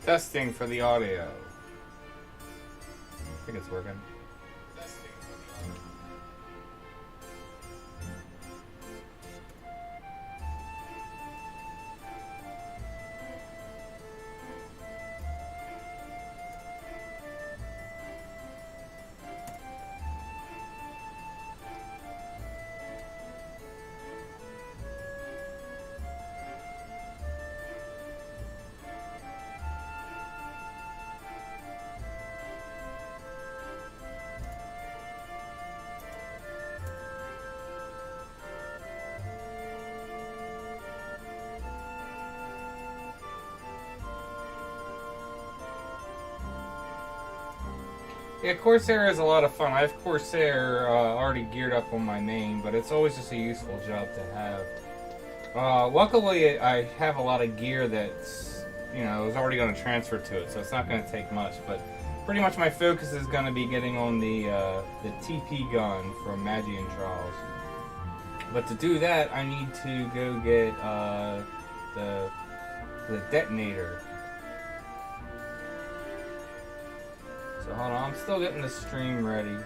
Testing for the audio. I think it's working. Yeah, Corsair is a lot of fun. I have Corsair already geared up on my main, but it's always just a useful job to have. Luckily, I have a lot of gear that's, you know, is already going to transfer to it, so it's not going to take much. But pretty much my focus is going to be getting on the TP gun from Magian Trials. But to do that, I need to go get the detonator. So hold on, I'm still getting the stream ready.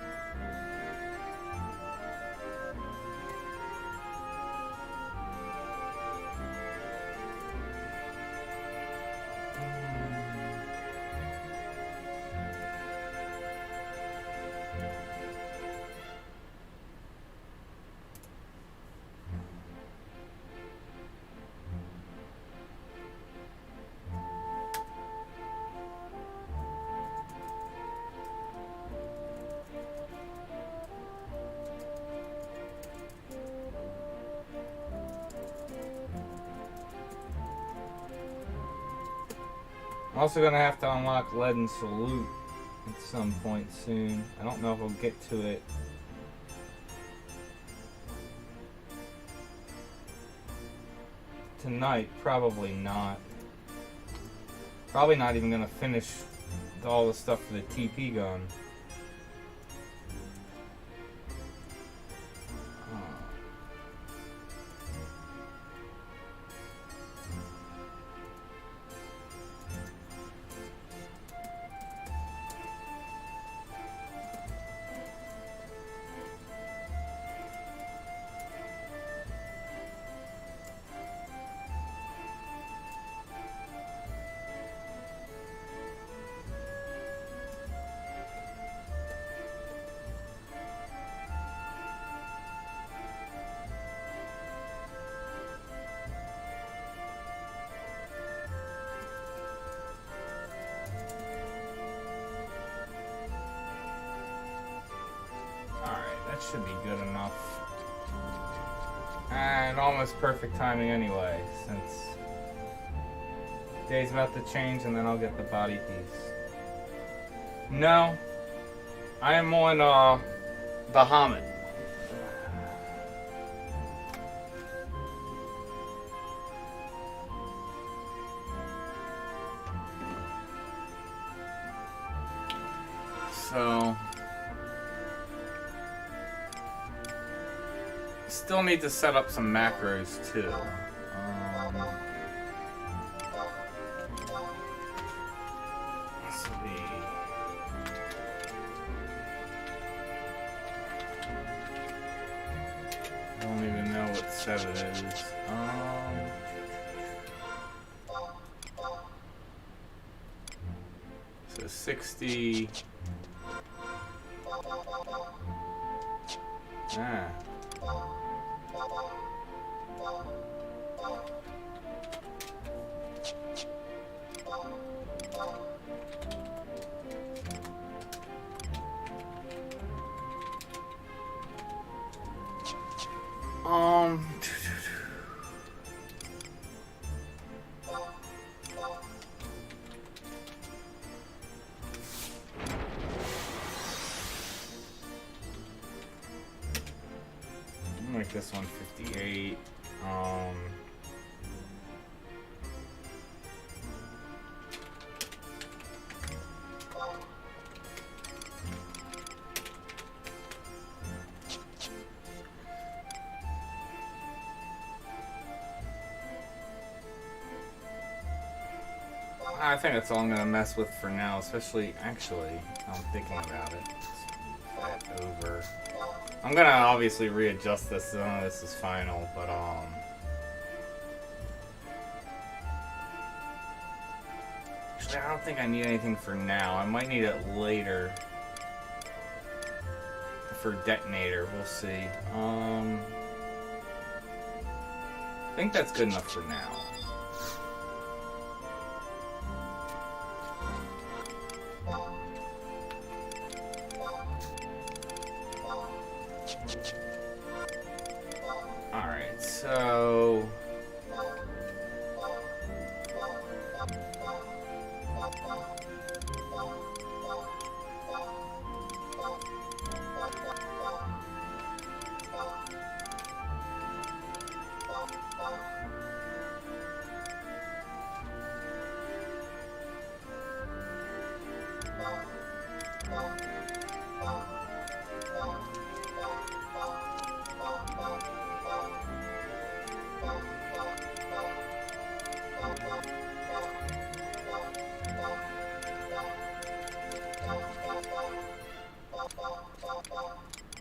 I'm also going to have to unlock Lead and Salute at some point soon. I don't know if I'll get to it tonight. Probably not. Probably not even going to finish all the stuff for the TP gun. Should be good enough. And almost perfect timing anyway, since the day's about to change and then I'll get the body piece. No, I am on Bahamut. So still need to set up some macros too. Let's see. I don't even know what set it is. So 60. Make this one 58. I think that's all I'm gonna mess with for now, especially, actually, I'm thinking about it. Let's put that over. I'm gonna obviously readjust this, none of this is final, but actually I don't think I need anything for now. I might need it later. For detonator, we'll see. I think that's good enough for now. Alright, so...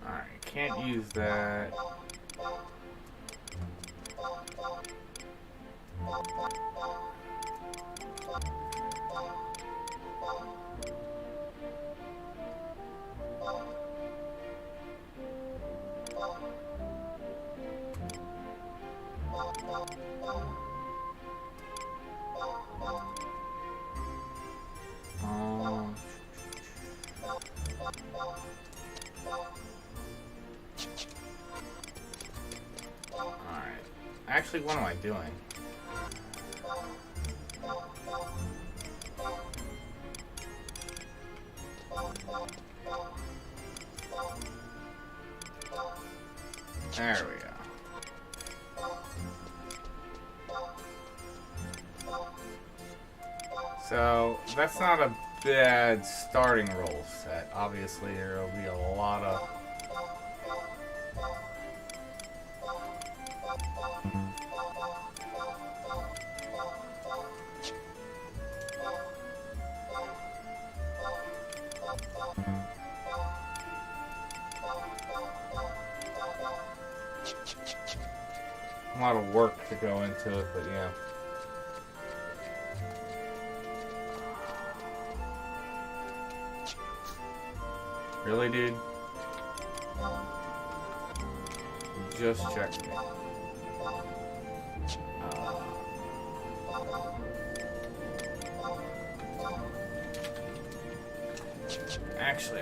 Alright, can't use that. Actually, what am I doing? There we go. So, that's not a bad starting roll set. Obviously, there will be a lot of... a lot of work to go into it, but yeah. Really, dude? Just checked me. Actually,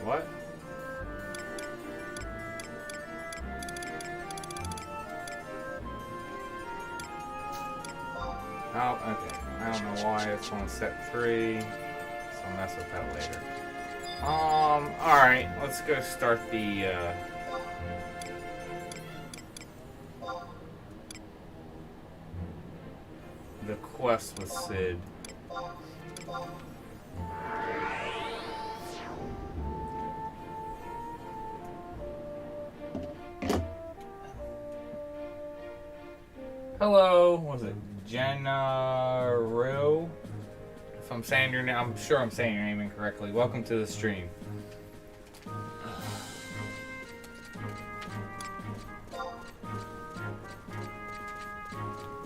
what? Oh, okay. I don't know why it's on set 3, so I'll mess with that later. Alright, let's go start the quest with Sid. Hello, was it Jenna-ru? If I'm saying your name, I'm sure I'm saying your name incorrectly. Welcome to the stream.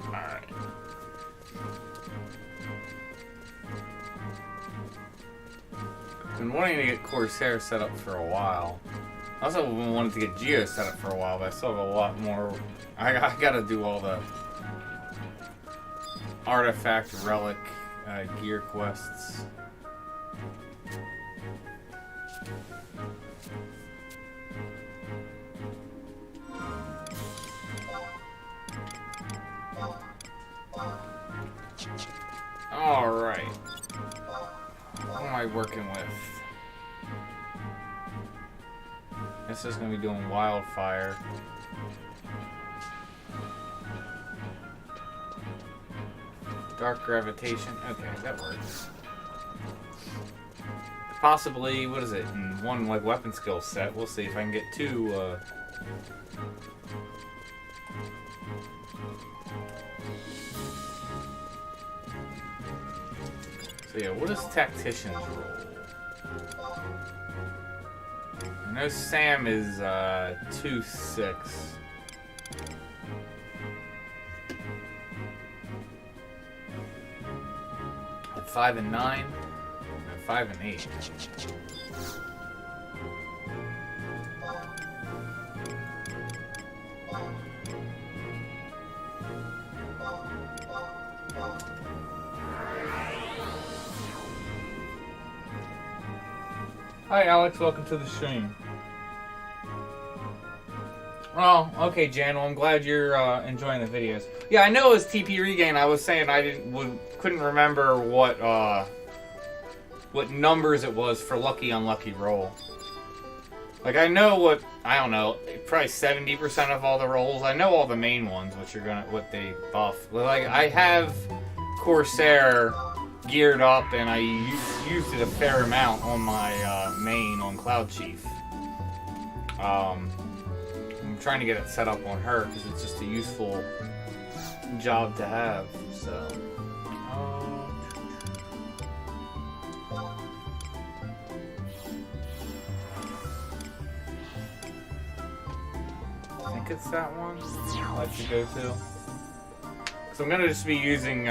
Alright. I've been wanting to get Corsair set up for a while. I also wanted to get Geo set up for a while, but I still have a lot more. I gotta do all the artifact relic gear quests. Alright. What am I working with? This is going to be doing wildfire. Dark gravitation. Okay, that works. Possibly, what is it? In one like weapon skill set. We'll see if I can get two. So yeah, what is Tactician's role? I know Sam is 2-6. At 5 and 9, and 5 and 8. Hi Alex, welcome to the stream. Well, okay, Jan. Well, I'm glad you're enjoying the videos. Yeah, I know it was TP Regain. I was saying I couldn't remember what numbers it was for lucky unlucky roll. Like I know I don't know, probably 70% of all the rolls. I know all the main ones, what they buff. Like I have Corsair geared up, and I used it a fair amount on my main on cloudchief. I'm trying to get it set up on her because it's just a useful job to have. So, I think it's that one. I'll let you go to. So I'm gonna just be using.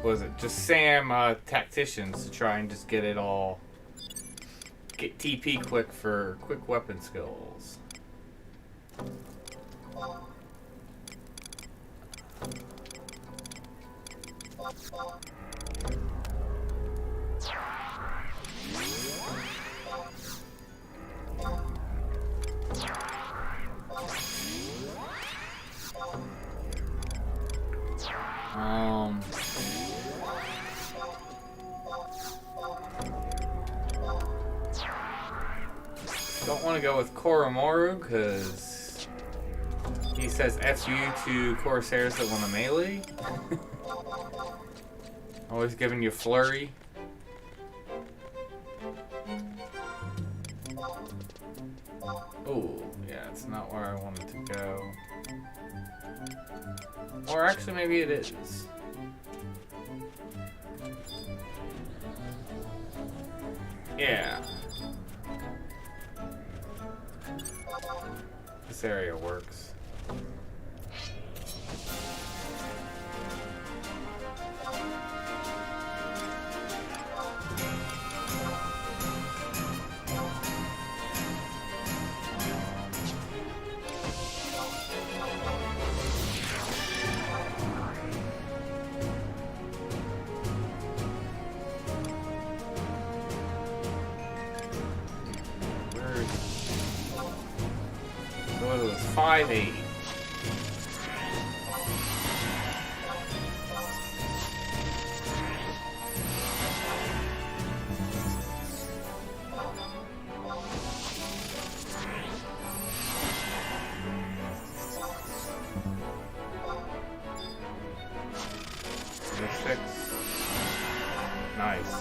Was it just Sam Tacticians to try and just get it all. Get TP quick for quick weapon skills. Don't want to go with Koromoru because he says F you to Corsairs that want to melee. Always giving you flurry. Oh, yeah, it's not where I wanted to go. Or actually, maybe it is. Yeah. This area works. So it was 580. Nice.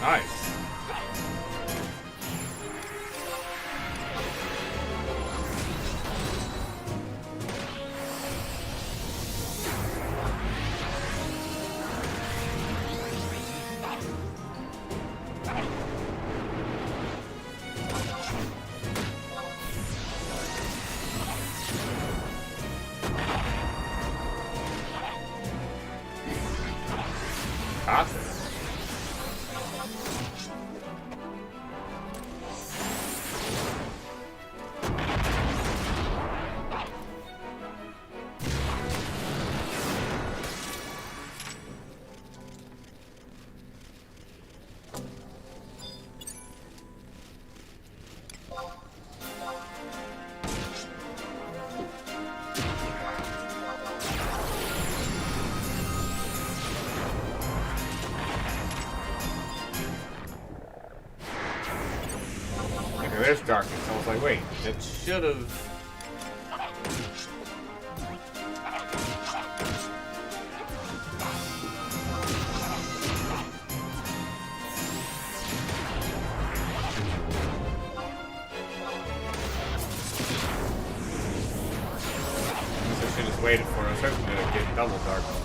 Nice. Awesome. Okay, there's darkness. I was like, wait, it should have. I should just waited for it. I was hoping to get double darkness.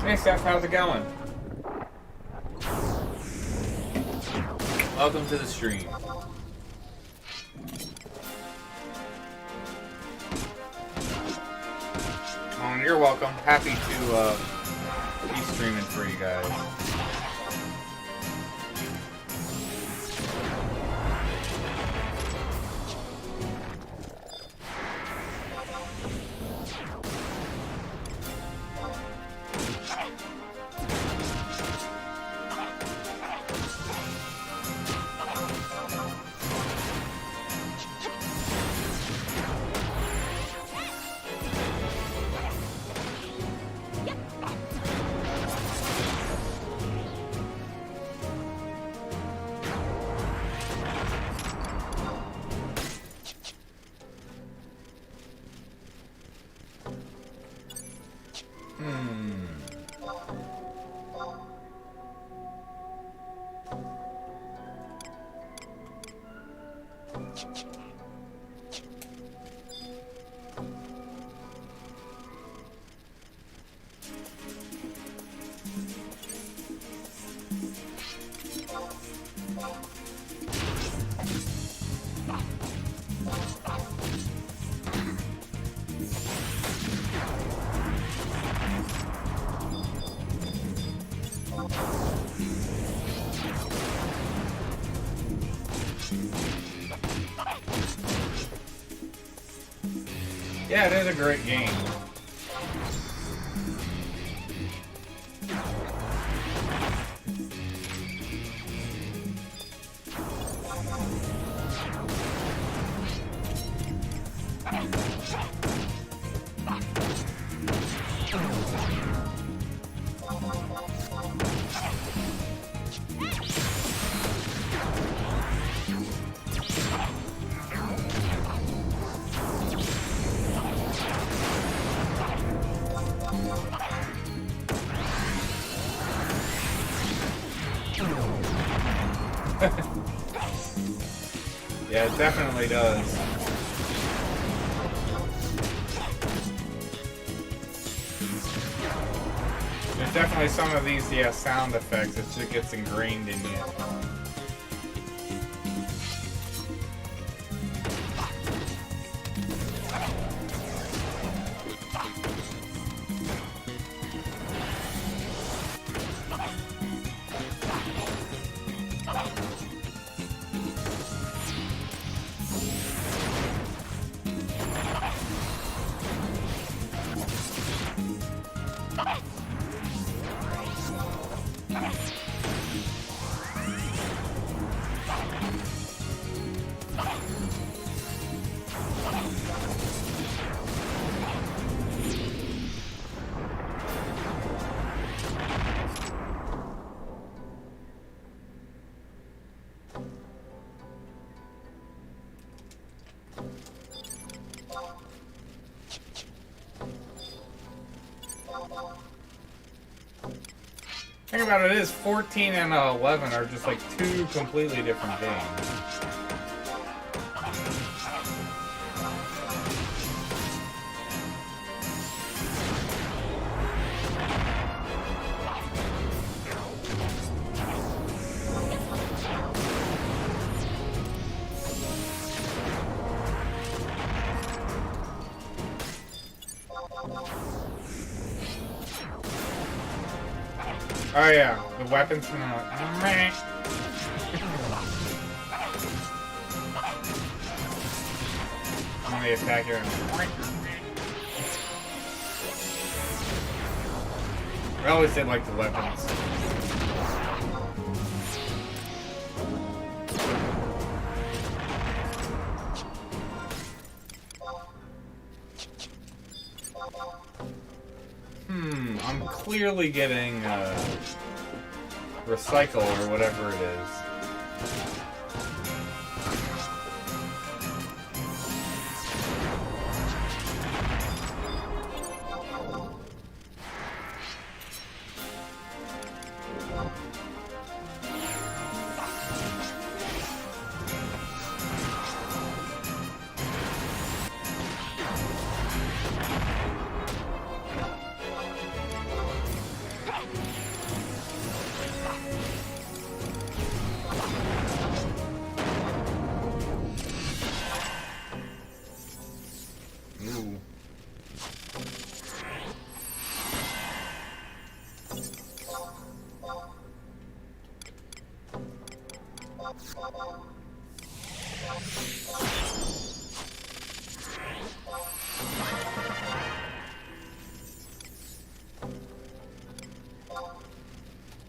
Hey Seth, how's it going? Welcome to the stream. Oh, you're welcome. Happy to be streaming for you guys. Yeah, it is a great game. Yeah, it definitely does. There's definitely some of these, sound effects that just gets ingrained in you. Think about it, is 14 and 11 are just like two completely different games. Oh yeah, the weapons from meh. Only attack here. I always did like the weapons. I'm clearly getting recycle or whatever it is.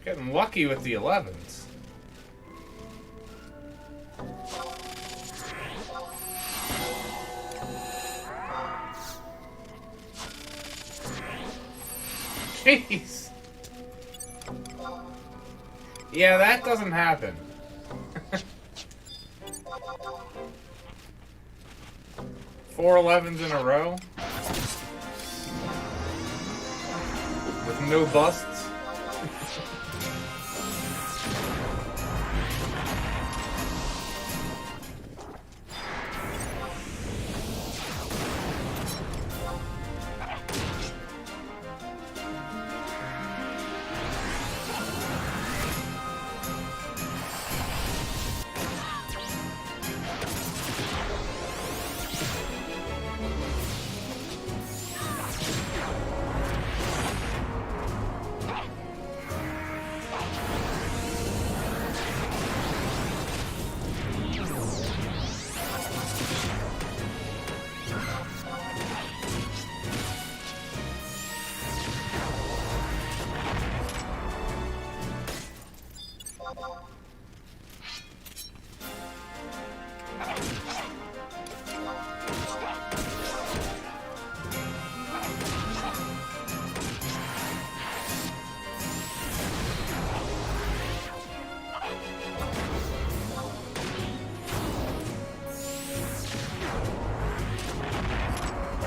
Getting lucky with the 11s. Jeez. Yeah, that doesn't happen. Four 11s in a row? With no busts?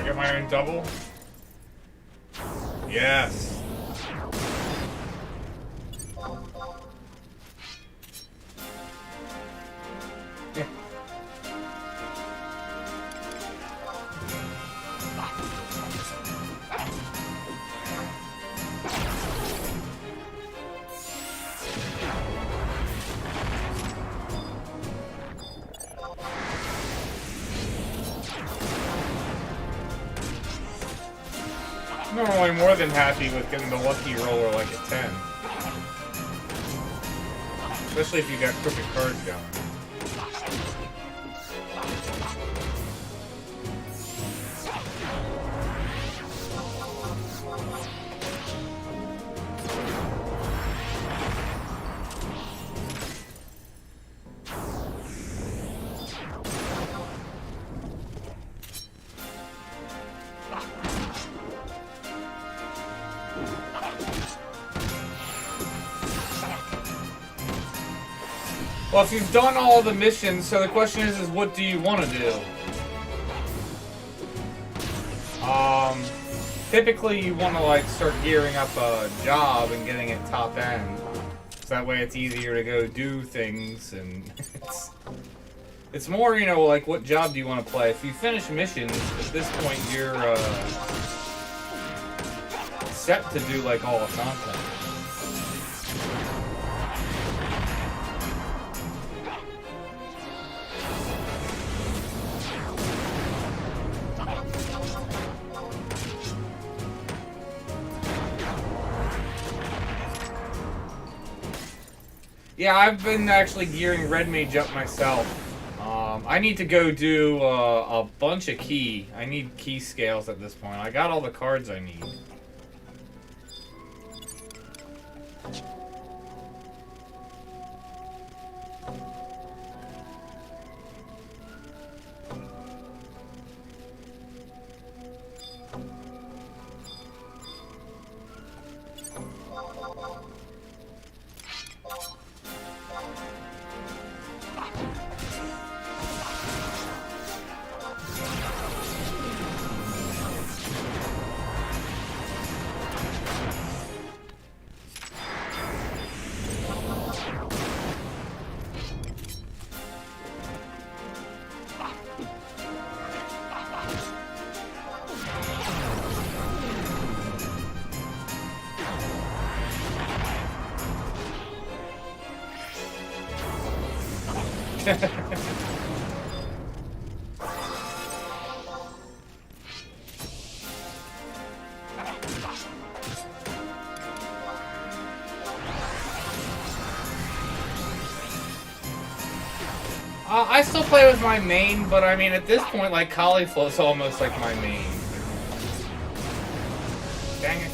Get my own double? Yes. I'm normally more than happy with getting the lucky roller like a 10. Especially if you got crooked cards going. Well, if you've done all the missions, so the question is what do you want to do? Typically you want to like start gearing up a job and getting it top end. So that way it's easier to go do things, and it's more, you know, like what job do you want to play? If you finish missions, at this point you're set to do like all the content. Yeah, I've been actually gearing Red Mage up myself. I need to go do a bunch of key. I need key scales at this point. I got all the cards I need. I still play with my main, but I mean, at this point, like, Cauliflow is almost like my main. Dang it.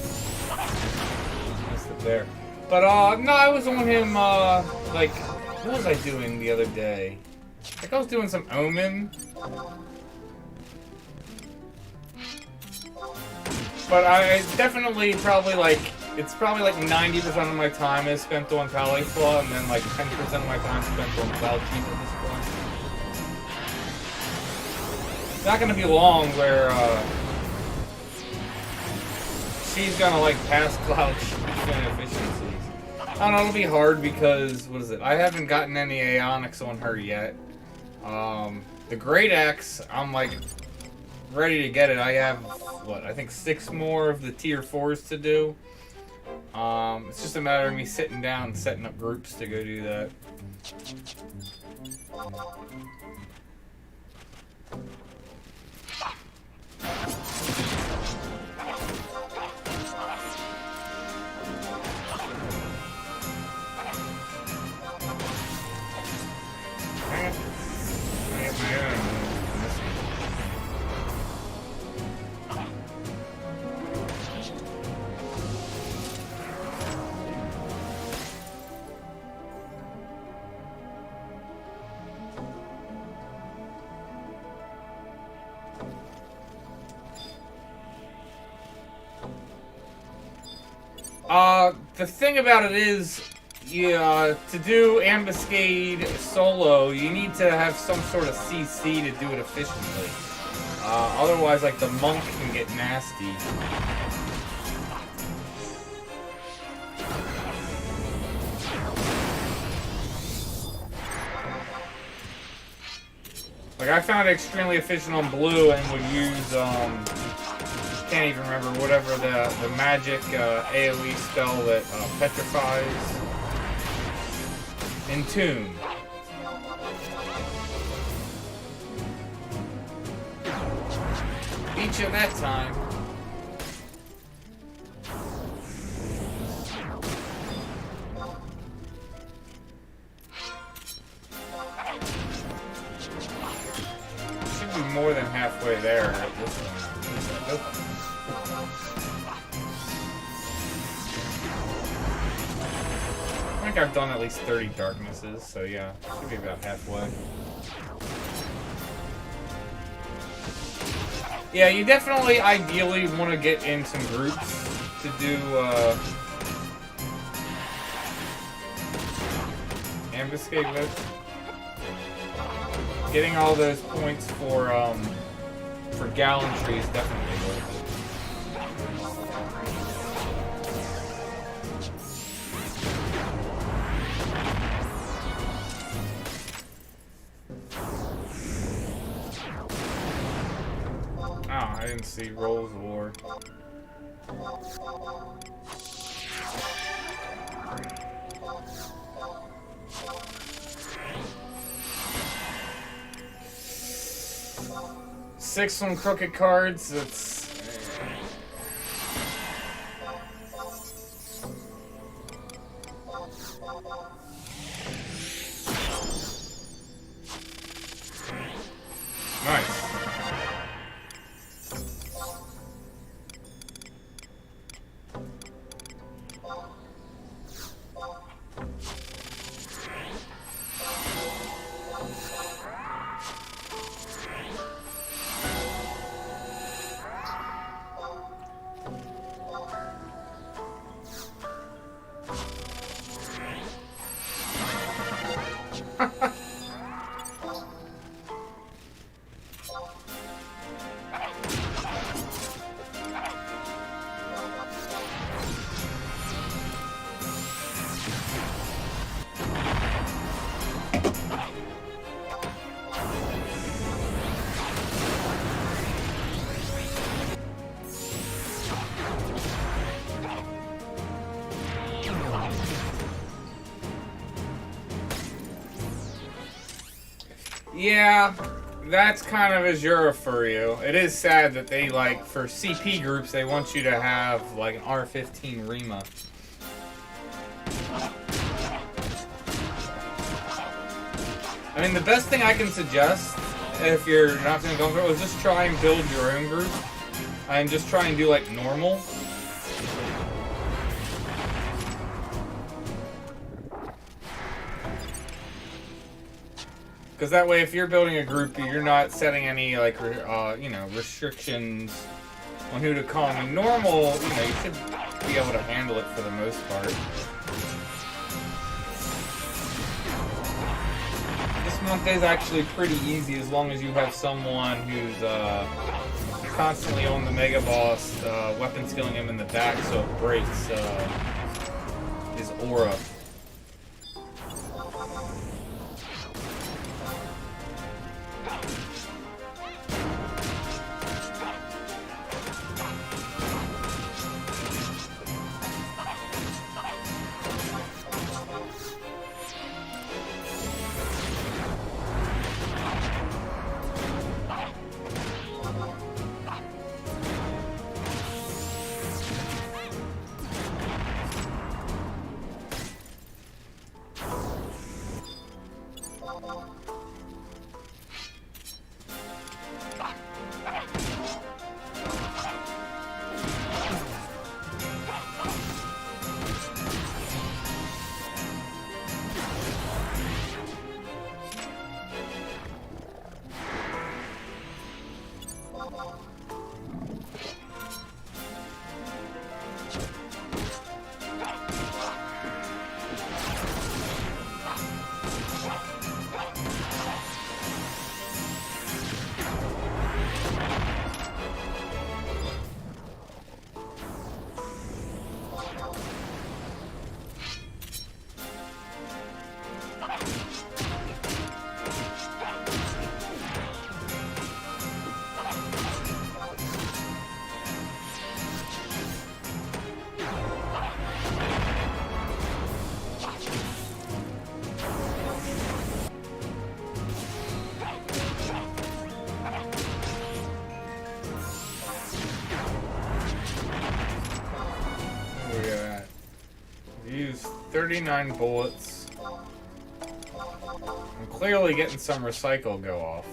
Missed it there. But, no, I was on him, like, what was I doing the other day? I think I was doing some Omen. But I definitely probably, like, it's probably like 90% of my time is spent on Cauliflow, and then like 10% of my time spent on cloudchief at this point. It's not gonna be long where she's gonna like pass cloudchief in efficiencies. I don't know, it'll be hard because what is it? I haven't gotten any Aeonics on her yet. The Great Axe, I'm like ready to get it. I have what, I think 6 more of the tier 4s to do. It's just a matter of me sitting down and setting up groups to go do that. The thing about it is, to do Ambuscade solo, you need to have some sort of CC to do it efficiently. Otherwise, like, the monk can get nasty. Like, I found it extremely efficient on blue and would use, can't even remember, whatever the magic AoE spell that petrifies. Entomb. Beat you that time. Should be more than halfway there at this one. I think I've done at least 30 darknesses, so yeah, should be about halfway. Yeah, you definitely, ideally, want to get in some groups to do, Ambuscade with. Getting all those points for gallantry is definitely worth it. I didn't see Rolls War. Six on crooked cards, it's... Yeah, that's kind of Azure for you. It is sad that they, like, for CP groups, they want you to have, like, an R15 Rima. I mean, the best thing I can suggest, if you're not going to go for it, is just try and build your own group. And just try and do, like, normal. Because that way, if you're building a group, you're not setting any, like, you know, restrictions on who to call. I mean, normal, you know, you should be able to handle it for the most part. This month is actually pretty easy as long as you have someone who's constantly on the Mega Boss, weapon skilling him in the back so it breaks his aura. Use 39 bullets. I'm clearly getting some recycle go off.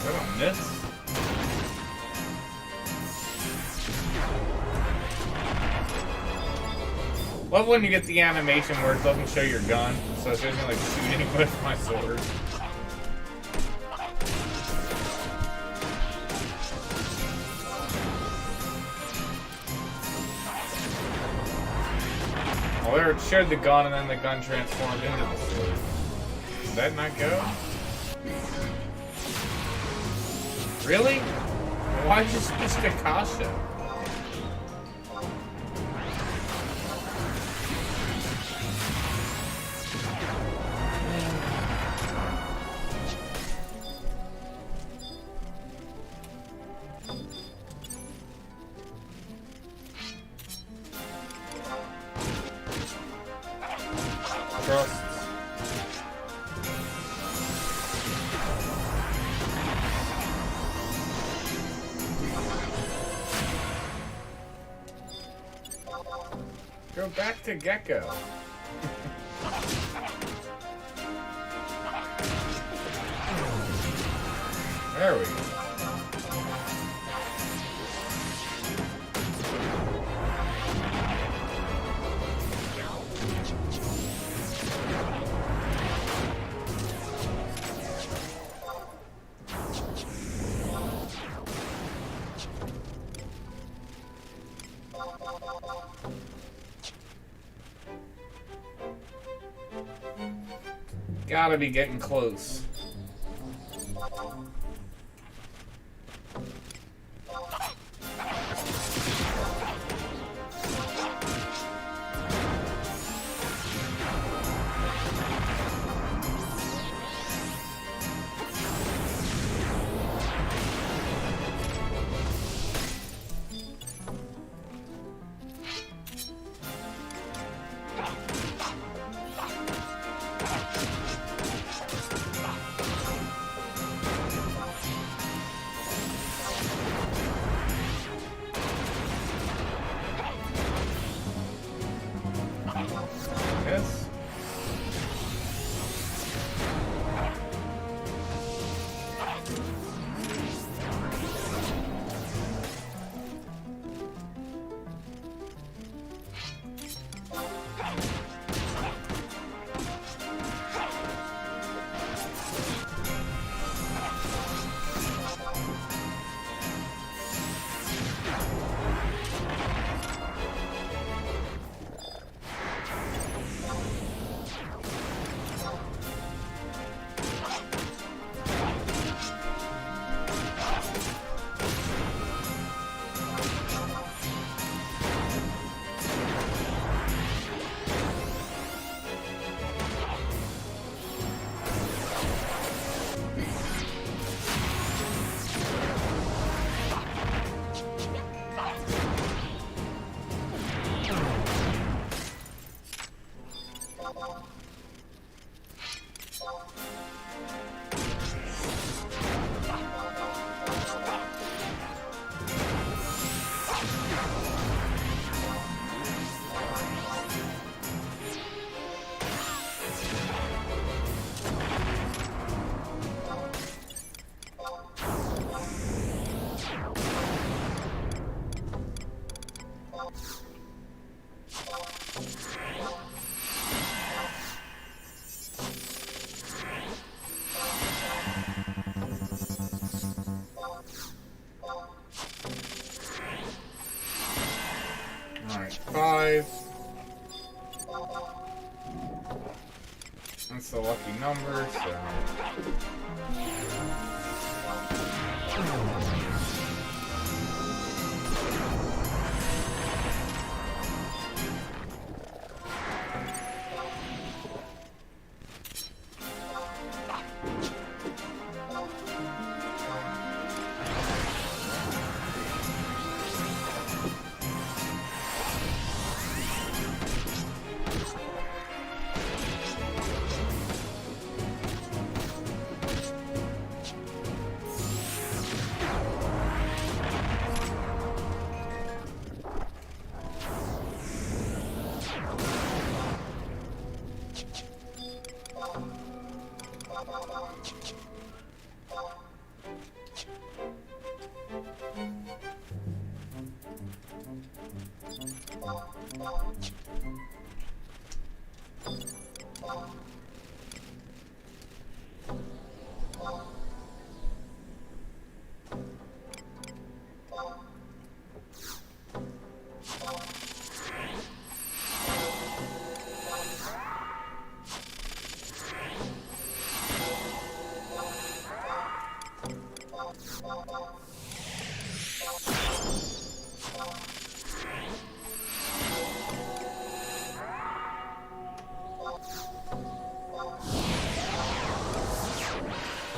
I don't miss. Love when you get the animation where it doesn't show your gun, so it's just like shooting with my sword. Well, there it showed the gun and then the gun transformed into the sword. Did that not go? Really? Why'd you switch to Kasha? Go back to Gecko. There we go. Gotta be getting close. Alright, 5. That's the lucky number, so...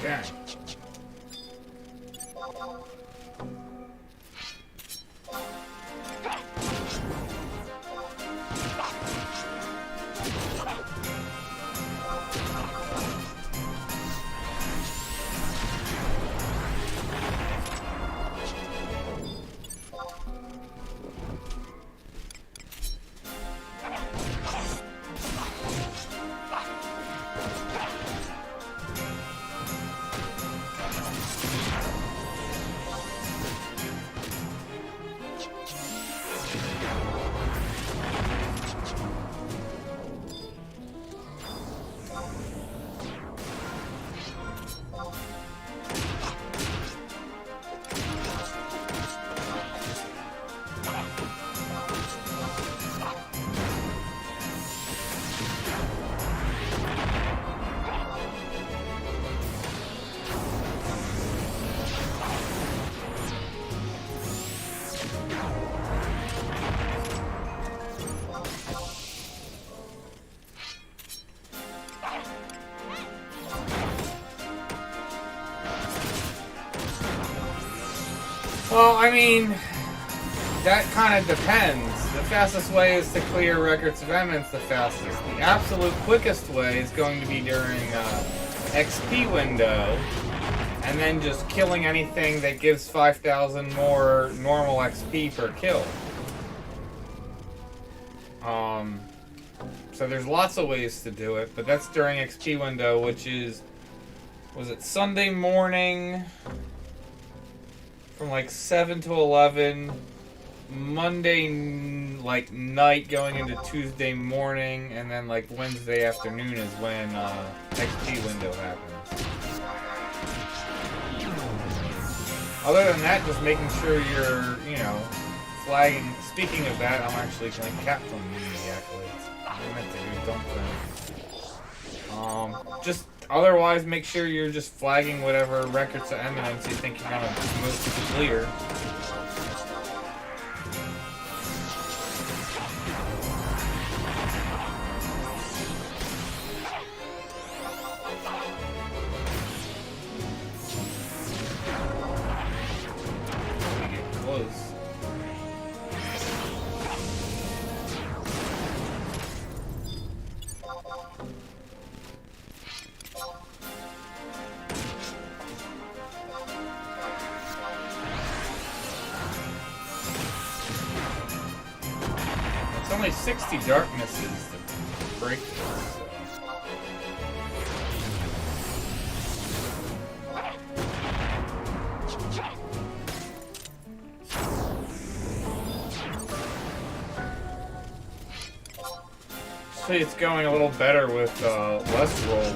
Okay. Well, I mean, that kind of depends. The fastest way is to clear records of eminence the fastest. The absolute quickest way is going to be during XP window, and then just killing anything that gives 5,000 more normal XP per kill. So there's lots of ways to do it, but that's during XP window, which is, was it Sunday morning? From like 7 to 11, Monday like night going into Tuesday morning, and then like Wednesday afternoon is when XP window happens. Other than that, just making sure you're, you know, flagging. Speaking of that, I'm actually going to cap from the accolades. I meant to do something. Just otherwise, make sure you're just flagging whatever records of eminence you think you're gonna move to clear. Get close. It's only 60 darknesses to break this. It's going a little better with less rolls.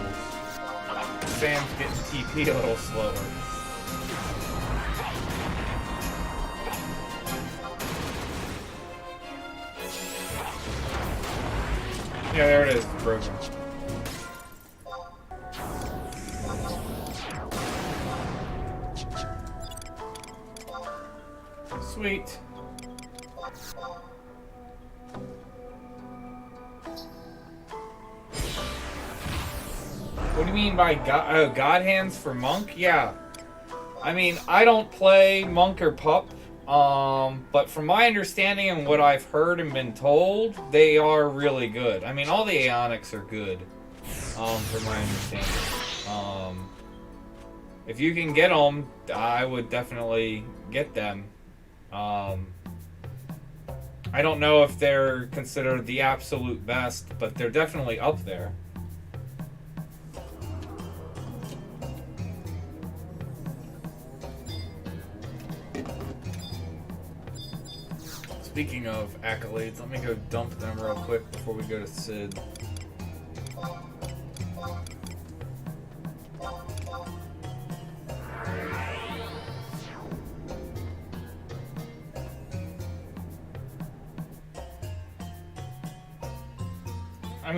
Sam's getting TP a little slower. Yeah, there it is. It's broken. Sweet. What do you mean by God hands for monk? Yeah. I mean, I don't play monk or pup, but from my understanding and what I've heard and been told, they are really good. I mean, all the Aeonics are good, from my understanding. If you can get them, I would definitely get them. I don't know if they're considered the absolute best, but they're definitely up there. Speaking of accolades, let me go dump them real quick before we go to Sid. I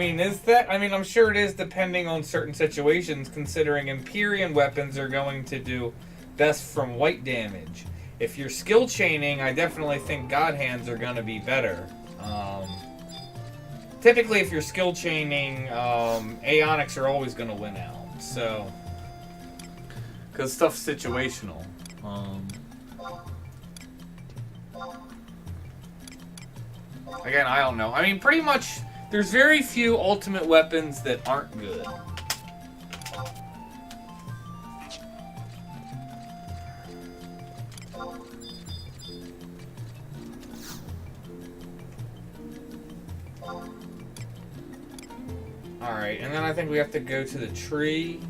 mean, I'm sure it is depending on certain situations, considering Empyrean weapons are going to do best from white damage. If you're skill chaining, I definitely think God Hands are going to be better. Typically, if you're skill chaining, Aeonics are always going to win out. So, because stuff's situational. Again, I don't know. I mean, pretty much, there's very few ultimate weapons that aren't good. Alright, and then I think we have to go to the tree.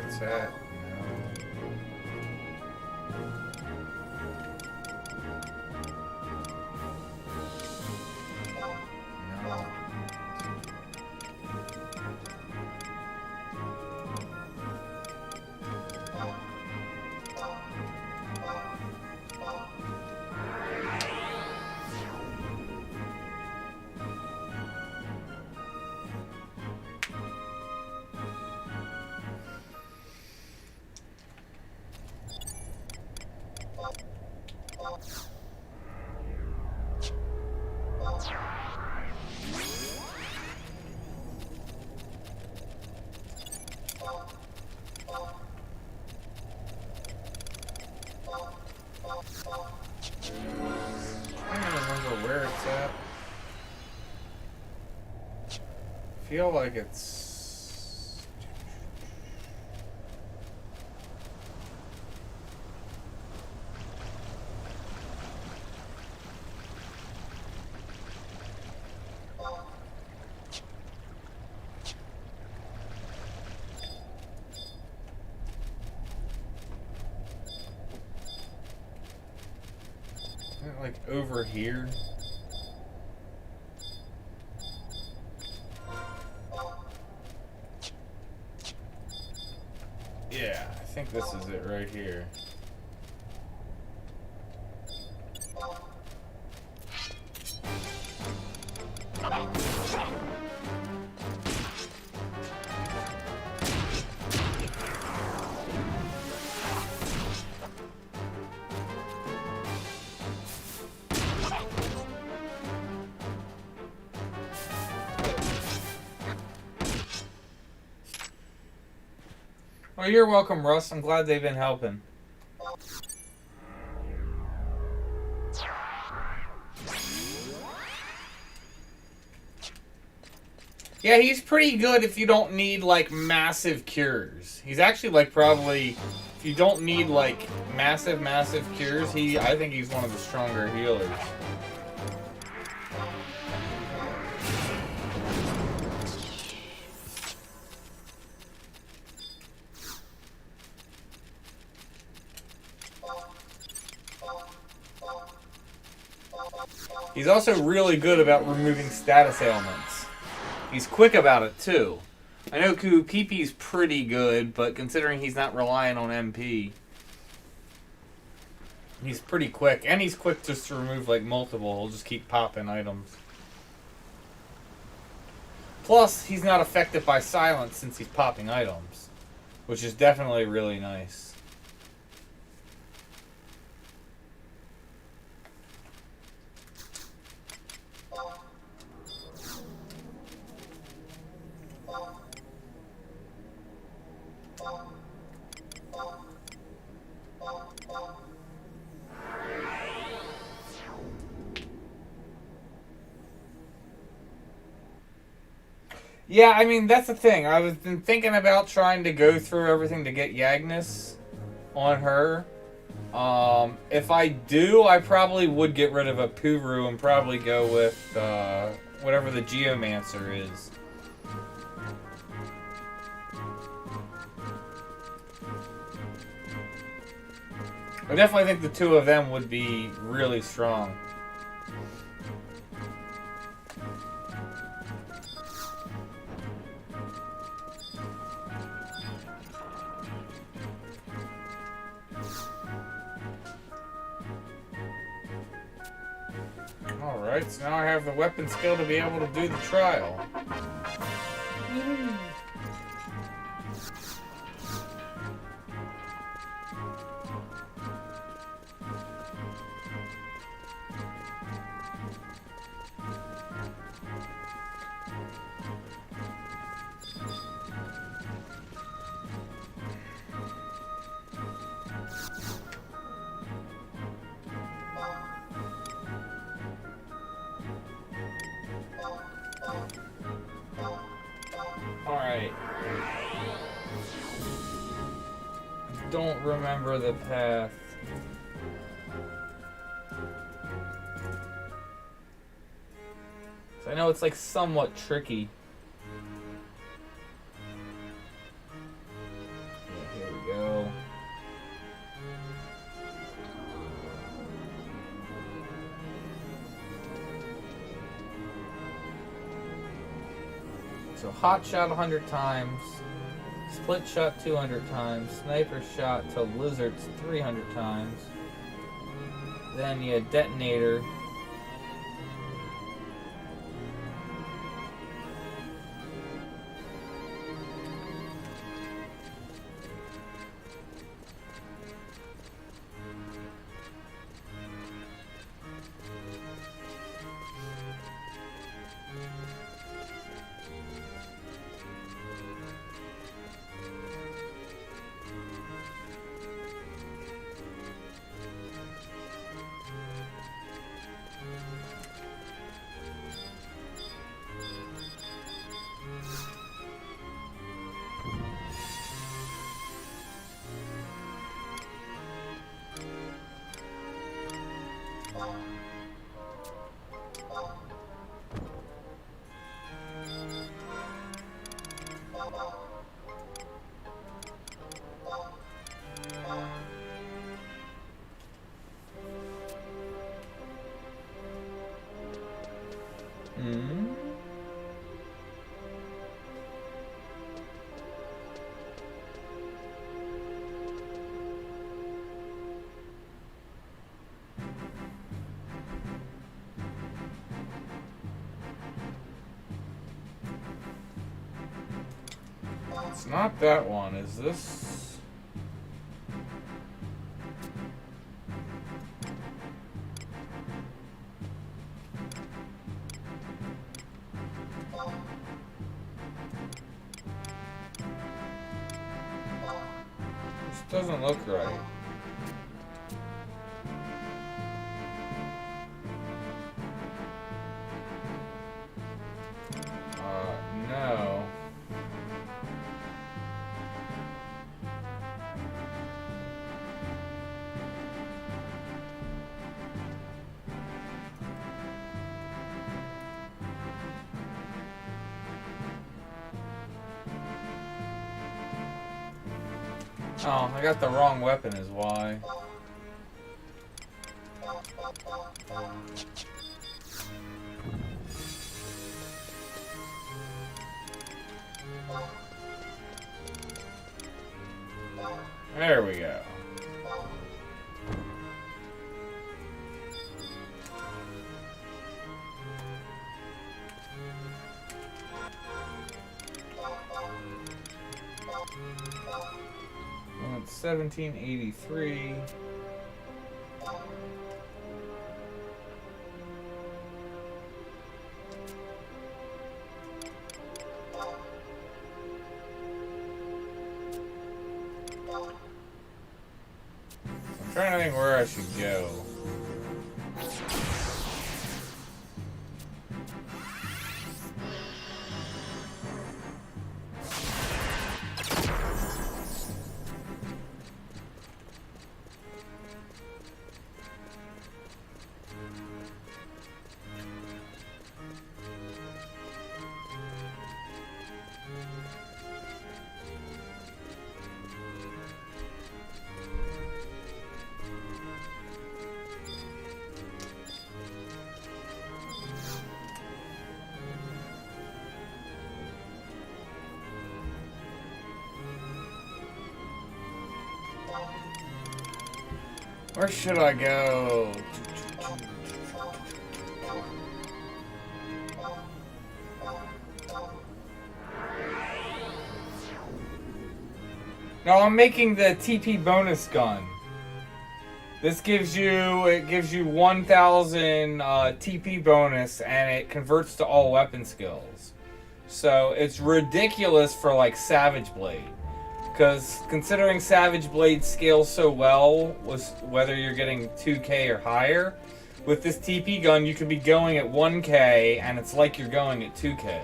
It's at. No. I don't remember where it's at. I feel like it's... like over here. Yeah, I think this is it right here. Well, you're welcome, Russ. I'm glad they've been helping. Yeah, he's pretty good if you don't need, like, massive cures. He's actually, like, probably... If you don't need, like, massive cures, I think he's one of the stronger healers. He's also really good about removing status ailments. He's quick about it, too. I know PP's pretty good, but considering he's not relying on MP, he's pretty quick. And he's quick just to remove, like, multiple. He'll just keep popping items. Plus, he's not affected by silence since he's popping items, which is definitely really nice. Yeah, I mean, that's the thing. I've been thinking about trying to go through everything to get Yagnus on her. If I do, I probably would get rid of a Puru and probably go with whatever the Geomancer is. I definitely think the two of them would be really strong. Alright, so now I have the weapon skill to be able to do the trial. Alright. Don't remember the path. So I know it's like somewhat tricky. Yeah, here we go. So hot shot 100 times, split shot 200 times, sniper shot to lizards 300 times, then you detonator. It's not that one. Is this? This doesn't look right. No. Oh, I got the wrong weapon is why. There we go. Well, it's 1783. I'm trying to think where I should go. Where should I go? No, I'm making the TP bonus gun. This gives you 1,000 TP bonus, and it converts to all weapon skills. So it's ridiculous for like Savage Blade. Because considering Savage Blade scales so well, whether you're getting 2k or higher, with this TP gun you could be going at 1k and it's like you're going at 2k.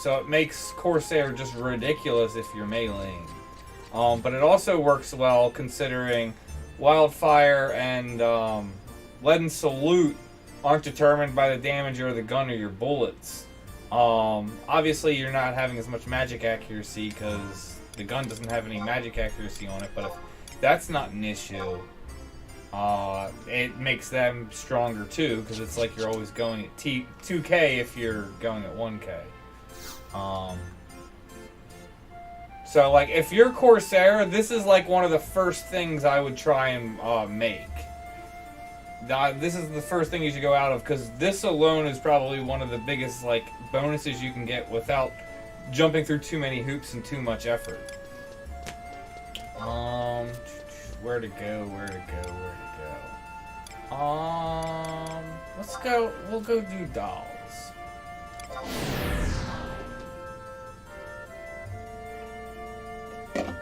So it makes Corsair just ridiculous if you're meleeing. But it also works well considering Wildfire and Lead and Salute aren't determined by the damage or the gun or your bullets. Obviously you're not having as much magic accuracy because the gun doesn't have any magic accuracy on it, but if that's not an issue, it makes them stronger too, because it's like you're always going at 2k if you're going at 1k. So like if you're Corsair, this is like one of the first things I would try and make. This is the first thing you should go out of, because this alone is probably one of the biggest like bonuses you can get without jumping through too many hoops and too much effort. Where to go? Let's go. We'll go do dolls. Dang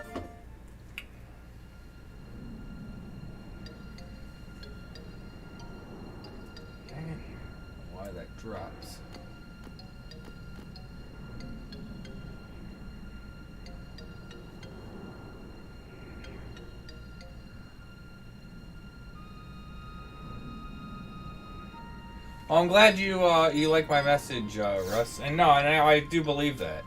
it! Why that drops? Well, I'm glad you like my message, Russ. And no, and I do believe that.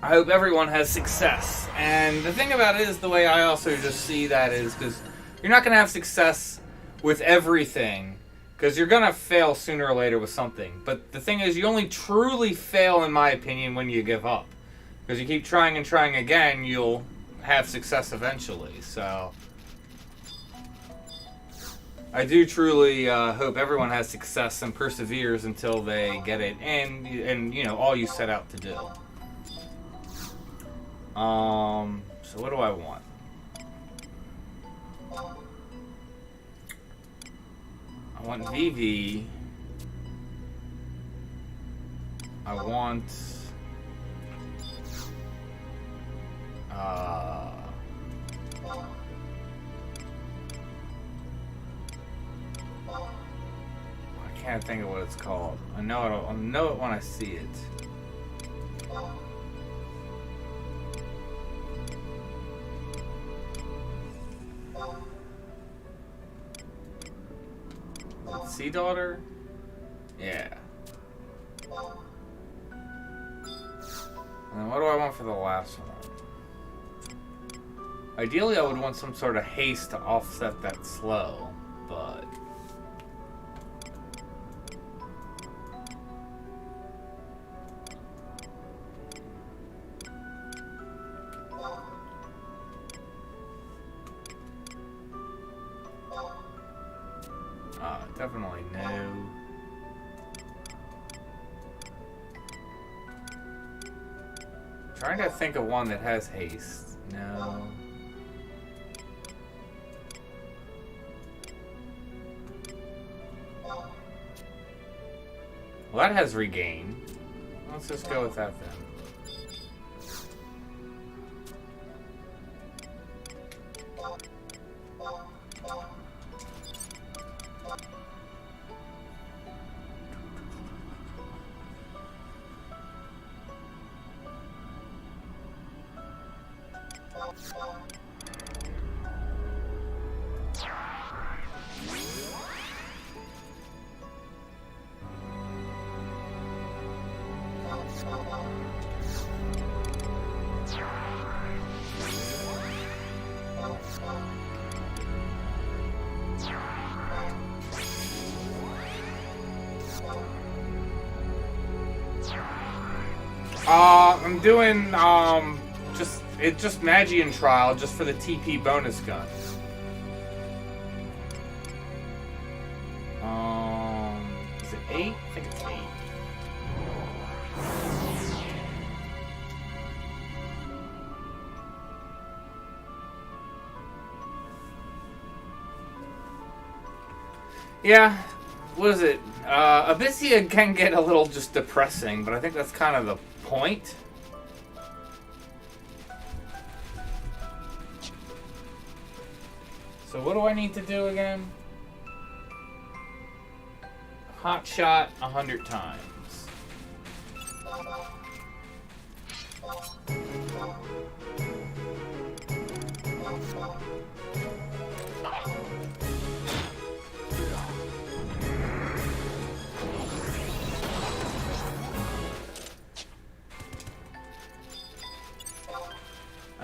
I hope everyone has success. And the thing about it is, the way I also just see that is, because you're not going to have success with everything, because you're going to fail sooner or later with something. But the thing is, you only truly fail, in my opinion, when you give up. Because you keep trying and trying again, you'll have success eventually, so... I do truly hope everyone has success and perseveres until they get it, and you know, all you set out to do. So what do I want? I want VV. I want I can't think of what it's called. I know I'll know it when I see it. Sea Daughter? Yeah. And then what do I want for the last one? Ideally, I would want some sort of haste to offset that slow, but... definitely no. Trying to think of one that has haste. No. Well, that has regain. Let's just go with that then. I'm doing just Magian Trial just for the TP bonus gun. Is it 8? I think it's 8. Yeah, what is it? Abyssia can get a little just depressing, but I think that's kind of the point. So what do I need to do again? Hot shot 100 times.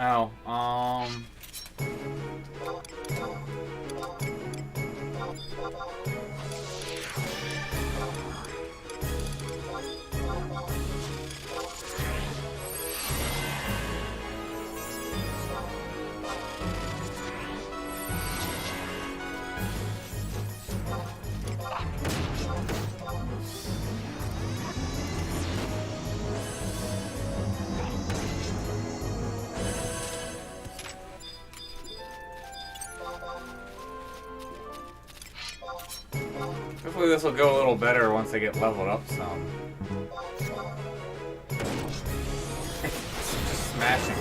Oh, hopefully this will go a little better once I get leveled up some. Just smashing.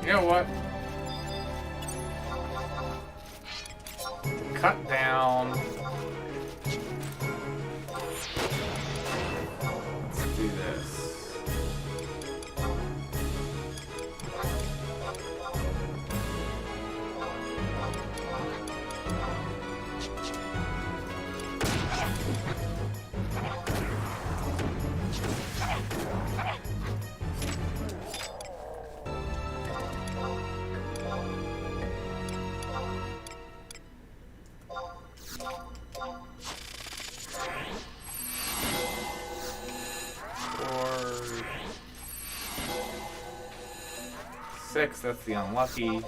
You know what? Cut down 6, that's the unlucky.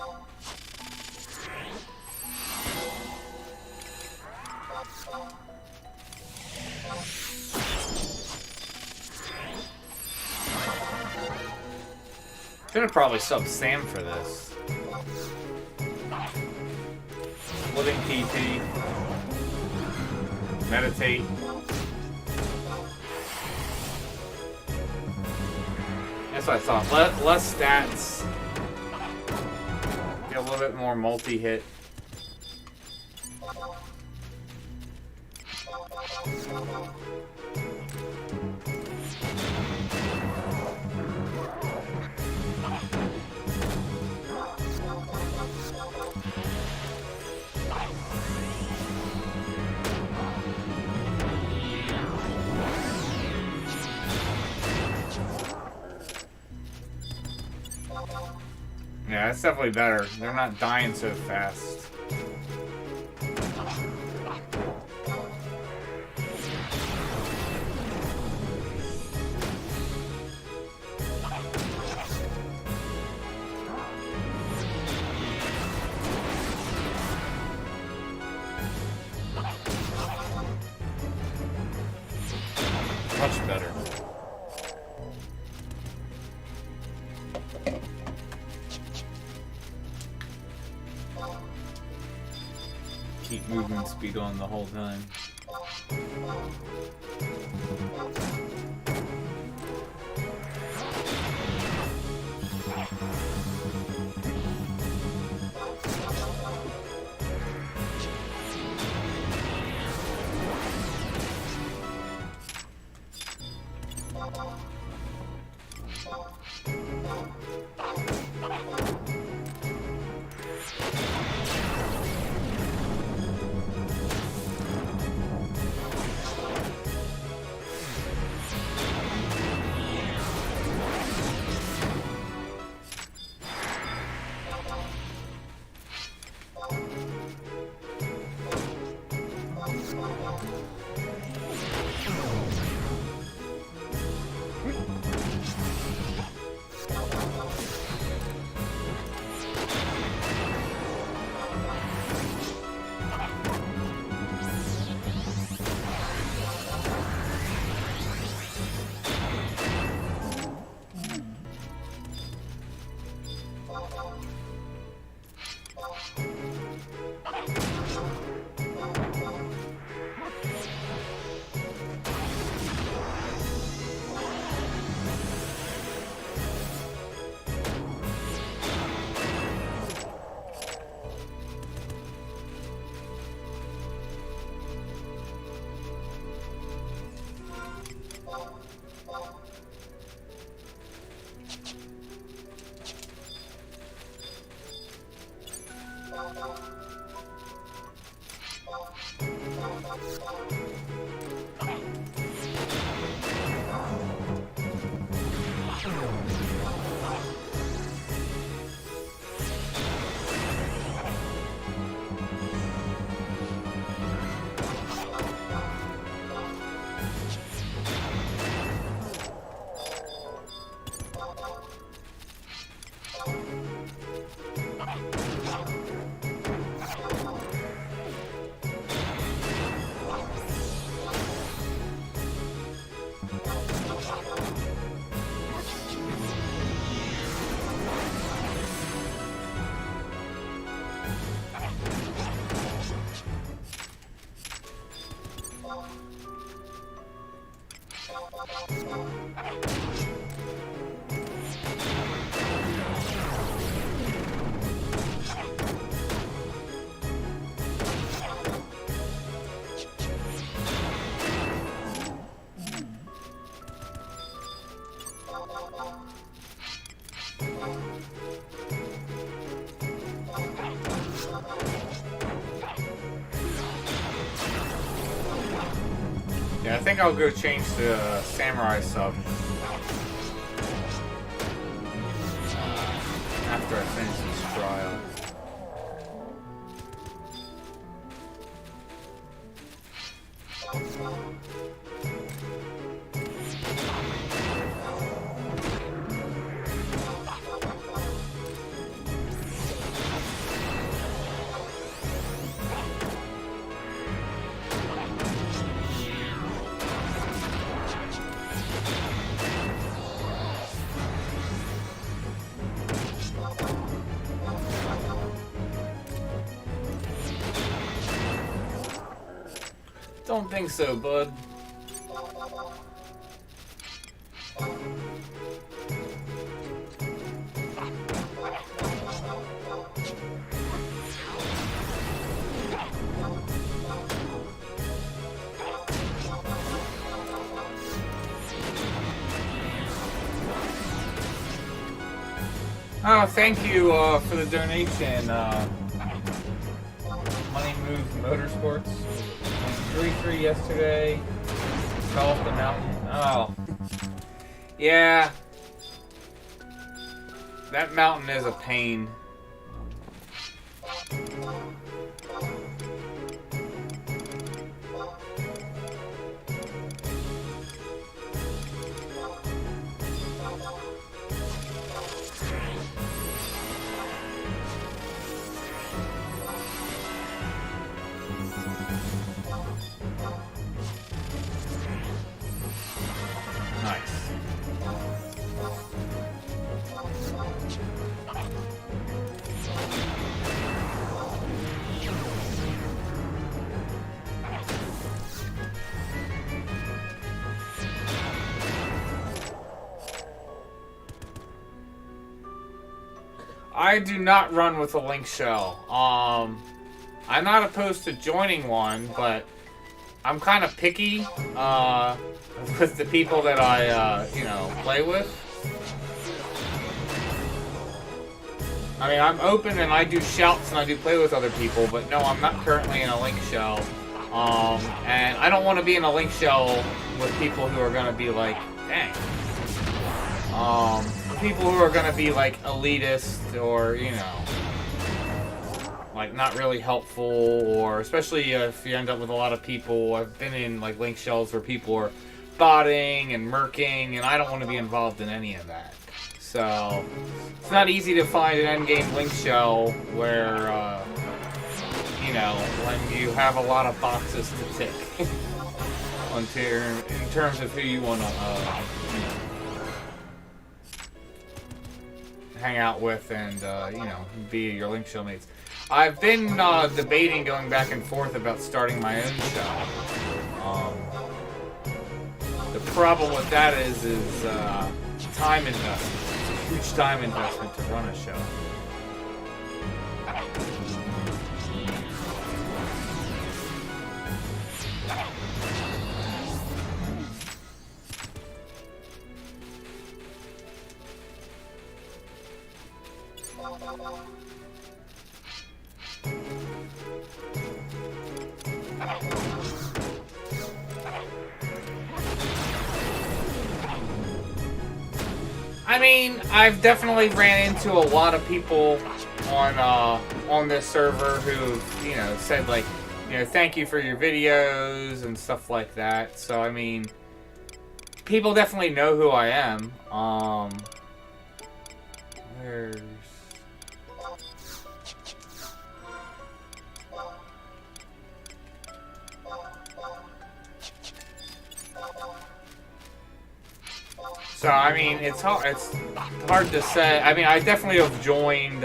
Should have probably subbed Sam for this. Living TP. Meditate. That's what I thought. Less stats. Get a little bit more multi-hit. Yeah, that's definitely better. They're not dying so fast. Much better. Keep movement speed on the whole time. Yeah, I think I'll go change to Samurai sub after I finish this trial. Don't think so, bud. Oh, thank you for the donation. Money Moves Motorsports. 3-3 yesterday. Fell off the mountain. Oh. Yeah. That mountain is a pain. I do not run with a link shell. I'm not opposed to joining one, but I'm kind of picky with the people that I, play with. I mean, I'm open and I do shouts and I do play with other people, but no, I'm not currently in a link shell. And I don't want to be in a link shell with people who are going to be like, dang. People who are going to be like elitist or, like not really helpful, or especially if you end up with a lot of people. I've been in like link shells where people are botting and murking, and I don't want to be involved in any of that. So it's not easy to find an endgame link shell where, when you have a lot of boxes to tick in terms of who you want to, hang out with and, be your link shell mates. I've been debating going back and forth about starting my own show. The problem with that is time investment. It's a huge time investment to run a show. I mean, I've definitely ran into a lot of people on this server who've, said like, thank you for your videos and stuff like that. So I mean, people definitely know who I am. Where's... So I mean, it's hard to say. I mean, I definitely have joined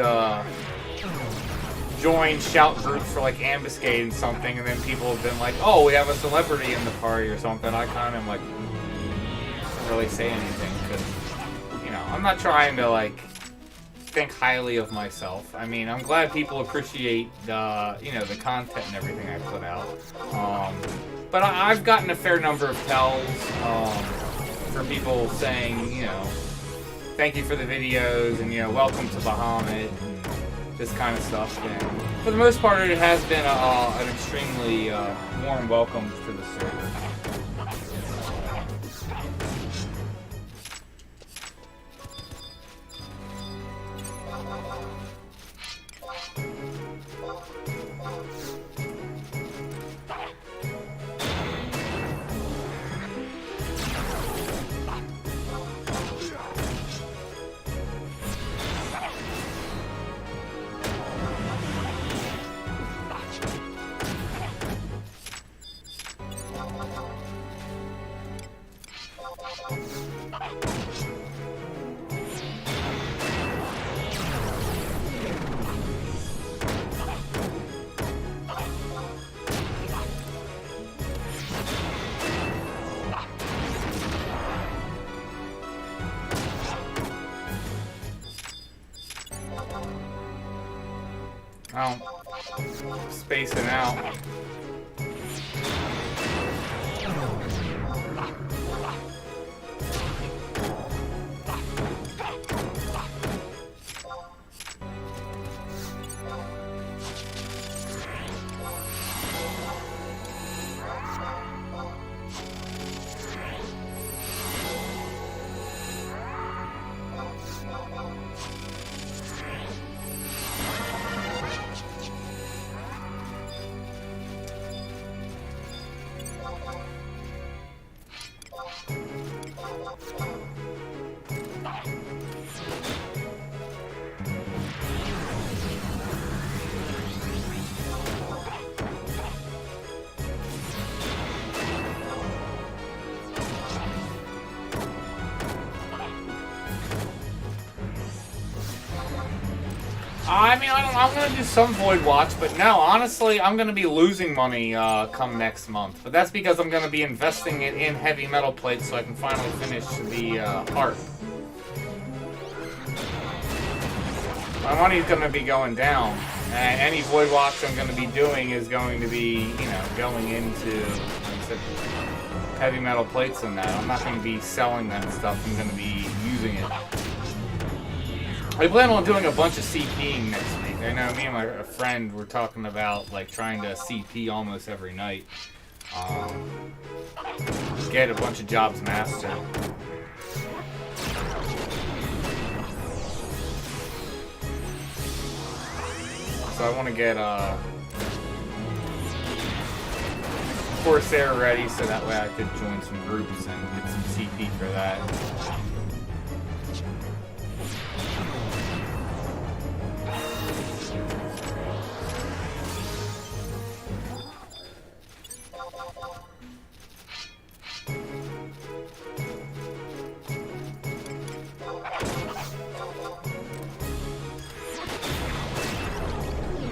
shout groups for like ambuscade and something, and then people have been like, "Oh, we have a celebrity in the party" or something. I kind of like can't really say anything because I'm not trying to like think highly of myself. I mean, I'm glad people appreciate the content and everything I put out. But I've gotten a fair number of tells. For people saying, thank you for the videos and, welcome to Bahamut and this kind of stuff. And for the most part, it has been an extremely warm welcome to the server. Oh, spacing out. I mean, I'm gonna do some Void Watch, but no, honestly, I'm gonna be losing money come next month. But that's because I'm gonna be investing it in heavy metal plates so I can finally finish the harp. My money's gonna be going down, and any Void Watch I'm gonna be doing is going to be, you know, going into, like I said, heavy metal plates and that. I'm not gonna be selling that stuff. I'm gonna be using it. I plan on doing a bunch of CPing next week. I know me and my friend were talking about like trying to CP almost every night. Get a bunch of jobs mastered. So I want to get Corsair ready so that way I could join some groups and get some CP for that.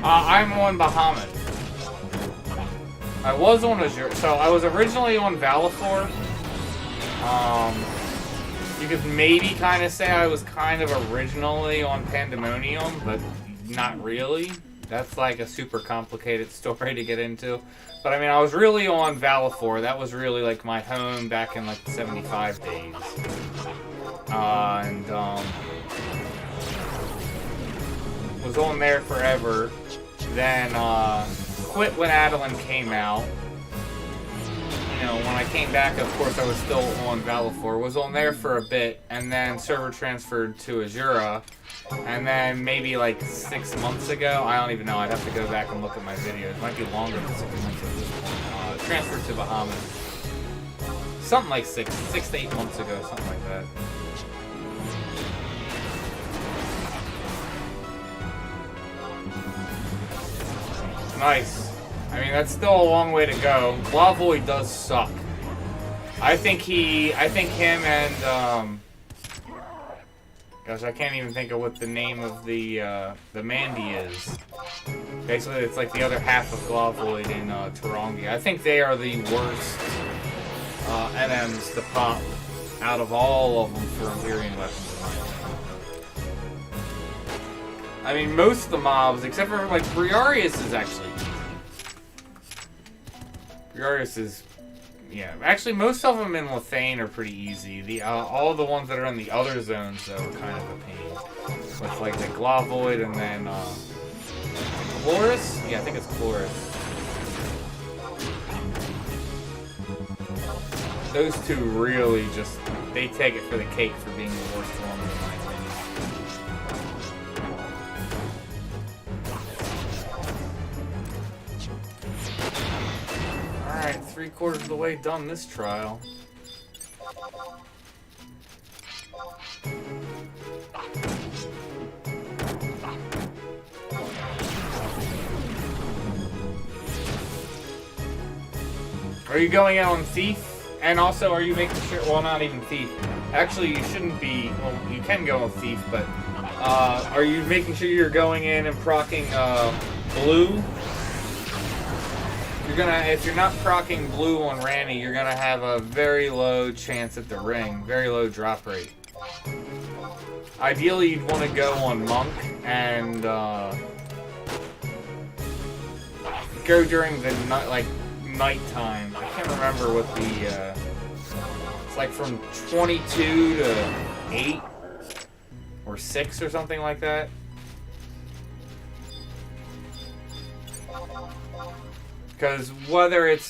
I'm on Bahamut. I was on Azure, so I was originally on Valifor. You could maybe kind of say I was kind of originally on Pandemonium, but not really. That's like a super complicated story to get into. But I mean, I was really on Valifor. That was really like my home back in like the 75 days. Was on there forever. Then quit when Adeline came out. You know, when I came back, of course, I was still on Valifor. Was on there for a bit, and then server transferred to Azura. And then maybe like 6 months ago, I don't even know. I'd have to go back and look at my videos. It might be longer than 6 months at this point. Transferred to Bahamut. Something like 6 to 8 months ago, something like that. Nice. I mean, that's still a long way to go. Glavoid does suck. I think him and, gosh, I can't even think of what the name of the Mandy is. Basically, it's like the other half of Glavoid in Tarongi. I think they are the worst NMs to pop out of all of them for Imperium weapons. I mean, most of the mobs, except for, like, Briareus is actually easy. Briareus is, yeah. Actually, most of them in Lethane are pretty easy. All the ones that are in the other zones, though, are kind of a pain. With, like, the Glavoid and then, Chloris? Yeah, I think it's Chloris. Those two really just, they take it for the cake for being the worst ones, in my opinion. Alright, 3/4 of the way done this trial. Are you going out on Thief? And also, are you making sure, well, not even Thief. Actually, you shouldn't be, well, you can go on Thief, but, are you making sure you're going in and proccing, blue? If you're not proccing blue on Ranny, you're gonna have a very low chance at the ring, very low drop rate. Ideally, you'd want to go on Monk and go during the night, like nighttime. I can't remember what the. It's like from 22 to 8 or 6 or something like that. Because whether it's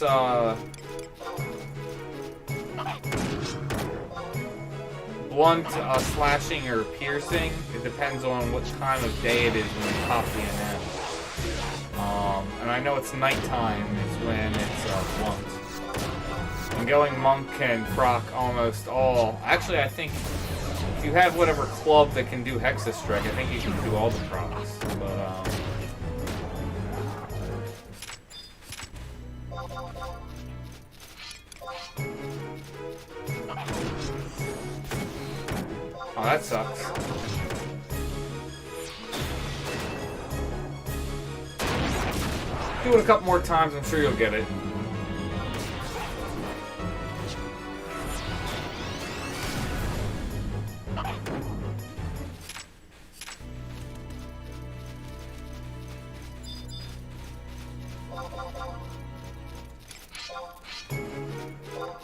blunt slashing or piercing, it depends on what time of day it is when you pop the NM. And I know it's nighttime is when it's blunt. And going monk can proc almost all. Actually, I think if you have whatever club that can do Hexa Strike, I think you can do all the procs. But oh, that sucks. Do it a couple more times, I'm sure you'll get it.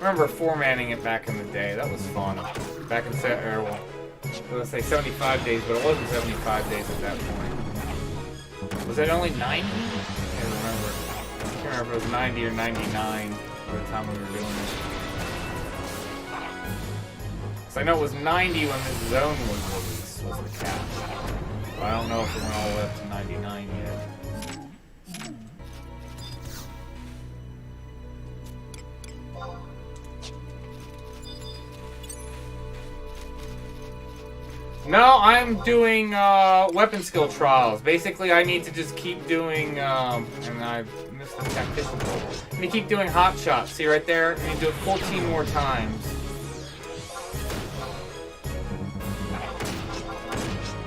I remember formatting it back in the day. That was fun. Back in well, I was gonna say 75 days, but it wasn't 75 days at that point. Was it only 90? I can't remember. I can't remember if it was 90 or 99 by the time we were doing it. So I know it was 90 when this zone was released, was the cap. But I don't know if it went all the way up to 99 yet. No, I'm doing weapon skill trials. Basically, I need to just keep doing, and I missed the tactician goal. I need to keep doing hot shots. See right there? I need to do it 14 more times.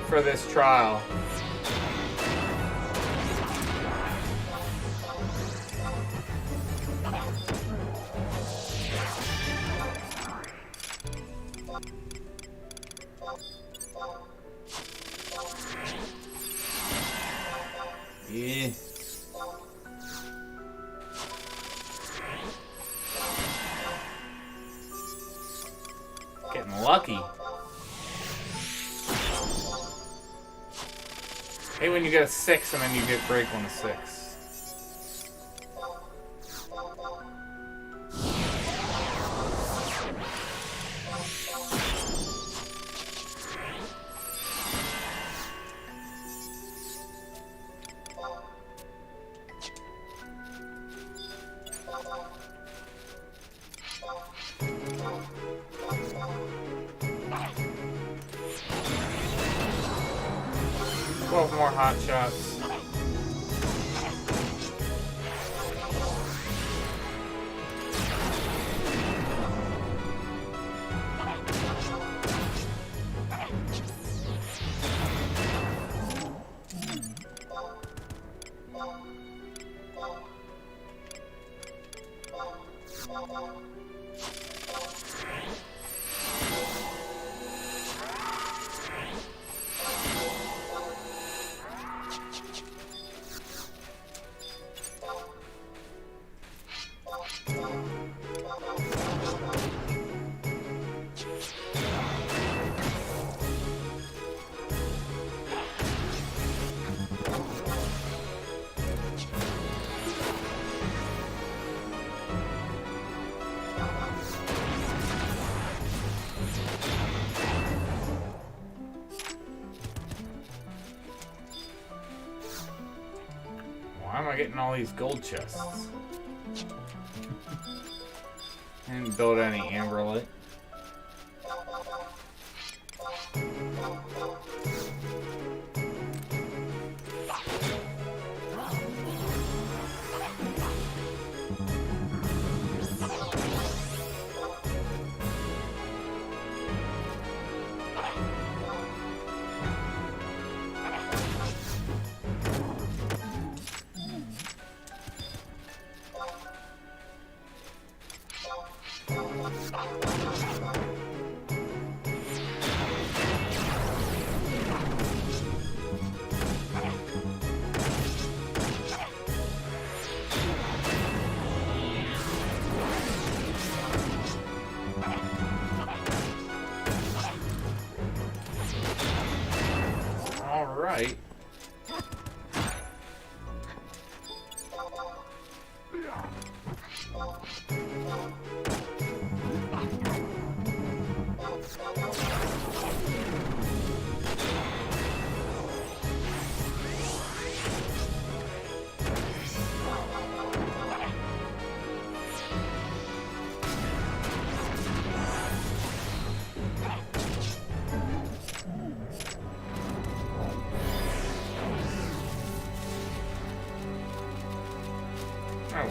For this trial. Yeah. Getting lucky. Hey, when you get a 6 and then you get break on a 6. 12 more hot shots. Why am I getting all these gold chests? I didn't build any amberlight.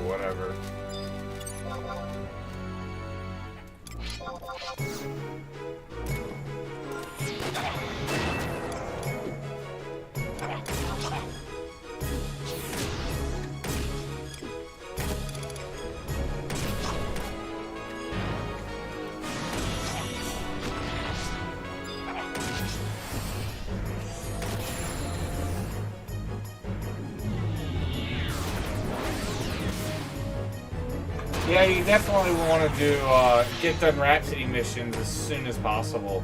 Whatever. Yeah, you definitely want to do get done Rhapsody missions as soon as possible.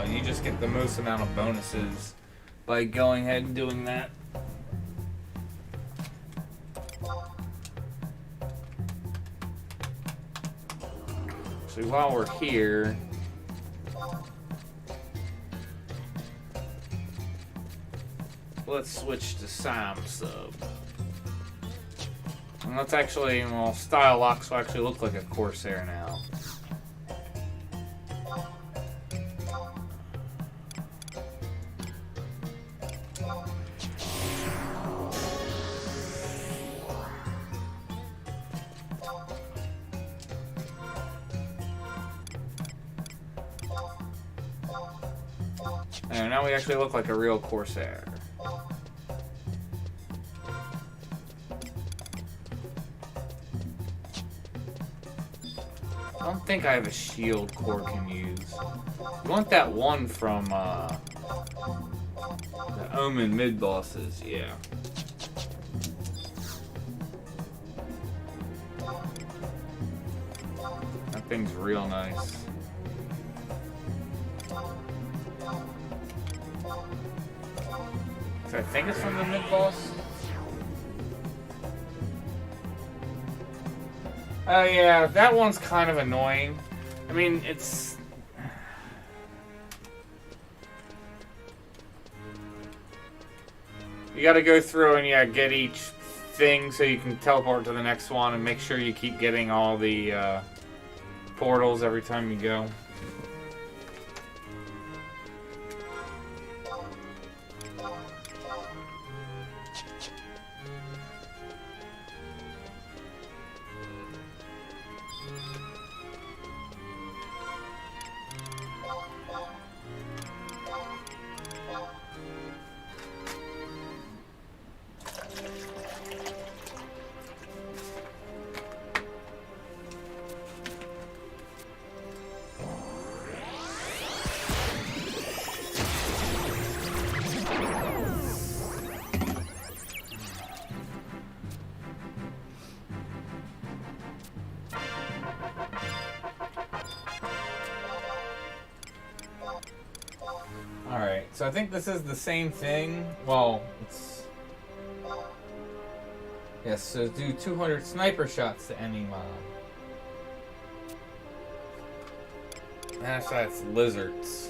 You just get the most amount of bonuses by going ahead and doing that. So while we're here, let's switch to Sam sub. And let's actually, well, style locks will actually look like a Corsair now. And now we actually look like a real Corsair. I don't think I have a shield Core can use. You want that one from the Omen mid-bosses, yeah. That thing's real nice. So I think it's from the mid-boss. Oh yeah, that one's kind of annoying. I mean, it's... You gotta go through and yeah, get each thing so you can teleport to the next one and make sure you keep getting all the portals every time you go. Alright, so I think this is the same thing. Well, it's... Yes, so do 200 sniper shots to any mob. That's lizards.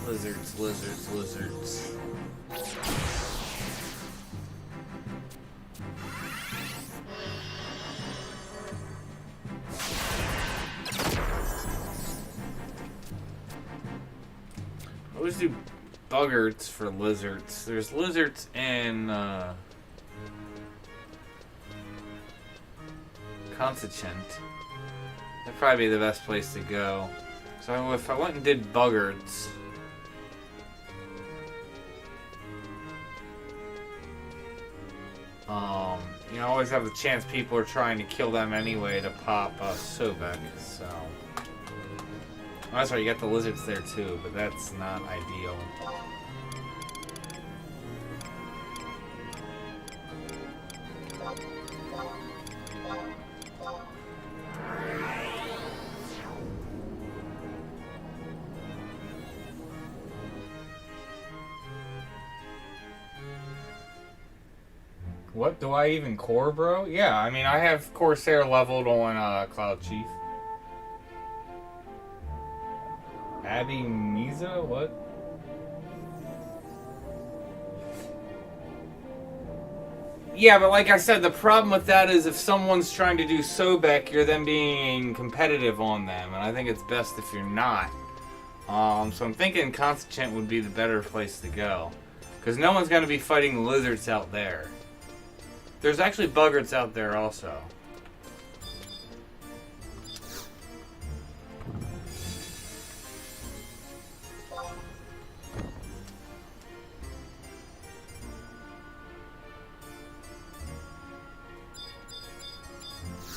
Lizards, lizards, lizards. I always do buggarts for lizards. There's lizards in Constituent. That'd probably be the best place to go. So if I went and did buggarts, you know, always have the chance people are trying to kill them anyway to pop Sobek, so... Oh, that's right, you got the lizards there too, but that's not ideal. What, do I even core, bro? Yeah, I mean, I have Corsair leveled on cloudchief. Abby Miza? What? Yeah, but like I said, the problem with that is if someone's trying to do Sobek, you're then being competitive on them, and I think it's best if you're not. So I'm thinking Constituent would be the better place to go. Because no one's going to be fighting lizards out there. There's actually buggarts out there also.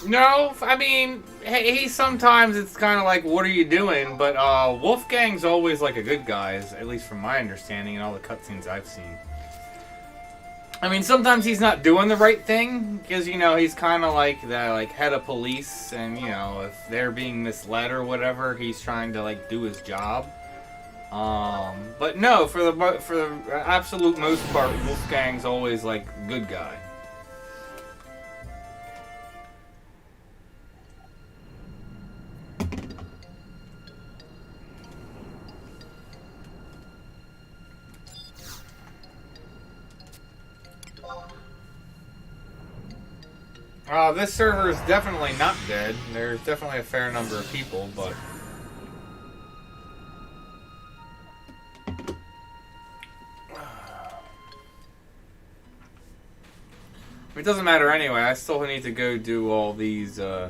No, I mean, hey, sometimes it's kind of like, what are you doing? But Wolfgang's always like a good guy, at least from my understanding and all the cutscenes I've seen. I mean, sometimes he's not doing the right thing, because, you know, he's kind of like the head of police, and, you know, if they're being misled or whatever, he's trying to, like, do his job. But no, for the absolute most part, Wolfgang's always, like, good guy. This server is definitely not dead. There's definitely a fair number of people, but... It doesn't matter anyway. I still need to go do all these, this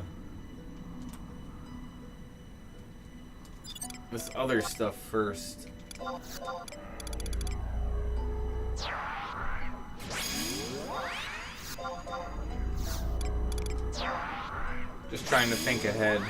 other stuff first. Just trying to think ahead.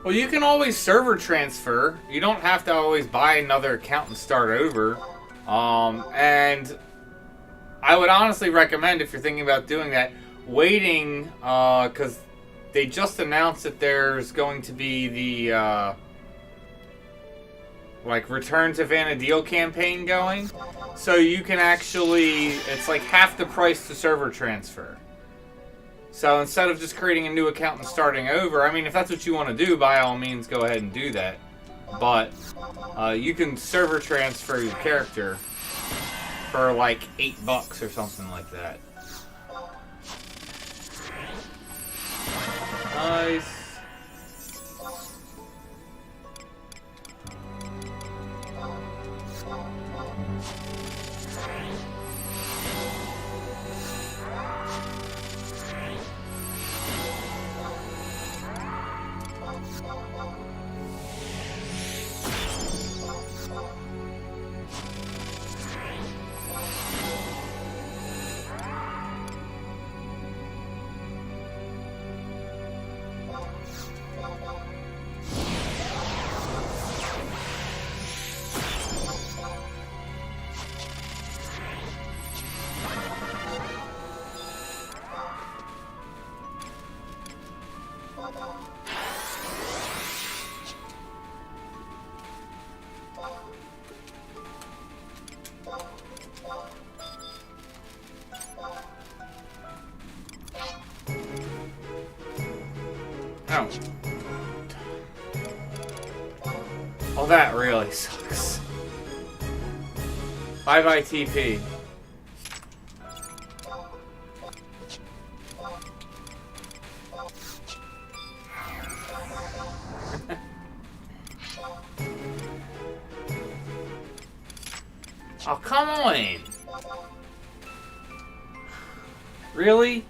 Well, you can always server transfer. You don't have to always buy another account and start over. And I would honestly recommend, if you're thinking about doing that, waiting, because they just announced that there's going to be the, like, Return to Vanadil campaign going. So you can actually, it's like half the price to server transfer. So instead of just creating a new account and starting over, I mean, if that's what you want to do, by all means, go ahead and do that. But you can server transfer your character for like $8 or something like that. Nice. Oh. Well, that really sucks. Bye-bye TP. Oh, come on! Really?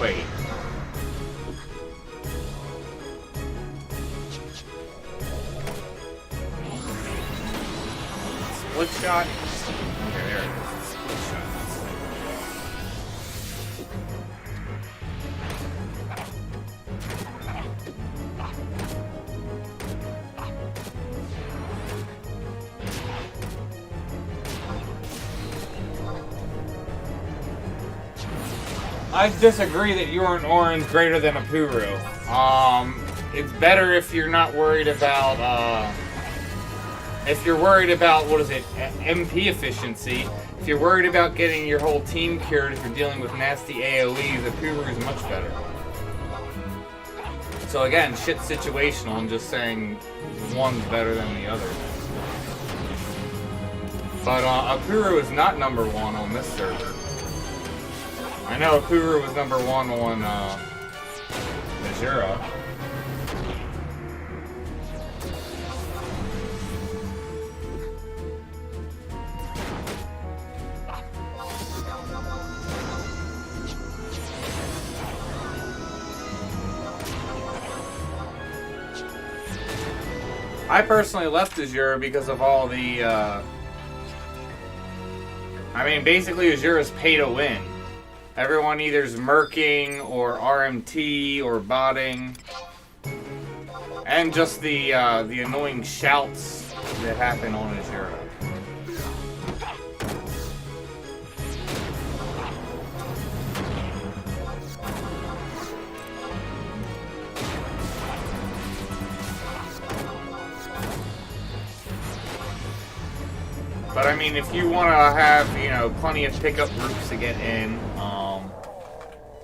Wait. Split shot? Okay, there it is. Split shot. I disagree that you're an orange greater than a Puru. It's better if you're not worried about, if you're worried about, what is it, MP efficiency. If you're worried about getting your whole team cured if you're dealing with nasty AoEs, a Puru is much better. So again, shit situational, I'm just saying one's better than the other. But Apuru is not number one on this server. I know Apuru was number one on Azura. I personally left Azura because of all the, I mean, basically Azura's pay to win. Everyone either is murking or RMT or botting. And just the annoying shouts that happen on Azura. But I mean, if you want to have, you know, plenty of pickup groups to get in,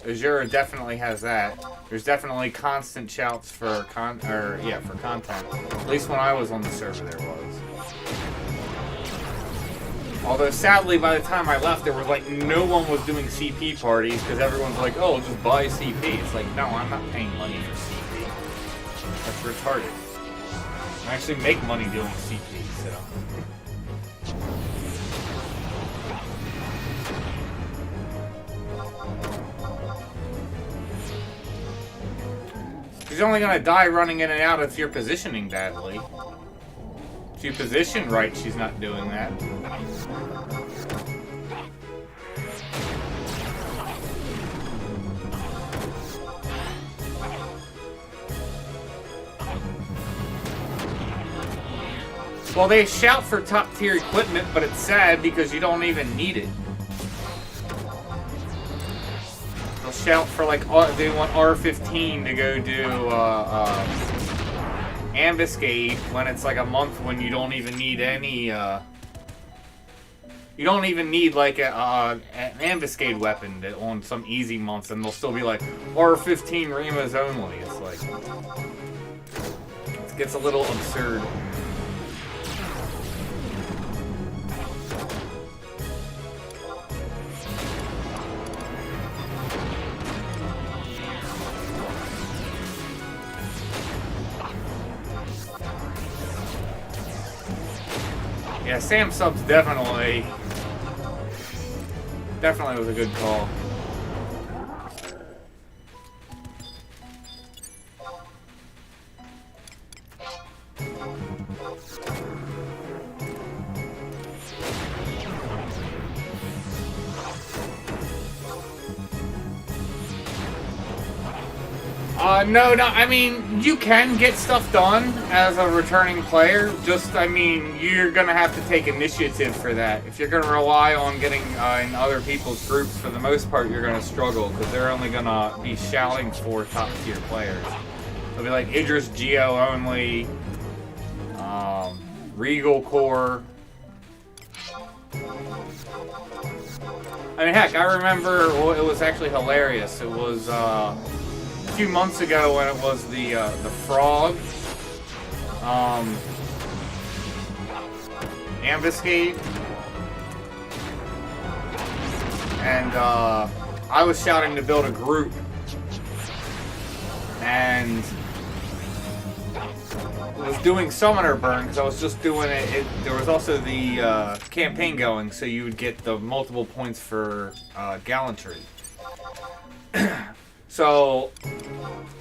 Azura definitely has that. There's definitely constant shouts for content. At least when I was on the server, there was. Although sadly, by the time I left, there was like no one was doing CP parties because everyone's like, "Oh, just buy CP." It's like, no, I'm not paying money for CP. That's retarded. I actually make money doing CP, so. She's only gonna die running in and out if you're positioning badly. If you position right, she's not doing that. Well, they shout for top tier equipment, but it's sad because you don't even need it. They'll shout for like, they want R15 to go do ambuscade when it's like a month when you don't even need any, you don't even need like an ambuscade weapon on some easy months, and they'll still be like, R15 Rimas only. It's like, it gets a little absurd. Yeah, Sam subs definitely was a good call. No, I mean, you can get stuff done as a returning player, just, I mean, you're gonna have to take initiative for that. If you're gonna rely on getting in other people's groups, for the most part, you're gonna struggle, because they're only gonna be shouting for top-tier players. They'll be like, Idris Geo only, Regal Core. I mean, heck, I remember, well, it was actually hilarious. It was a few months ago when it was the Frog Ambuscade, and I was shouting to build a group, and was doing Summoner Burn because I was just doing it. There was also the campaign going, so you would get the multiple points for gallantry. So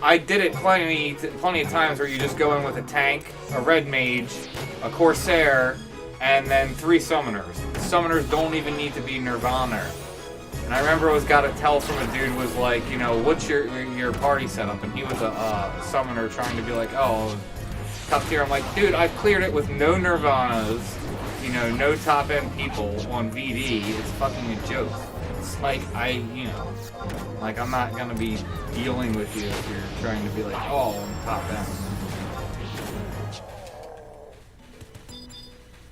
I did it plenty of times where you just go in with a tank, a red mage, a Corsair, and then 3 summoners. Summoners don't even need to be Nirvana. And I remember I was got a tell from a dude was like, you know, what's your party setup? And he was a summoner trying to be like, oh, top tier. I'm like, dude, I've cleared it with no Nirvanas, you know, no top end people on VD. It's fucking a joke. It's like, like I'm not gonna be dealing with you if you're trying to be like, oh, I'm top end.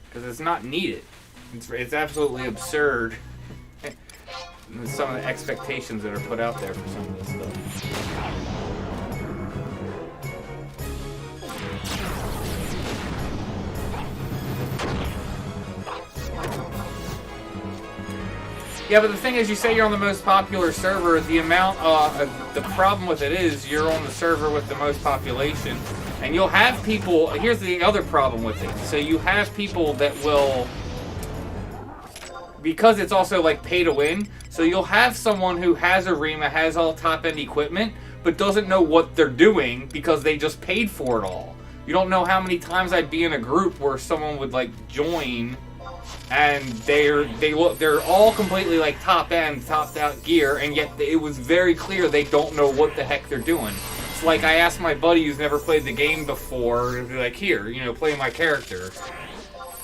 Because it's not needed. It's absolutely absurd. Some of the expectations that are put out there for some of this stuff. Yeah, but the thing is, you say you're on the most popular server, the problem with it is you're on the server with the most population, and you'll have people, here's the other problem with it, so you have people that will, because it's also like pay to win, so you'll have someone who has a Rima, has all top-end equipment, but doesn't know what they're doing because they just paid for it all. You don't know how many times I'd be in a group where someone would like join, and they're all completely like top-end, topped-out gear, and yet it was very clear they don't know what the heck they're doing. It's like I asked my buddy who's never played the game before to be like, here, you know, play my character,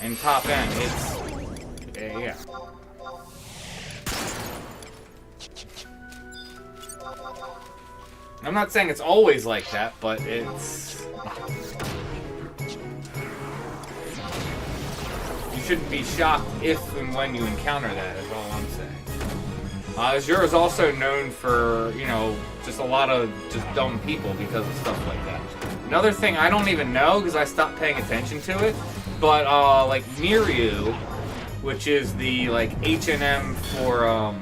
and top-end. It's yeah. I'm not saying it's always like that, but it's... You shouldn't be shocked if and when you encounter that, is all I'm saying. Azure is also known for, you know, just a lot of just dumb people because of stuff like that. Another thing I don't even know, because I stopped paying attention to it, but, like, Miryu, which is the, like, H&M for,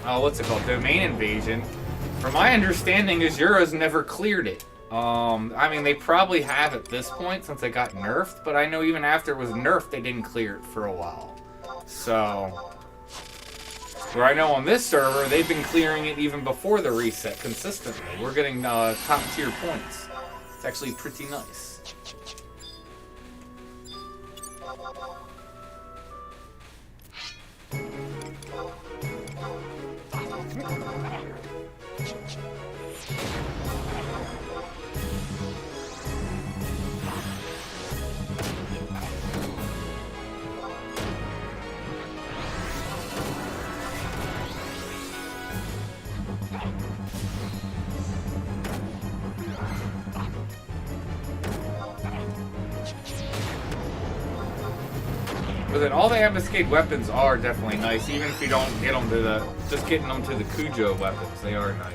what's it called? Domain invasion. From my understanding, Azura's never cleared it. I mean, they probably have at this point since it got nerfed, but I know even after it was nerfed, they didn't clear it for a while. So, where I know on this server, they've been clearing it even before the reset consistently. We're getting top tier points. It's actually pretty nice. But then all the ambuscade weapons are definitely nice, even if you don't get them to the... Just getting them to the Cujo weapons, they are nice.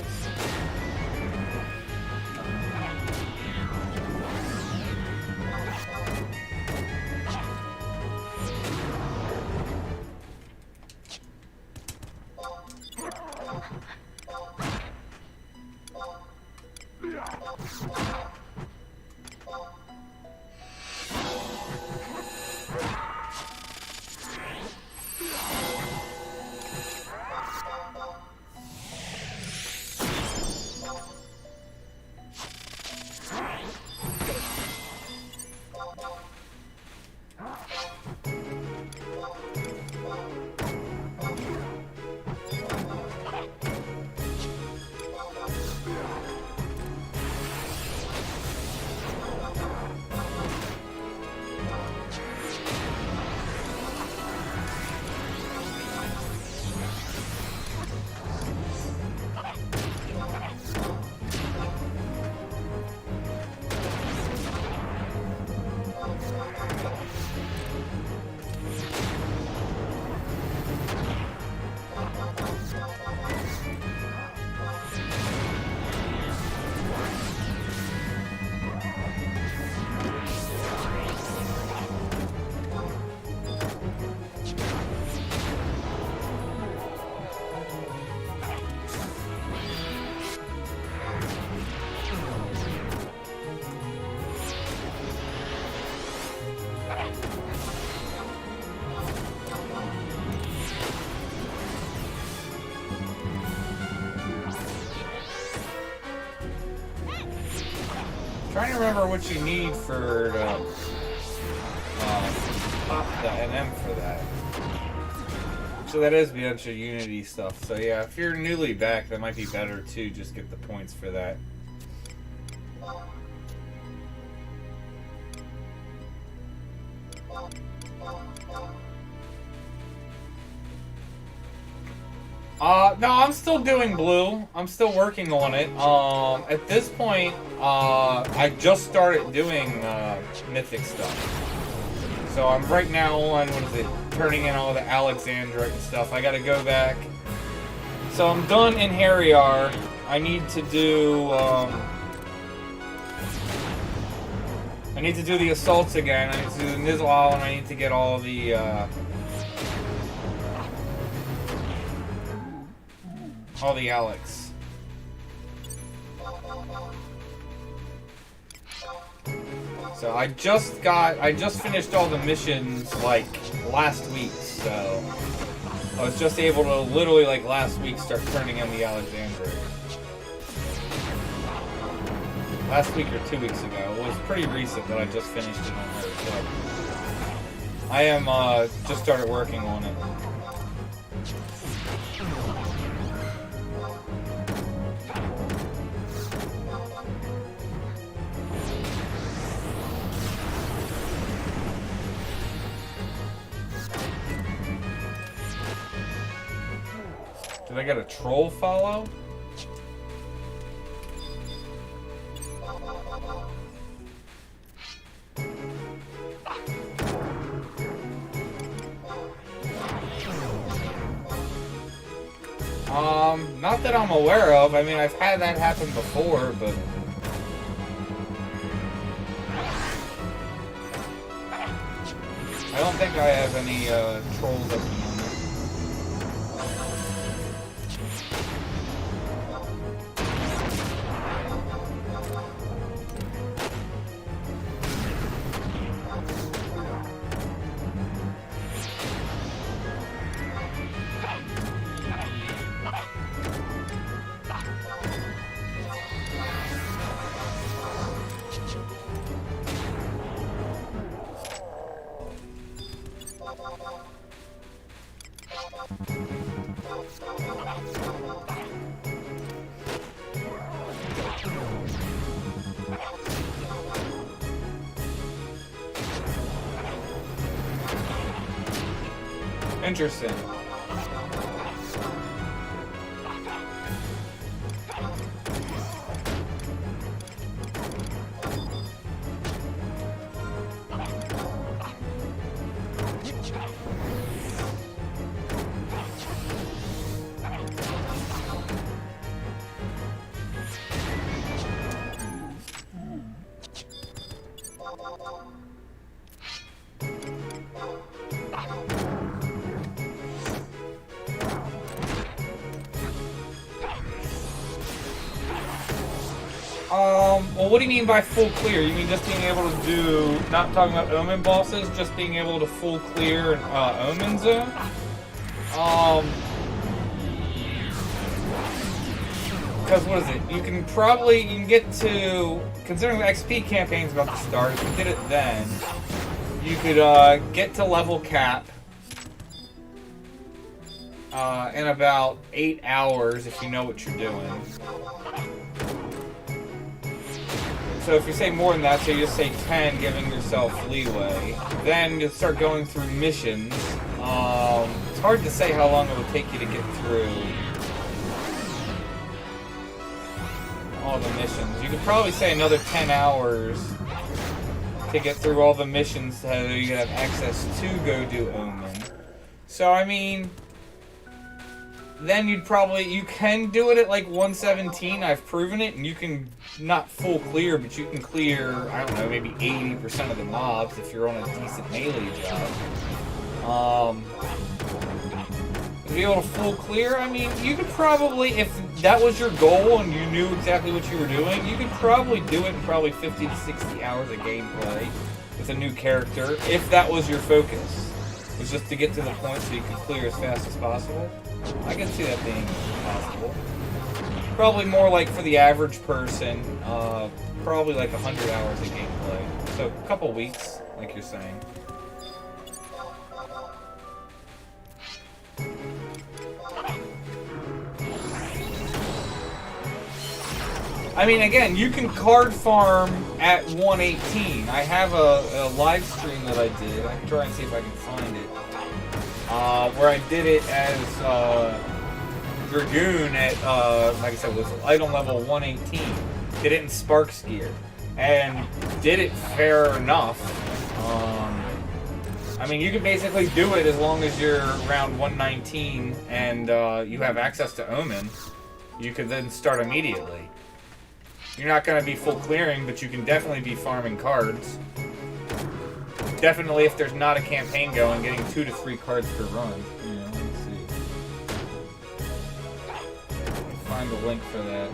Trying to remember what you need for the, pop the NM for that. So that is a bunch of Unity stuff. So yeah, if you're newly back, that might be better too. Just get the points for that. No, I'm still doing blue. I'm still working on it. At this point, I just started doing mythic stuff. So I'm right now on, what is it, turning in all the Alexandrite and stuff. I gotta go back. So I'm done in Harriar. I need to do, the assaults again. I need to do the Nizlal, and I need to get all the, Alex. So I just finished all the missions like last week, so I was just able to literally like last week start turning in the Alexandria. Last week or 2 weeks ago. It was pretty recent that I just finished it on her, so I am just started working on it. Did I get a troll follow? Not that I'm aware of. I mean, I've had that happen before, but I don't think I have any trolls at the moment. Interesting. Well, what do you mean by full clear? You mean just being able to do, not talking about Omen bosses, just being able to full clear Omen zone? Because what is it? You can get to, considering the XP campaign's about to start, if you did it then, you could get to level cap in about 8 hours if you know what you're doing. So if you say more than that, so you just say 10, giving yourself leeway. Then you start going through missions. It's hard to say how long it would take you to get through all the missions. You could probably say another 10 hours to get through all the missions so you can have access to go do Omen. So, I mean, then you can do it at like 117, I've proven it, and you can not full clear, but you can clear, I don't know, maybe 80% of the mobs if you're on a decent melee job. To be able to full clear, I mean, you could probably, if that was your goal and you knew exactly what you were doing, you could probably do it in probably 50 to 60 hours of gameplay with a new character, if that was your focus. It was just to get to the point so you could clear as fast as possible. I can see that being possible. Probably more like for the average person, probably like 100 hours of gameplay. So a couple weeks, like you're saying. I mean, again, you can card farm at 118. I have a live stream that I did. I can try and see if I can find it. Where I did it as Dragoon at, like I said, was item level 118. Did it in Sparks gear. And did it fair enough. I mean, you can basically do it as long as you're around 119 and you have access to Omen. You could then start immediately. You're not going to be full clearing, but you can definitely be farming cards. Definitely, if there's not a campaign going, getting 2 to 3 cards per run. You know, let's see. Find the link for that.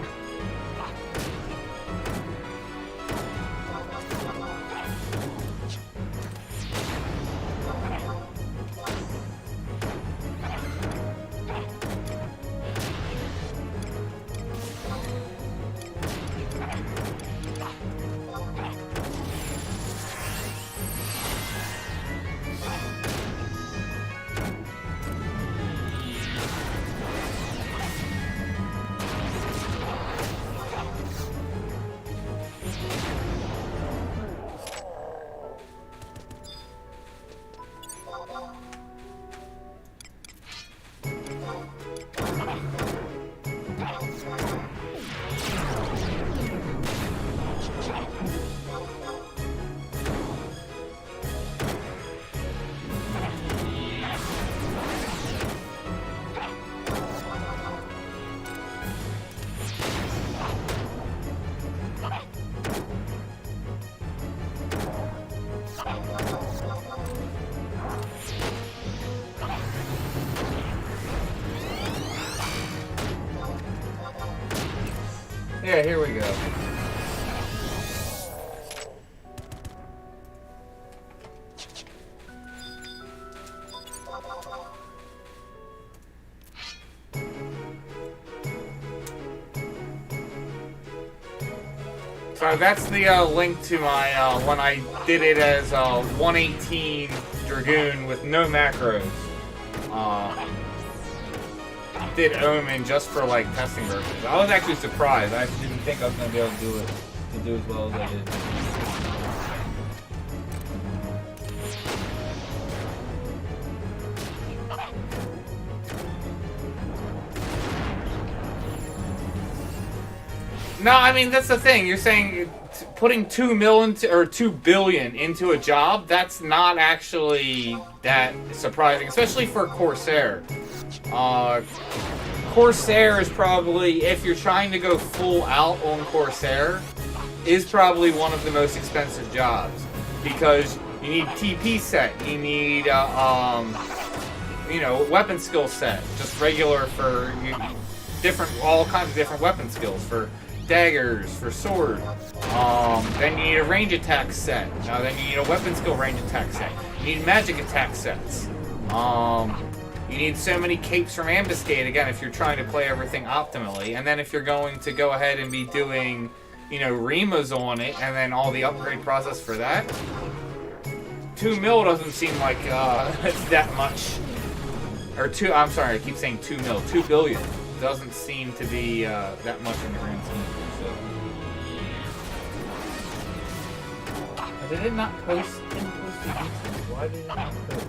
Yeah, here we go. So that's the link to my, when I did it as 118 Dragoon with no macros. Did Omen just for like testing purposes. I was actually surprised. I didn't think I was going to be able to do as well as I did. No, I mean, that's the thing. You're saying putting 2 million or 2 billion into a job, that's not actually that surprising, especially for Corsair. Corsair is probably, if you're trying to go full out on Corsair, is probably one of the most expensive jobs because you need TP set, you need you know, weapon skill set, just regular for different, all kinds of different weapon skills for daggers, for sword. Then you need a range attack set. Then you need a weapon skill range attack set. You need magic attack sets. You need so many capes from Ambuscade, again, if you're trying to play everything optimally. And then if you're going to go ahead and be doing, you know, Rimas on it, and then all the upgrade process for that, 2 mil doesn't seem like it's that much. Or I'm sorry, I keep saying 2 mil. 2 billion doesn't seem to be that much in the grand scheme. So. Did it not post in posted YouTube? Why did it not post?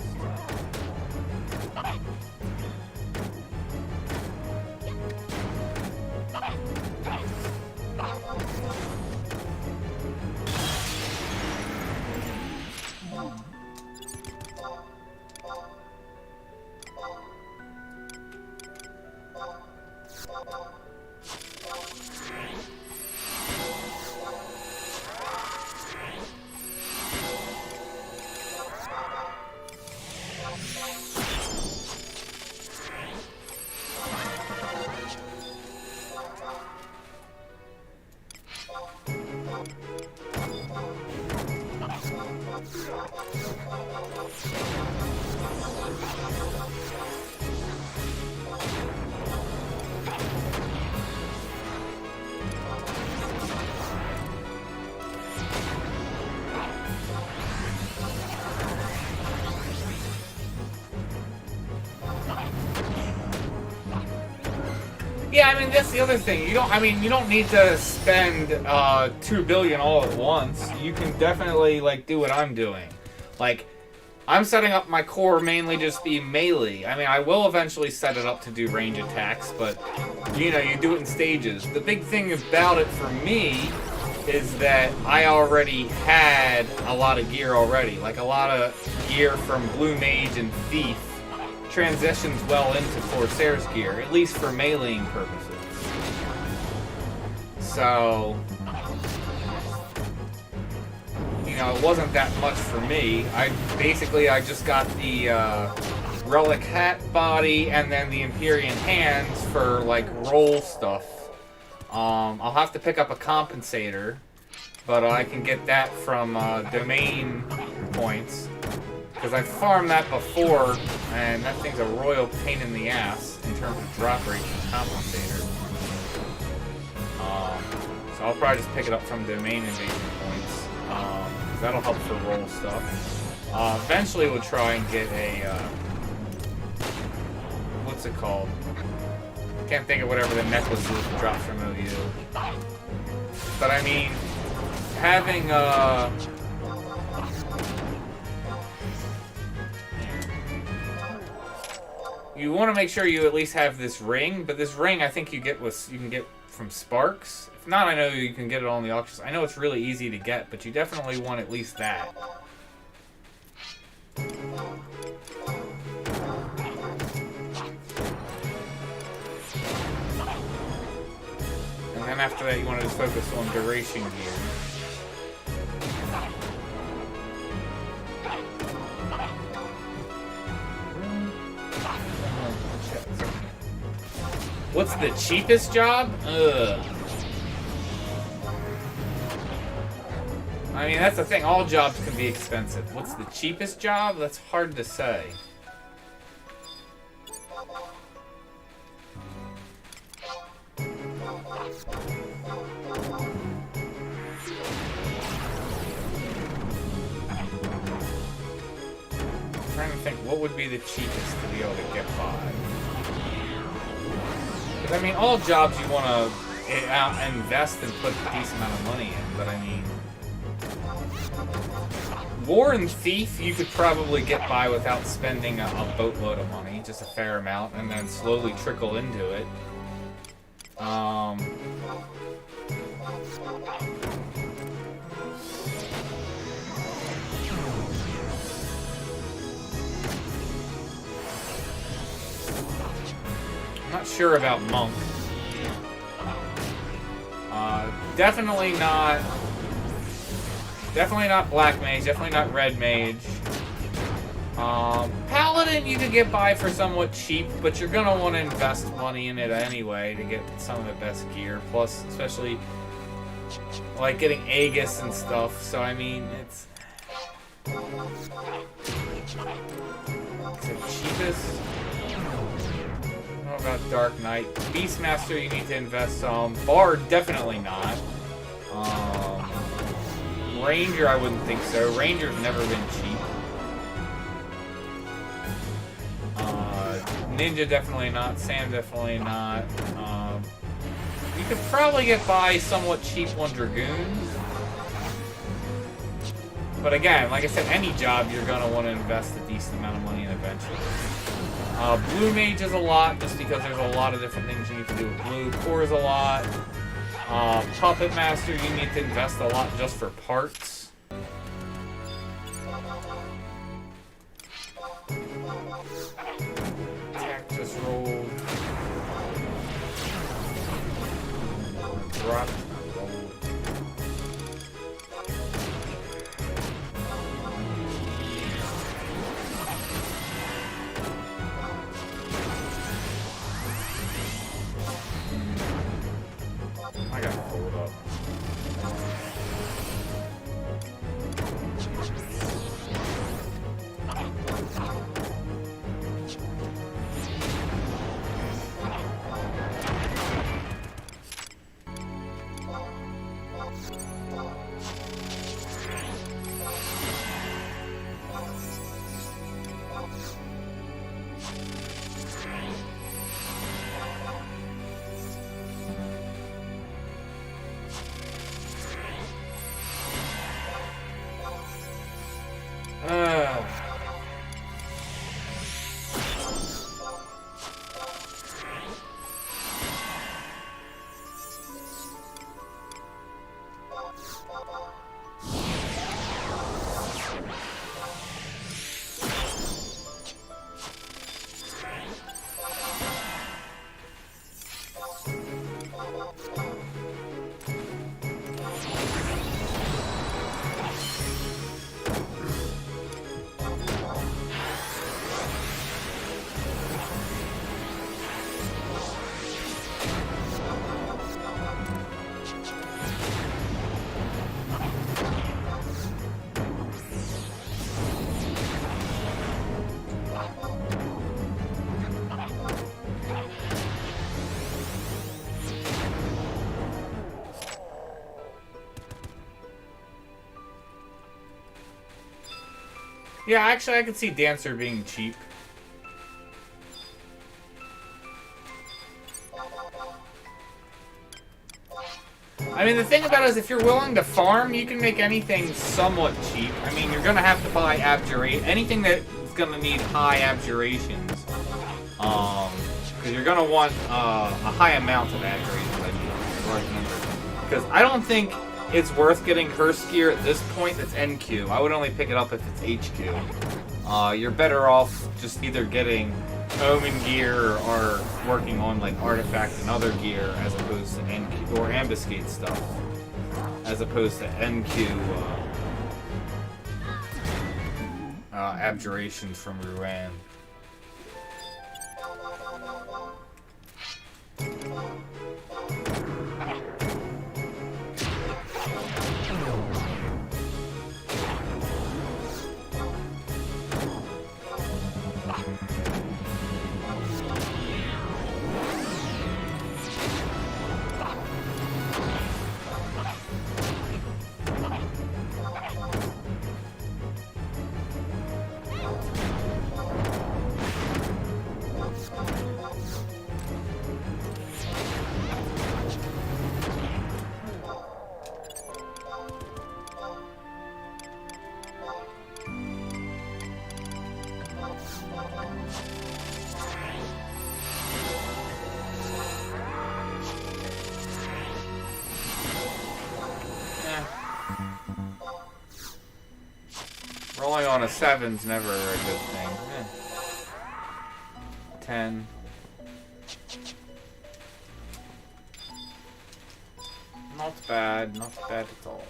Yeah, I mean, that's the other thing. You don't need to spend $2 billion all at once. You can definitely, like, do what I'm doing. Like, I'm setting up my core mainly just be melee. I mean, I will eventually set it up to do range attacks, but, you know, you do it in stages. The big thing about it for me is that I already had a lot of gear already. Like, a lot of gear from Blue Mage and Thief transitions well into Corsair's gear, at least for meleeing purposes. So, you know, it wasn't that much for me. I just got the Relic Hat body and then the Empyrean hands for, like, roll stuff. I'll have to pick up a compensator, but I can get that from domain points. Because I farmed that before, and that thing's a royal pain in the ass in terms of drop rate and compensator. So I'll probably just pick it up from domain invasion points. Because that'll help for roll stuff. Eventually we'll try and get a, what's it called? Can't think of whatever the necklace is that drops from OU. But I mean, having, you want to make sure you at least have this ring, but this ring I think you can get from Sparks. If not, I know you can get it on the auctions. I know it's really easy to get, but you definitely want at least that. And then after that, you want to just focus on duration gear. What's the cheapest job? Ugh. I mean, that's the thing. All jobs can be expensive. What's the cheapest job? That's hard to say. I'm trying to think, what would be the cheapest to be able to get by? I mean, all jobs you want to invest and put a decent amount of money in, but I mean... War and Thief, you could probably get by without spending a boatload of money, just a fair amount, and then slowly trickle into it. I'm not sure about Monk. Definitely not Black Mage, definitely not Red Mage. Paladin you could get by for somewhat cheap, but you're gonna want to invest money in it anyway to get some of the best gear. Plus, especially like getting Aegis and stuff. So I mean, it's the cheapest. About Dark Knight. Beastmaster, you need to invest some. Bard, definitely not. Ranger, I wouldn't think so. Ranger's never been cheap. Ninja, definitely not. Sam, definitely not. You could probably get by somewhat cheap on Dragoons. But again, like I said, any job you're going to want to invest a decent amount of money in eventually. Blue Mage is a lot, just because there's a lot of different things you need to do with blue. Core is a lot. Puppet Master, you need to invest a lot just for parts. Attack just rolled. Drop. I gotta pull it up. Yeah, actually, I could see Dancer being cheap. I mean, the thing about it is, if you're willing to farm, you can make anything somewhat cheap. I mean, you're gonna have to buy abjuration, anything that's gonna need high abjurations. Because you're gonna want a high amount of abjurations. I mean, a large number. Because I don't think it's worth getting Curse Gear at this point. That's NQ. I would only pick it up if it's HQ. You're better off just either getting Omen gear or working on like Artifact and other gear as opposed to NQ or Ambuscade stuff, as opposed to NQ abjurations from Ruan. Rolling on a 7's never a good thing. 10. Not bad, not bad at all.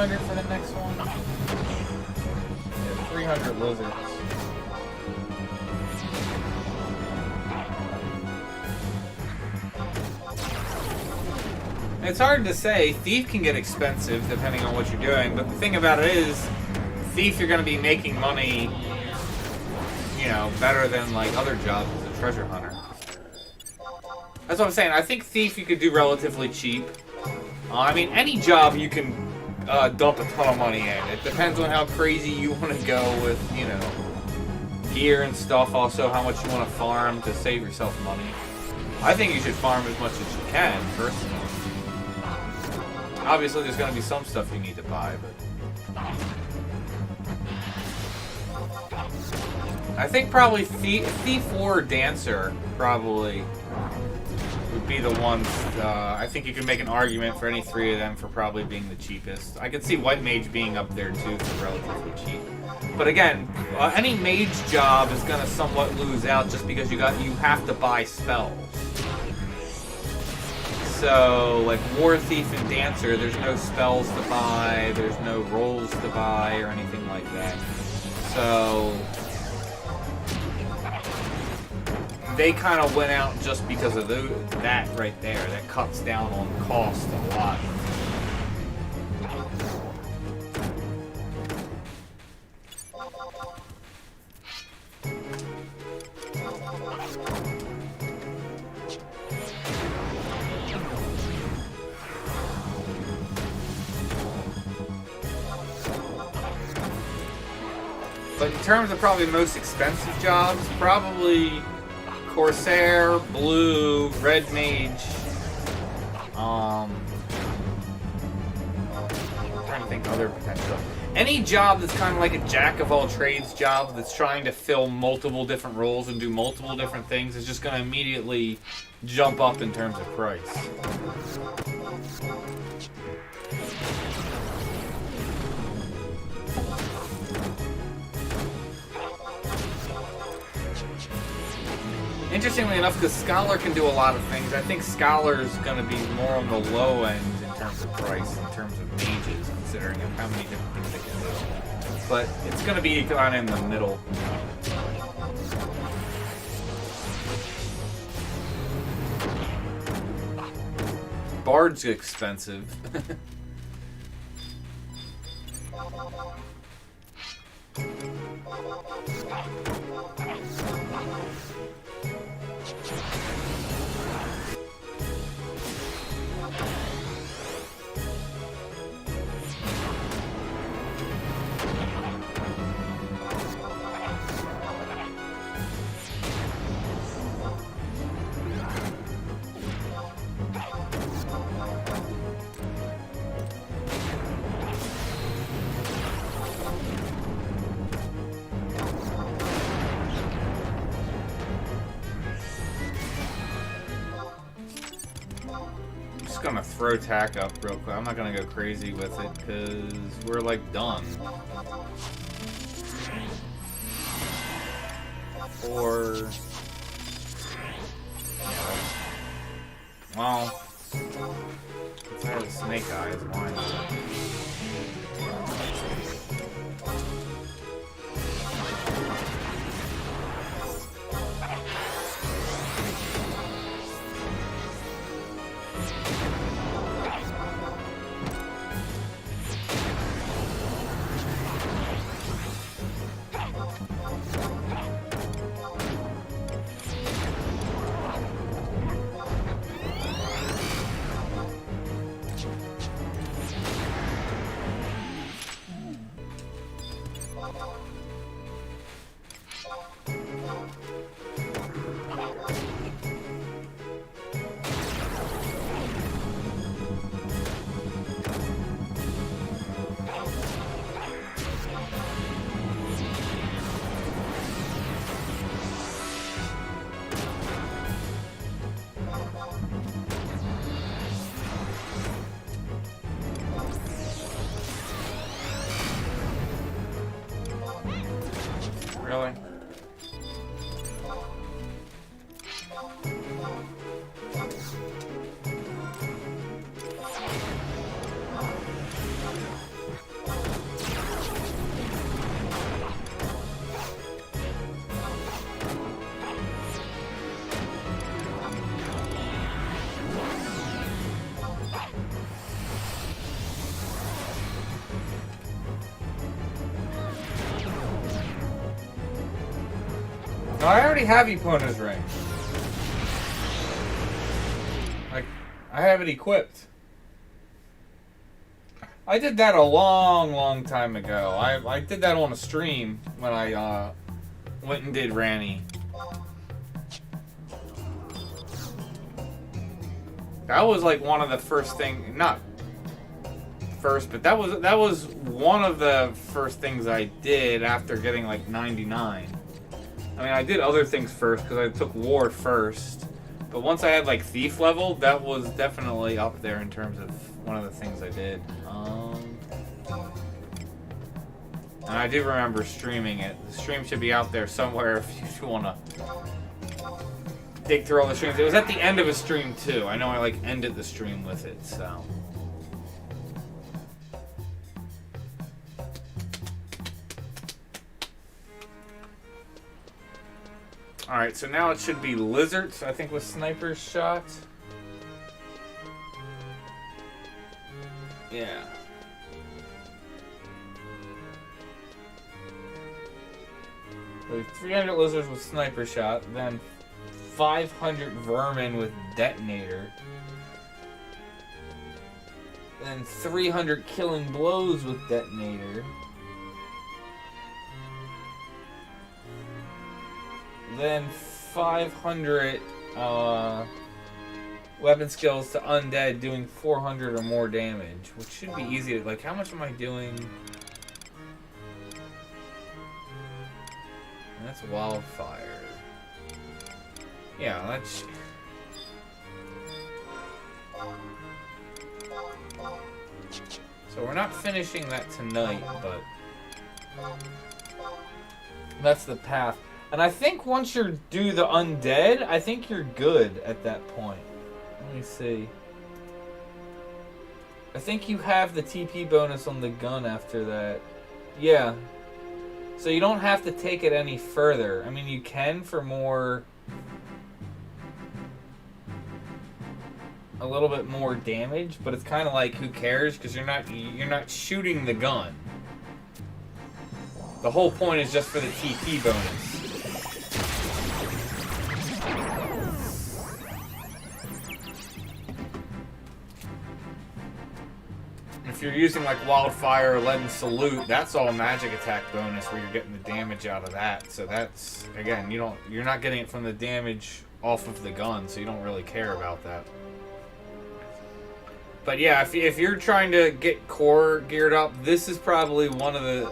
For the next one? Yeah, 300 lizards. It's hard to say. Thief can get expensive depending on what you're doing, but the thing about it is, Thief you're going to be making money, you know, better than like other jobs as a treasure hunter. That's what I'm saying. I think Thief you could do relatively cheap. I mean, any job you can dump a ton of money in. It depends on how crazy you want to go with, you know, gear and stuff. Also, how much you want to farm to save yourself money. I think you should farm as much as you can, personally. Obviously, there's going to be some stuff you need to buy, but I think probably Thief or Dancer probably would be the ones. I think you can make an argument for any three of them for probably being the cheapest. I could see White Mage being up there too for relatively cheap. But again, any mage job is gonna somewhat lose out just because you have to buy spells. So like War Thief and Dancer, there's no spells to buy, there's no rolls to buy or anything like that. So they kind of went out just because of that right there. That cuts down on cost a lot. But in terms of probably the most expensive jobs, probably Corsair, Blue, Red Mage. I'm trying to think other potential. Any job that's kind of like a jack of all trades job that's trying to fill multiple different roles and do multiple different things is just going to immediately jump up in terms of price. Interestingly enough, because Scholar can do a lot of things, I think Scholar is going to be more on the low end in terms of price, in terms of mages, considering how many different things they can do. But it's going to be kind of in the middle. Bard's expensive. Gonna throw tack up real quick. I'm not gonna go crazy with it because we're like done. Or well, let's have snake eyes. Why not? Really? No, I already have Epona's ring. Like, I have it equipped. I did that a long time ago. I did that on a stream when I went and did Ranny. That was like one of the first things, not first, but that was one of the first things I did after getting like 99. I mean, I did other things first because I took War first, but once I had like Thief level, that was definitely up there in terms of one of the things I did. And I do remember streaming it. The stream should be out there somewhere if you want to dig through all the streams. It was at the end of a stream too. I know I like ended the stream with it, so. Alright, so now it should be lizards, I think, with sniper's shot. Yeah. So 300 lizards with sniper shot, then 500 vermin with detonator. Then 300 killing blows with detonator. then 500 weapon skills to undead doing 400 or more damage, which should be easy. Like, how much am I doing? That's wildfire. Yeah, that's... So we're not finishing that tonight, but that's the path. And I think once you do the undead, I think you're good at that point. Let me see. I think you have the TP bonus on the gun after that. Yeah. So you don't have to take it any further. I mean, you can for more... a little bit more damage, but it's kind of like, who cares? Because you're not shooting the gun. The whole point is just for the TP bonus. If you're using like Wildfire or Leaden Salute, that's all magic attack bonus where you're getting the damage out of that. So that's, again, you're not getting it from the damage off of the gun, so you don't really care about that. But yeah, if you're trying to get core geared up, this is probably one of the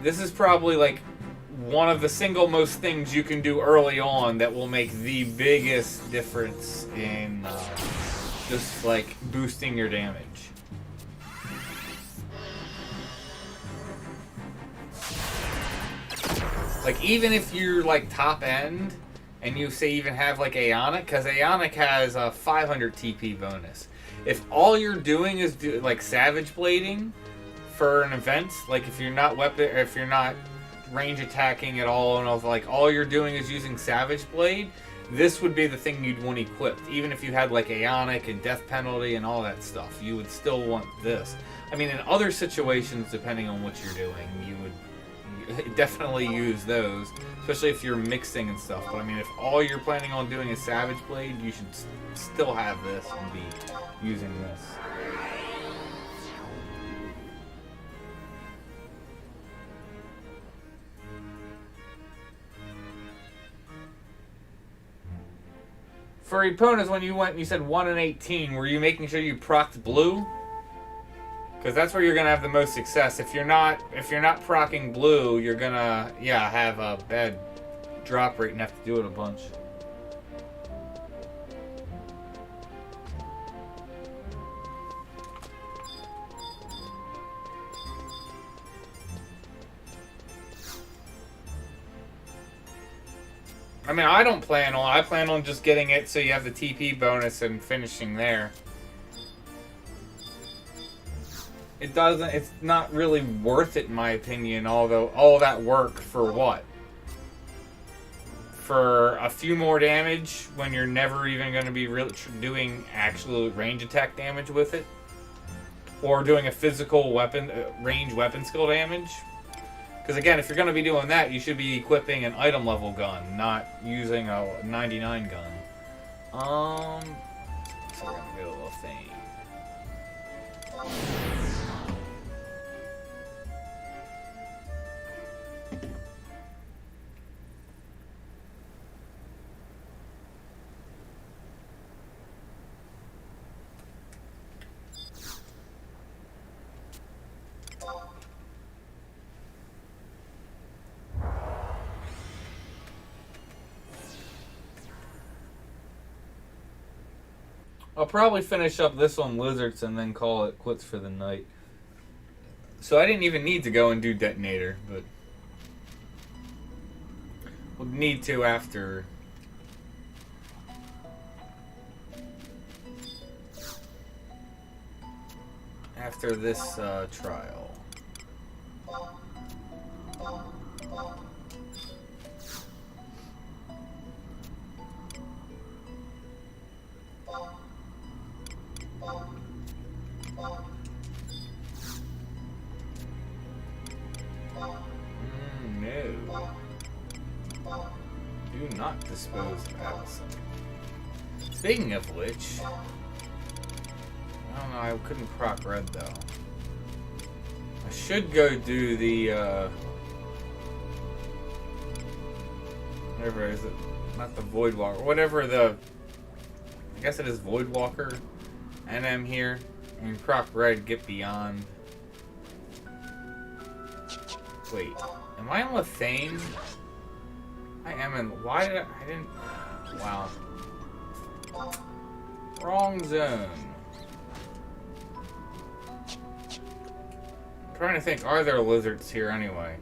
this is probably like one of the single most things you can do early on that will make the biggest difference in just like boosting your damage. Like, even if you're like top end and you say even have like Aeonic, because Aeonic has a 500 TP bonus. If all you're doing is like Savage Blading for an event, like if you're not range attacking at all, and if like all you're doing is using Savage Blade, this would be the thing you'd want equipped. Even if you had like Aeonic and Death Penalty and all that stuff, you would still want this. I mean, in other situations, depending on what you're doing, you would definitely use those, especially if you're mixing and stuff. But I mean, if all you're planning on doing is Savage Blade, you should still have this and be using this. For opponents, when you went and you said 1 in 18, were you making sure you procced blue? Because that's where you're gonna have the most success. If you're not proccing blue, you're gonna have a bad drop rate and have to do it a bunch. I mean, I plan on just getting it so you have the TP bonus and finishing there. It's not really worth it in my opinion, although all that work for what? For a few more damage when you're never even going to be really doing actual range attack damage with it? Or doing a physical weapon, range weapon skill damage? Because again, if you're going to be doing that, you should be equipping an item level gun, not using a 99 gun. So we're going to do a little thing. I'll probably finish up this on Lizards and then call it quits for the night. So I didn't even need to go and do Detonator, but we'll need to after this trial. No. Do not dispose of Allison. Speaking of which, I don't know, I couldn't proc red though. I should go do the, whatever is it? Not the Void Walker. Whatever the... I guess it is Void Walker. NM here. And Croc Red get beyond. Wait. Am I in Lethane? I am in... Why did I didn't... Wow. Wrong zone. I'm trying to think, are there lizards here anyway?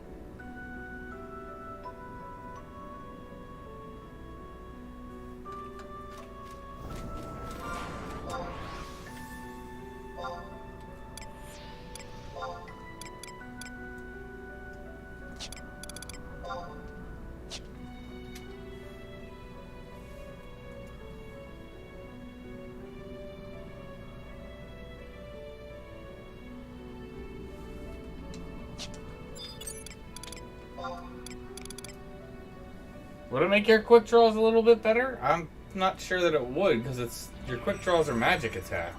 Would it make your quick draws a little bit better? I'm not sure that it would, because it's your quick draws are magic attack.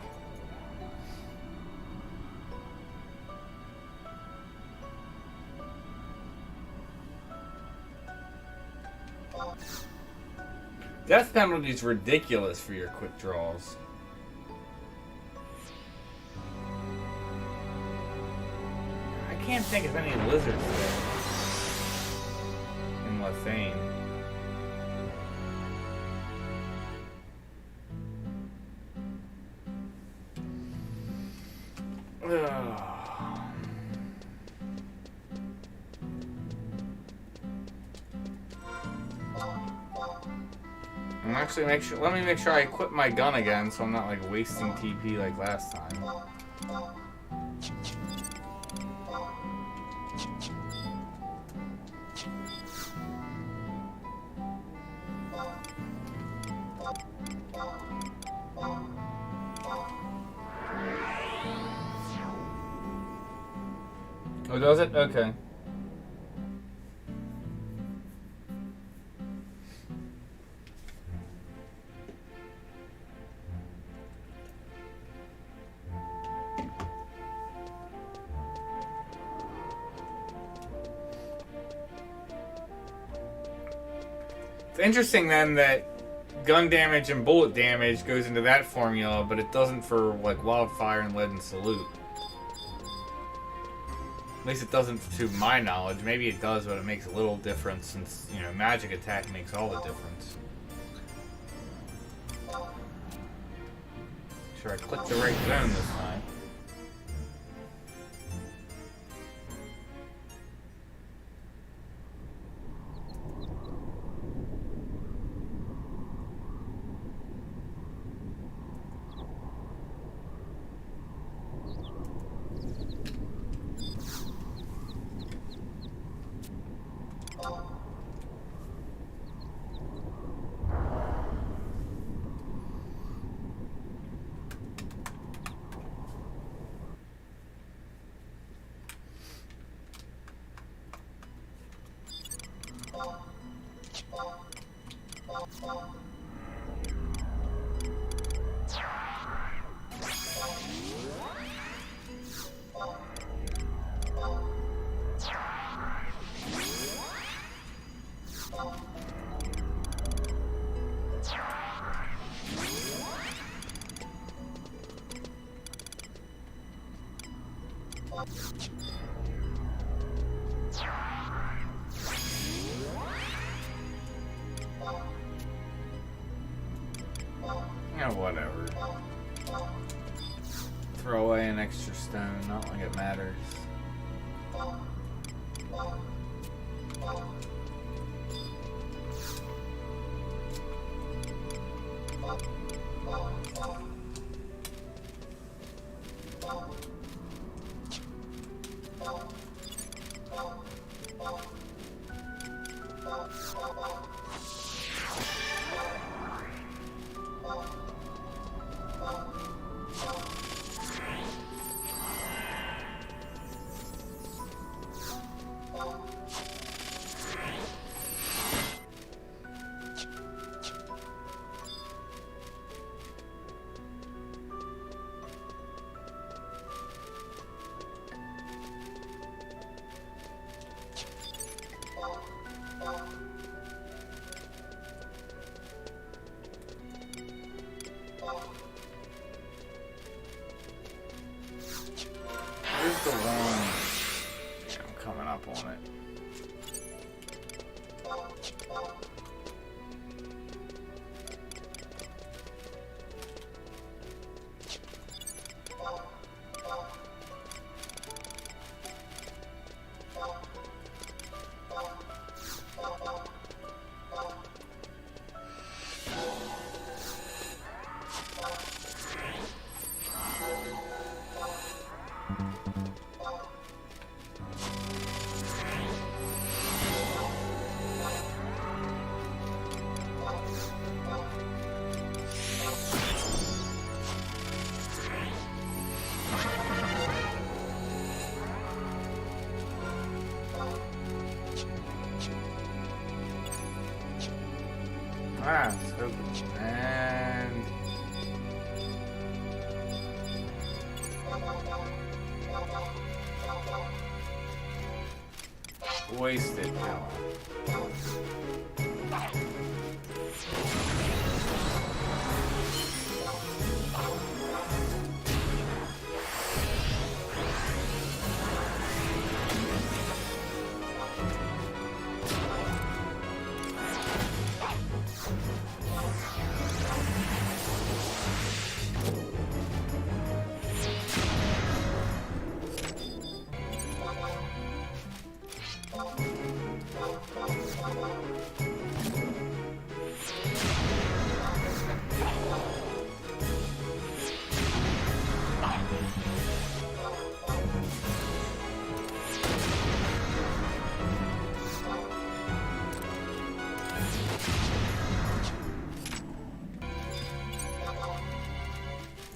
Death penalty is ridiculous for your quick draws. I can't think of any lizards there in Lethane. I'm actually let me make sure I equip my gun again so I'm not like wasting TP like last time. Oh, does it? Okay. It's interesting then that gun damage and bullet damage goes into that formula, but it doesn't for like Wildfire and Lead and Salute. At least it doesn't to my knowledge. Maybe it does, but it makes a little difference since, you know, magic attack makes all the difference. Make sure I click the right zone this time. Yeah, whatever. Throw away an extra stone, not like it matters. Ah, stupid. And... wasted power.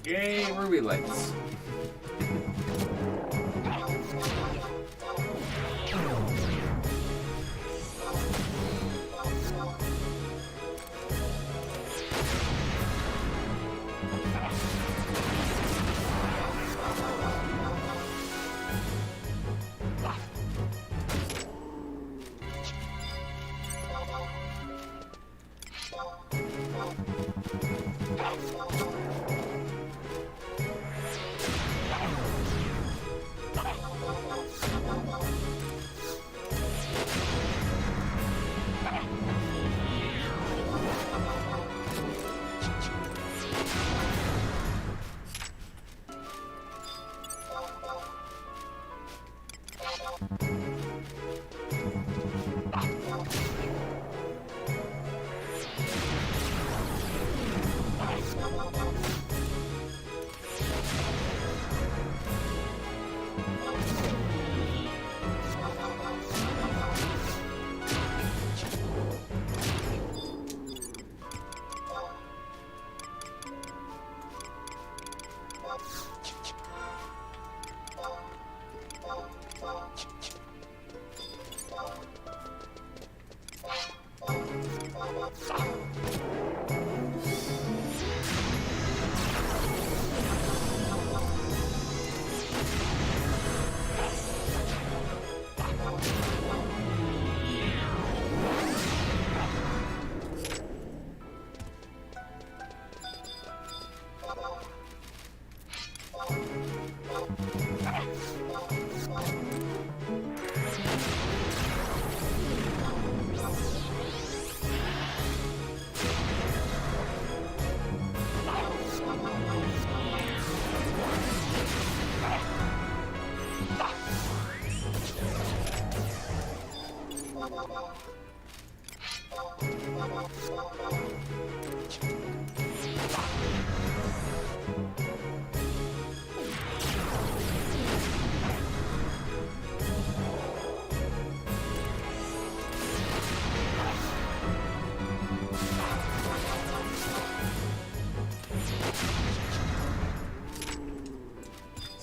Yay, ruby lights.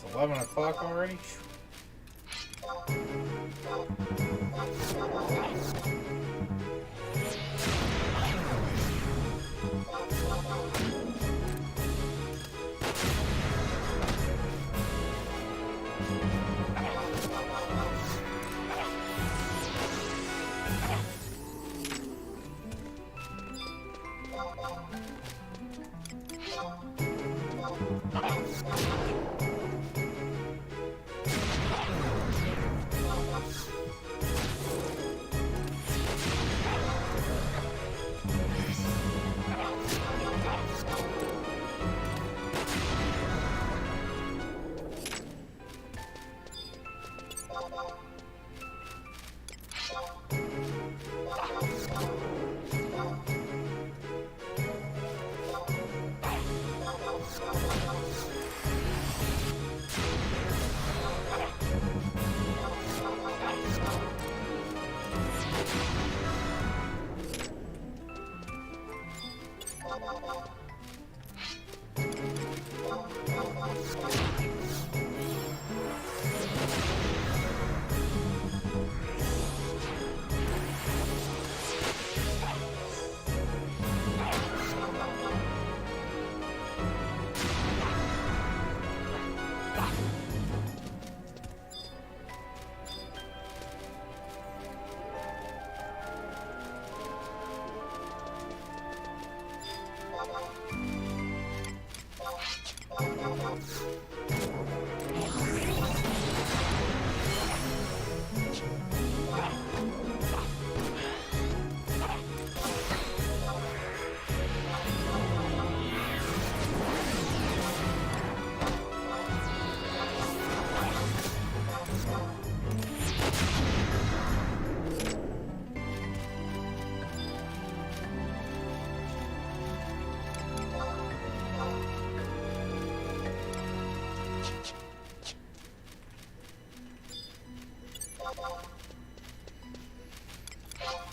It's 11 o'clock already?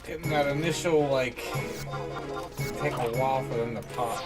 Getting that initial, like, take a while for them to pop.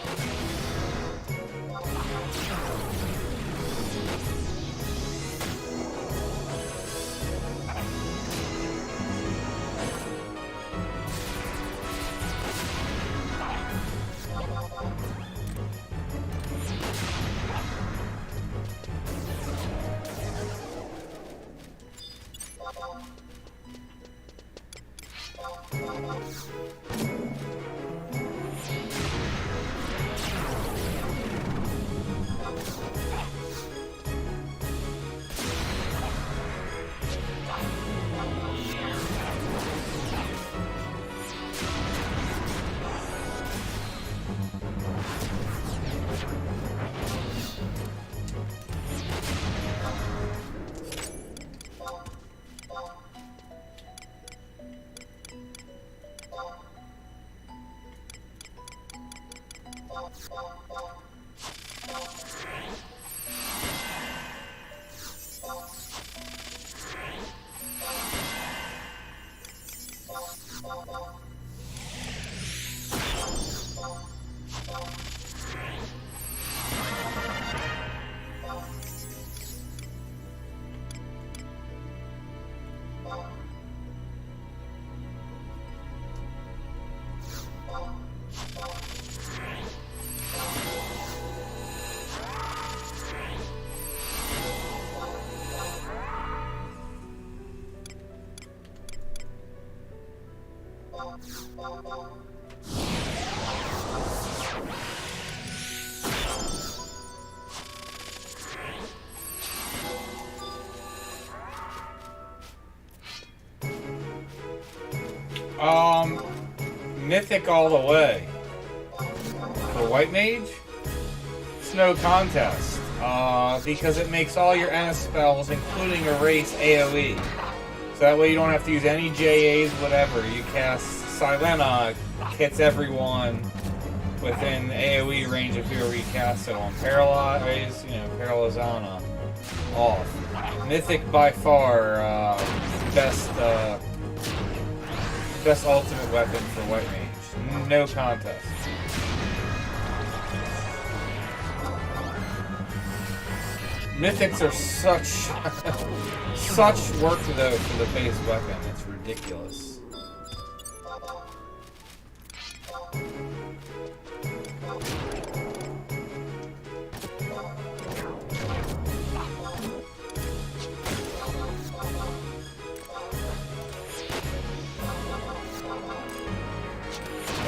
Mythic all the way. For White Mage, it's no contest. Because it makes all your NS spells, including Erase, AoE. So that way you don't have to use any JAs, whatever. You cast Silena, hits everyone within AoE range of whoever you cast it on. Paralyze, Paralizana off. Mythic by far, best ultimate weapon for White Mage. No contest. Mythics are such work though for the base weapon. It's ridiculous.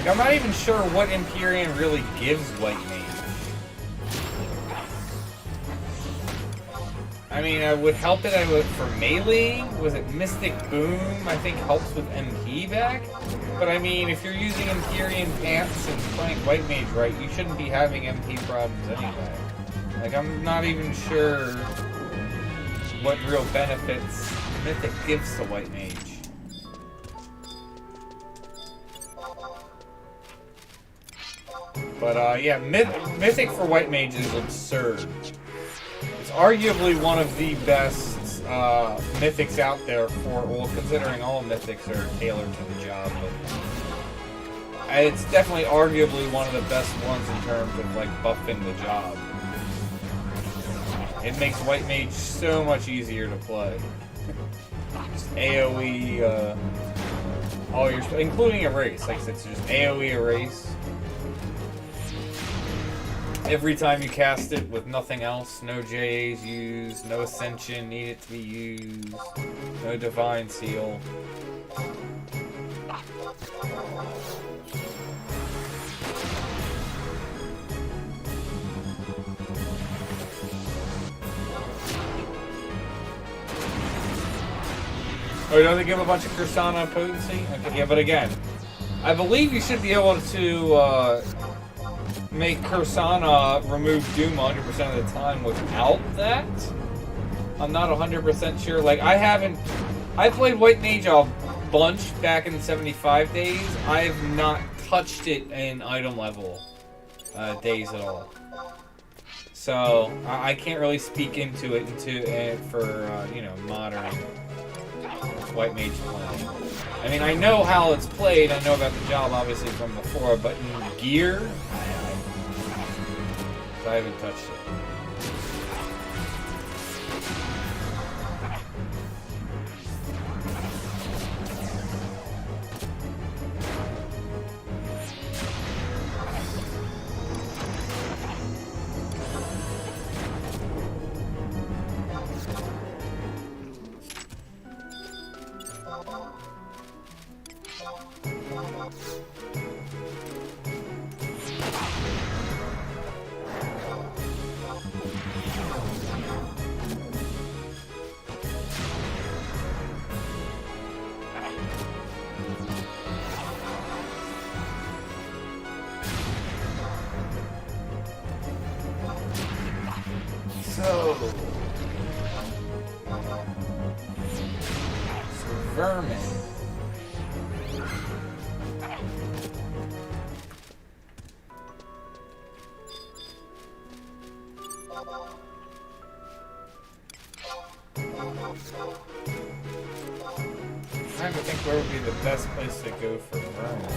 I'm not even sure what Empyrean really gives White Mage. I mean, I would help it for melee. Was it Mystic Boom? I think helps with MP back. But I mean, if you're using Empyrean Pants and playing White Mage right, you shouldn't be having MP problems anyway. Like, I'm not even sure what real benefits Mythic gives to White Mage. But yeah, Mythic for White Mage is absurd. It's arguably one of the best Mythics out there well, considering all Mythics are tailored to the job. But it's definitely arguably one of the best ones in terms of, like, buffing the job. It makes White Mage so much easier to play. Just AoE, all your, including Erase. Like I said, it's just AoE Erase. Every time you cast it with nothing else, no JAs used, no Ascension needed to be used, no Divine Seal. Oh, don't they give a bunch of Cursana potency? Okay, yeah, but again, I believe you should be able to make Cursana remove Doom 100% of the time without that. I'm not 100% sure. Like, I played White Mage a bunch back in the 75 days. I have not touched it in item level days at all. So, I can't really speak into it for, you know, modern White Mage playing. I mean, I know how it's played. I know about the job, obviously, from before, but in gear, I haven't touched it. So, vermin. I'm trying to think where would be the best place to go for vermin.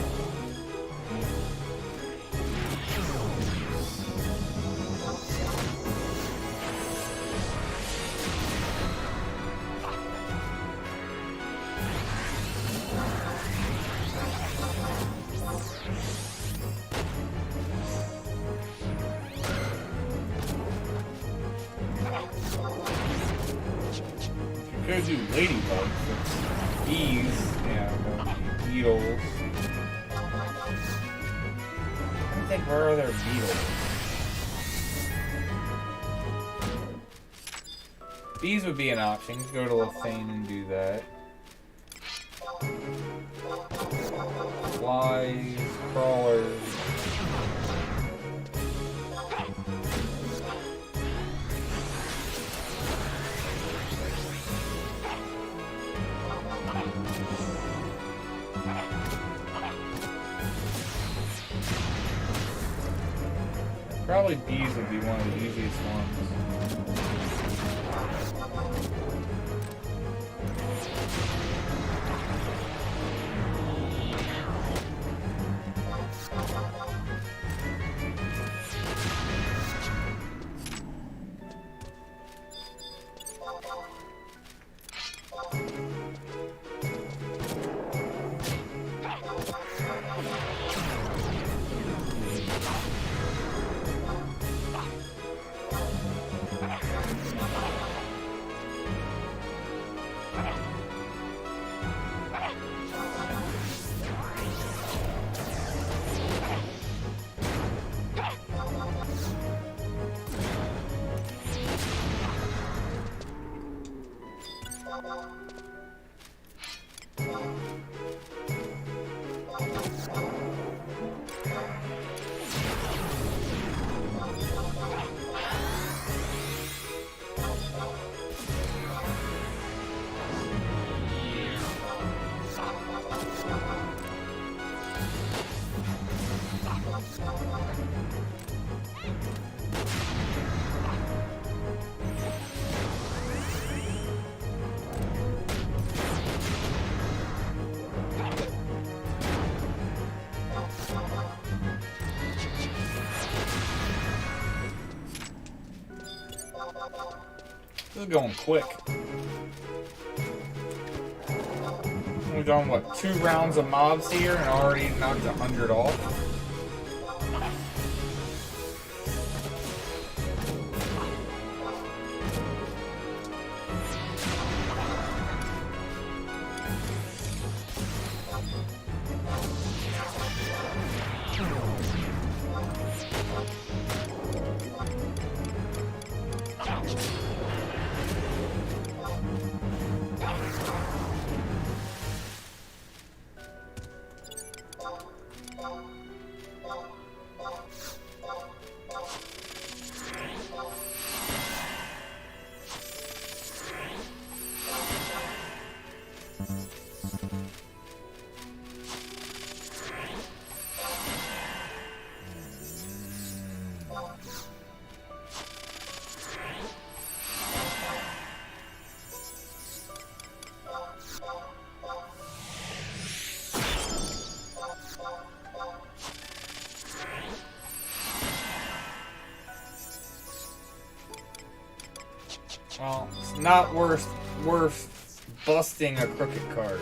Go do ladybugs, bees, yeah, beetles. I think where are there beetles? Bees would be an option. Go to Lethane and do that. Flies, crawlers. Probably bees would be one of the easiest ones. This is going quick. We've done, what, 2 rounds of mobs here and already knocked 100 off? Well, it's not worth busting a crooked card.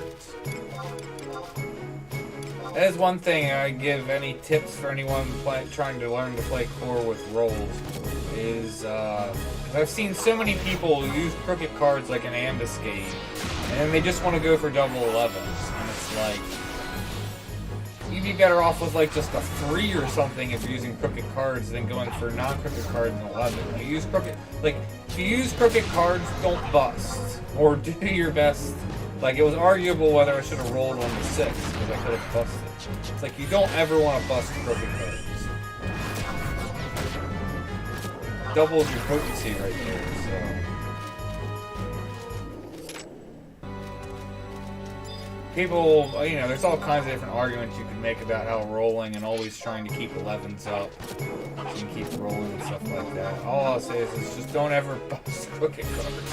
That is one thing I give any tips for anyone trying to learn to play core with rolls is I've seen so many people use crooked cards like an ambuscade, and then they just want to go for double 11s, and it's like you'd be better off with like just a 3 or something if you're using crooked cards than going for non-crooked cards in 11. You use crooked, like if you use crooked cards, don't bust or do your best. Like it was arguable whether I should have rolled on the 6 because I could have busted. It's like you don't ever want to bust crooked cards. Doubles your potency right there. So. People, you know, there's all kinds of different arguments you can make about how rolling and always trying to keep 11s up. You can keep rolling and stuff like that. All I'll say is just don't ever bust crooked cards.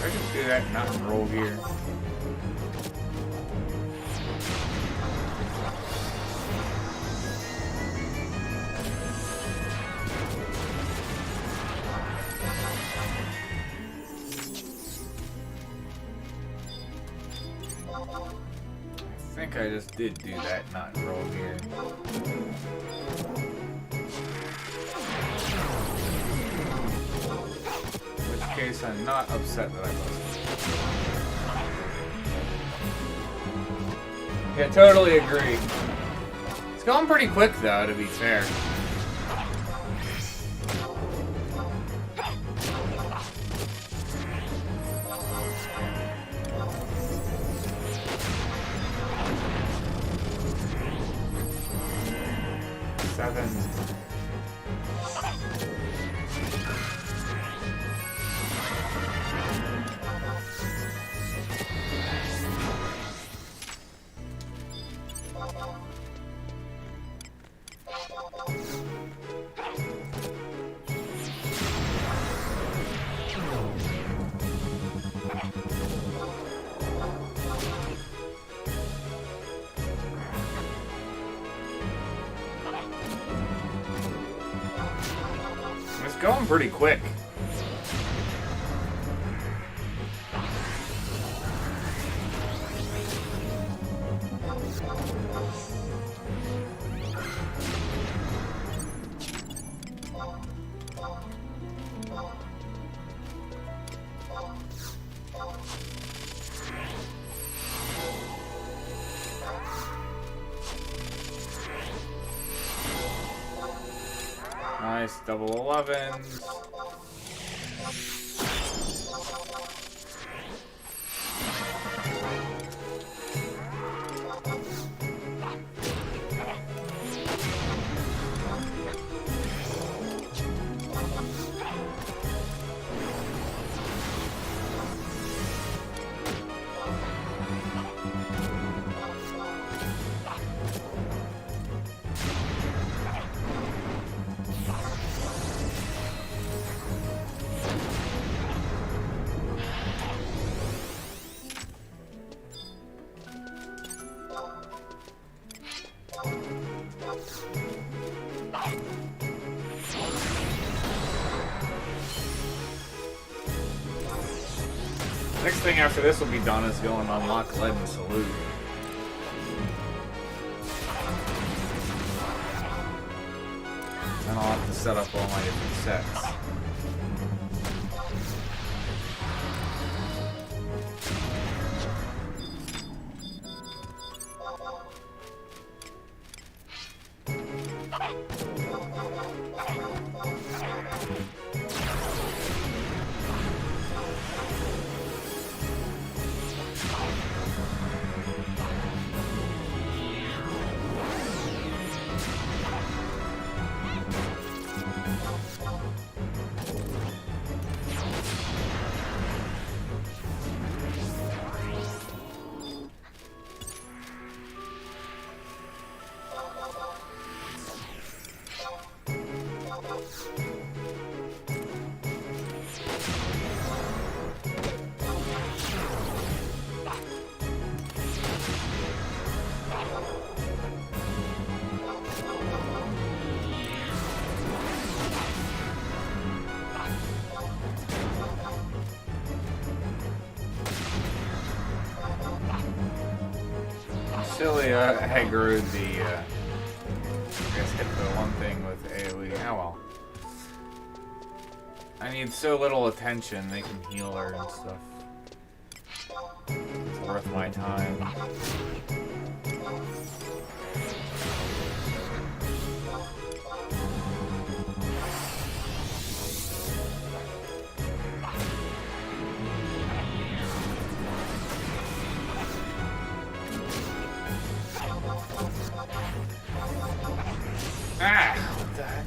I just do that not in roll gear. I think I just did do that not in roll gear. Case I'm not upset that I lost. Yeah, totally agree. It's going pretty quick though, to be fair. Going pretty quick. Nice double 11s. Next thing after this will be done is go and unlock Lead and Salute. Then I'll have to set up all my different sets. Silly, I grew the, I guess hit the one thing with AoE. Oh well. I need so little attention, they can heal her and stuff. It's worth my time. Ah! What the heck?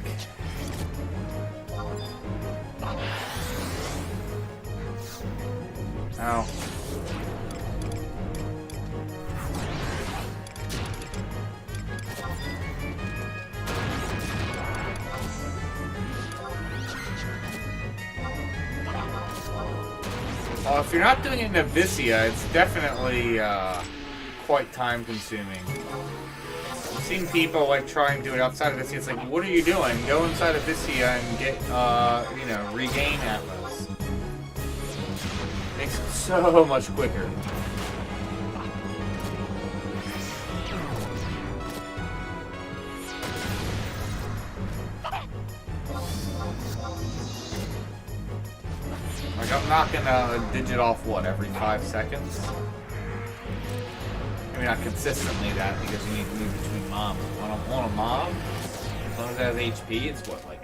Ow. Well, if you're not doing it in Avisia, it's definitely quite time consuming. I've seen people like try and do it outside of Avisia. It's like, what are you doing? Go inside of Avisia and get, you know, regain Atlas. Makes it so much quicker. Like, I'm knocking a digit off, what, every 5 seconds? I mean, not consistently that, because you need to move between mobs. On a mob, as long as it has HP, it's what, like,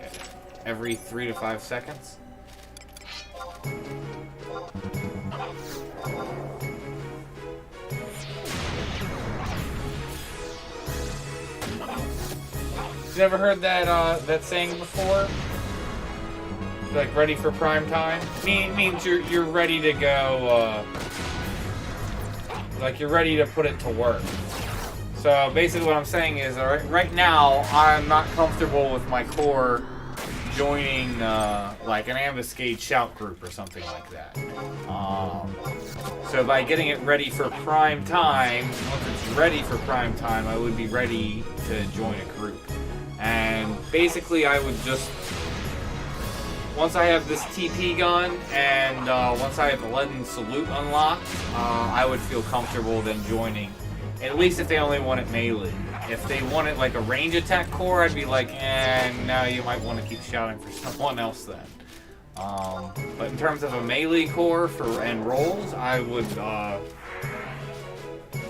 every 3 to 5 seconds? You never heard that, that saying before? Like, ready for prime time? Means you're ready to go, like, you're ready to put it to work. So, basically what I'm saying is, right now, I'm not comfortable with my core joining, like, an ambuscade shout group or something like that. So by getting it ready for prime time, once it's ready for prime time, I would be ready to join a group. And basically I would just... Once I have this TP gun, and once I have the Leaden Salute unlocked, I would feel comfortable then joining. At least if they only want it melee. If they want it like a range attack core, I'd be like, no, you might want to keep shouting for someone else then. But in terms of a melee core and rolls, I would,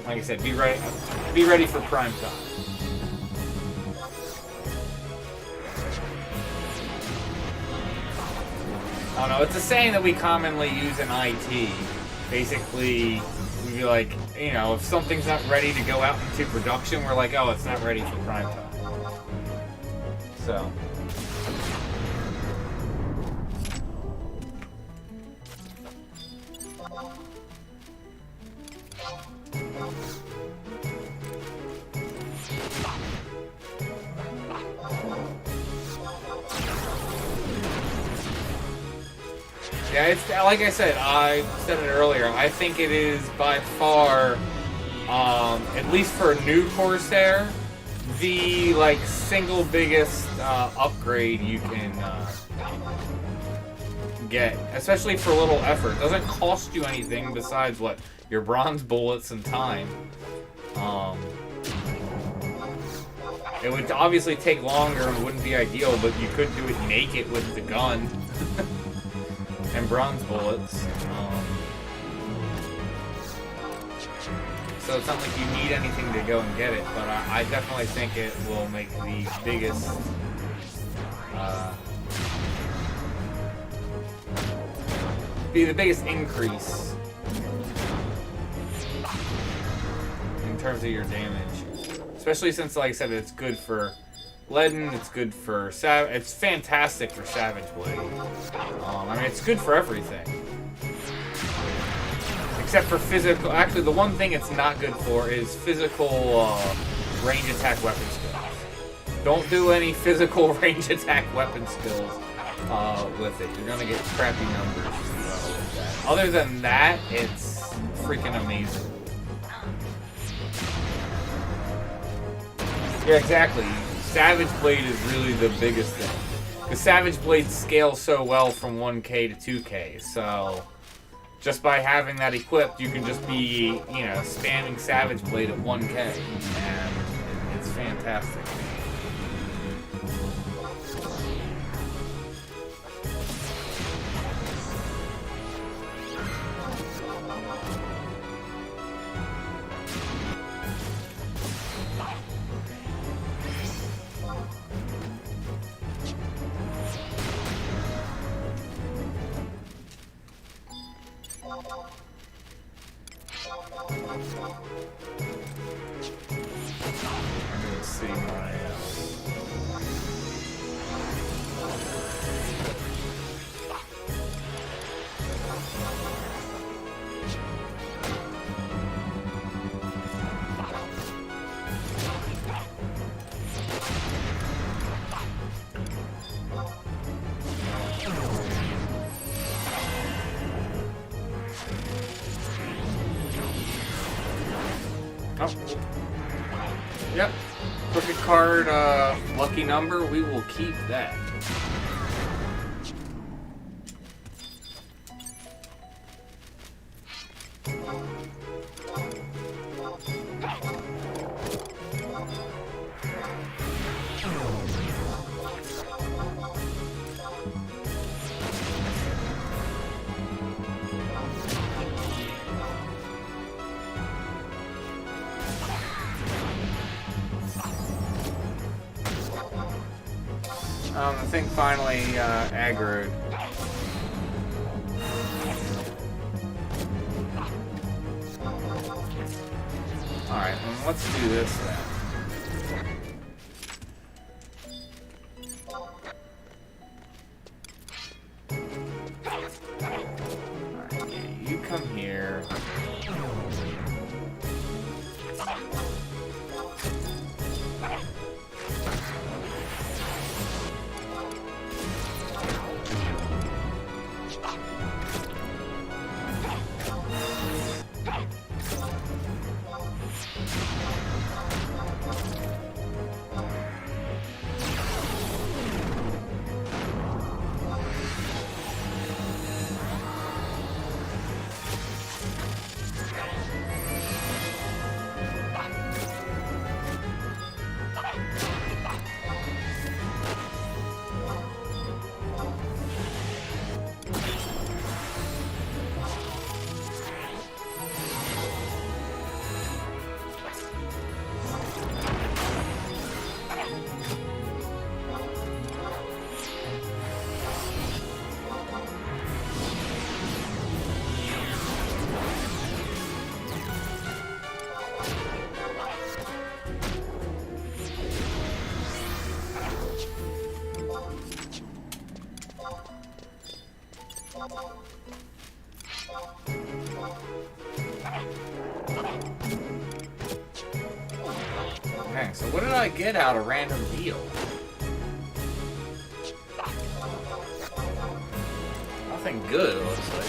like I said, be ready for prime time. I don't know, it's a saying that we commonly use in IT. Basically, we'd be like, you know, if something's not ready to go out into production, we're like, oh, it's not ready for prime time. So. Yeah, it's like I said it earlier, I think it is by far, at least for a new Corsair, the, like, single biggest upgrade you can get, especially for little effort. It doesn't cost you anything besides, what, your bronze bullets and time. It would obviously take longer and wouldn't be ideal, but you could do it naked with the gun. And bronze bullets. So it's not like you need anything to go and get it, but I definitely think it will make the biggest increase in terms of your damage. Especially since, like I said, it's good for Leaden, it's good for it's fantastic for Savage Blade. I mean, it's good for everything. Except for physical... Actually, the one thing it's not good for is physical range attack weapon skills. Don't do any physical range attack weapon skills with it. You're gonna get crappy numbers with that. Other than that, it's freaking amazing. Yeah, exactly. Savage Blade is really the biggest thing. The Savage Blade scales so well from 1K to 2K, so just by having that equipped, you can just be, you know, spamming Savage Blade at 1K, and it's fantastic. Let's see my Yep. Crooked card, lucky number, we will keep that. The thing finally aggroed. Alright, let's do this then. Alright, yeah, you come here. Okay, so what did I get out of random deal? Nothing good, it looks like.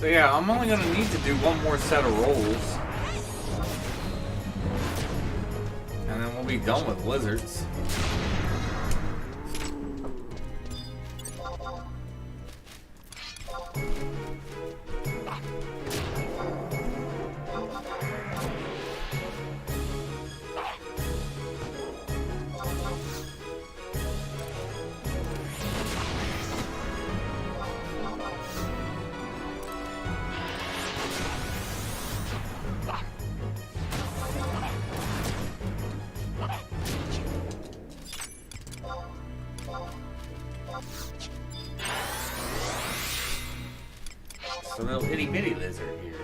yeah, I'm only gonna need to do one more set of rolls. And then we'll be done with lizards. A little itty bitty lizard here.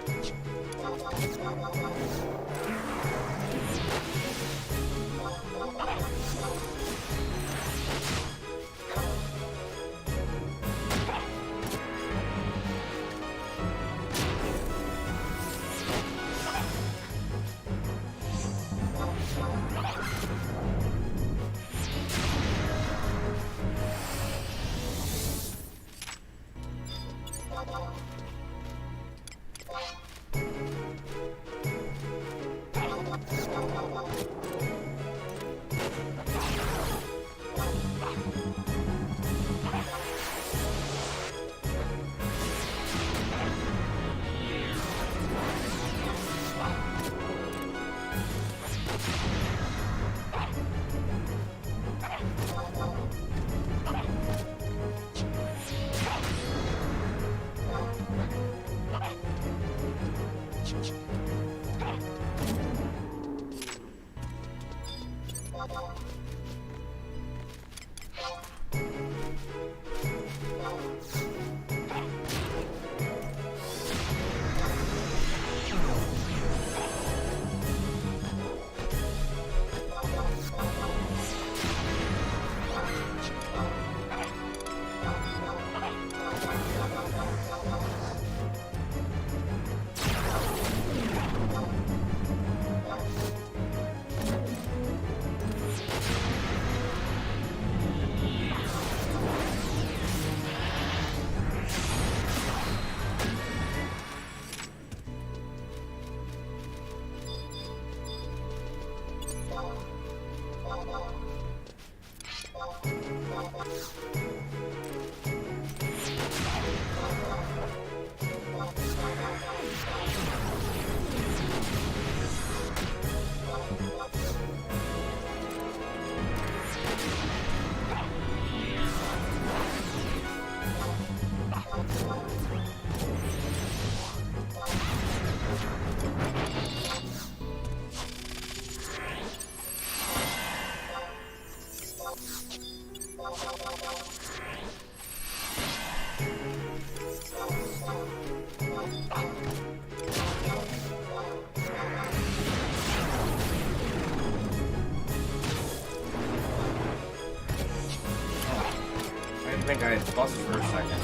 I think I had bust for a second.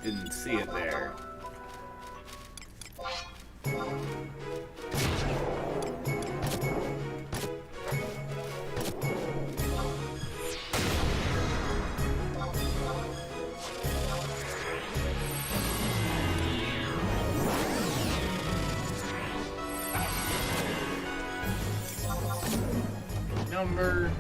Didn't see it there. Number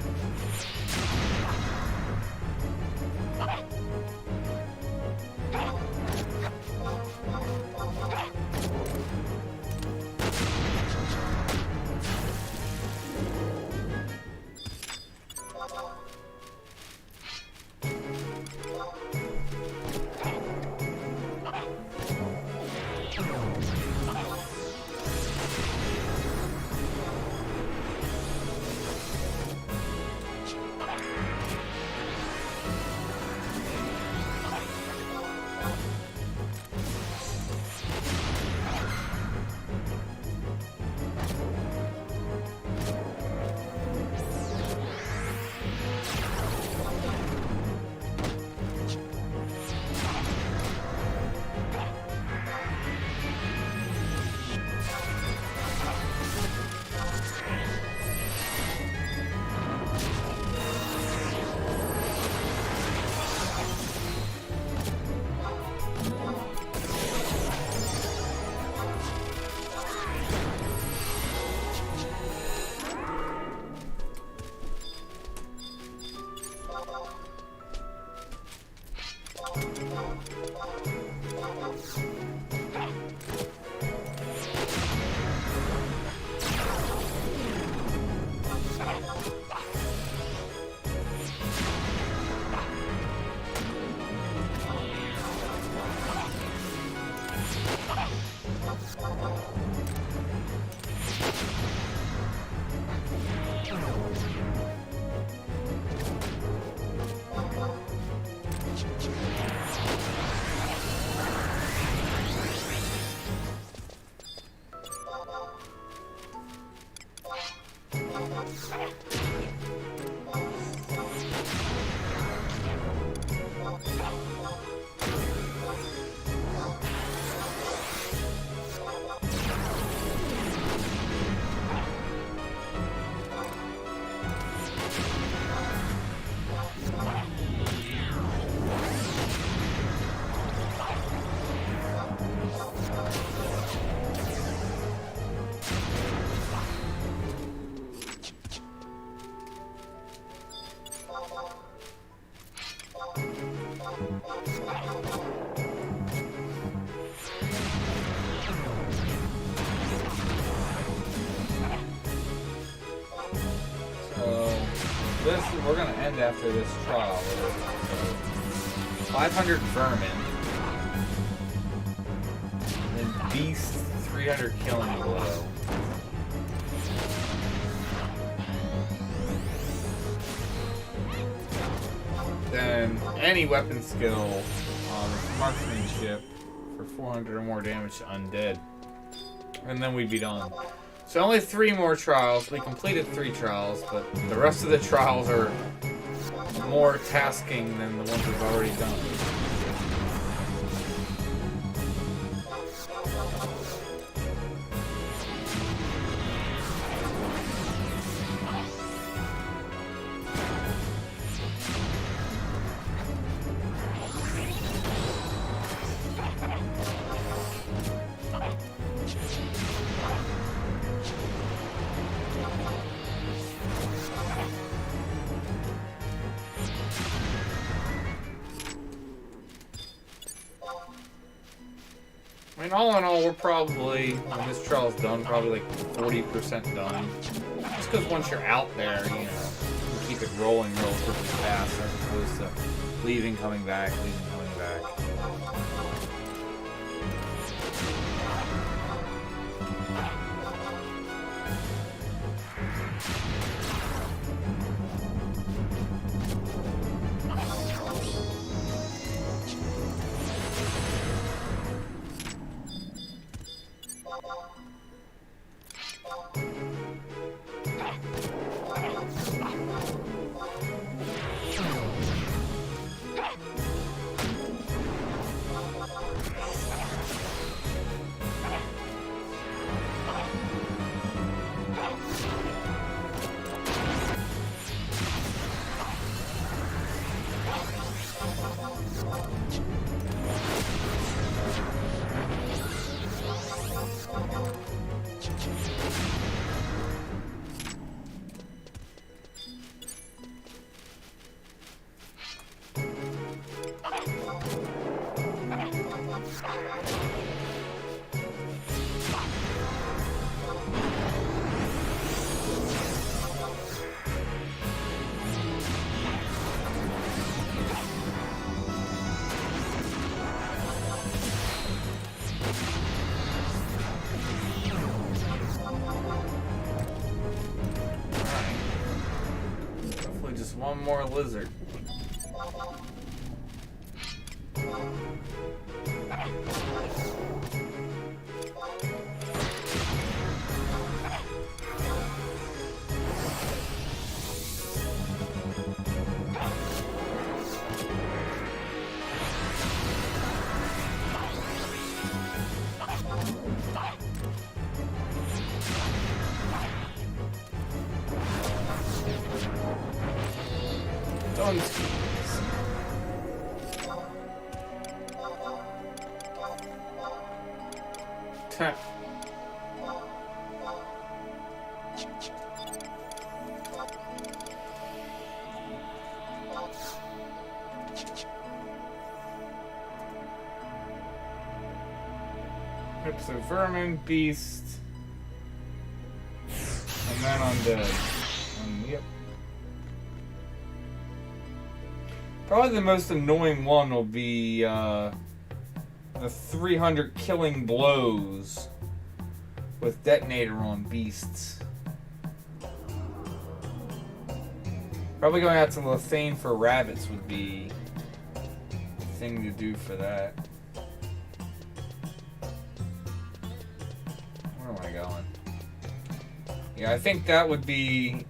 We're gonna end after this trial. 500 vermin and beast 300 killing blow. Then any weapon skill on marksmanship for 400 or more damage to undead, and then we'd be done. So only 3 more trials. We completed 3 trials, but the rest of the trials are more tasking than the ones we've already done. I mean, all in all, we're probably, when this trial's done, probably like 40% done. Just because once you're out there, you know, you can keep it rolling relatively fast as opposed to leaving, coming back, leaving, coming back. One more lizard. So vermin, beast, and then undead. Yep. Probably the most annoying one will be the 300 killing blows with detonator on beasts. Probably going out to Lethane for rabbits would be the thing to do for that. Where am I going? Yeah, I think that would be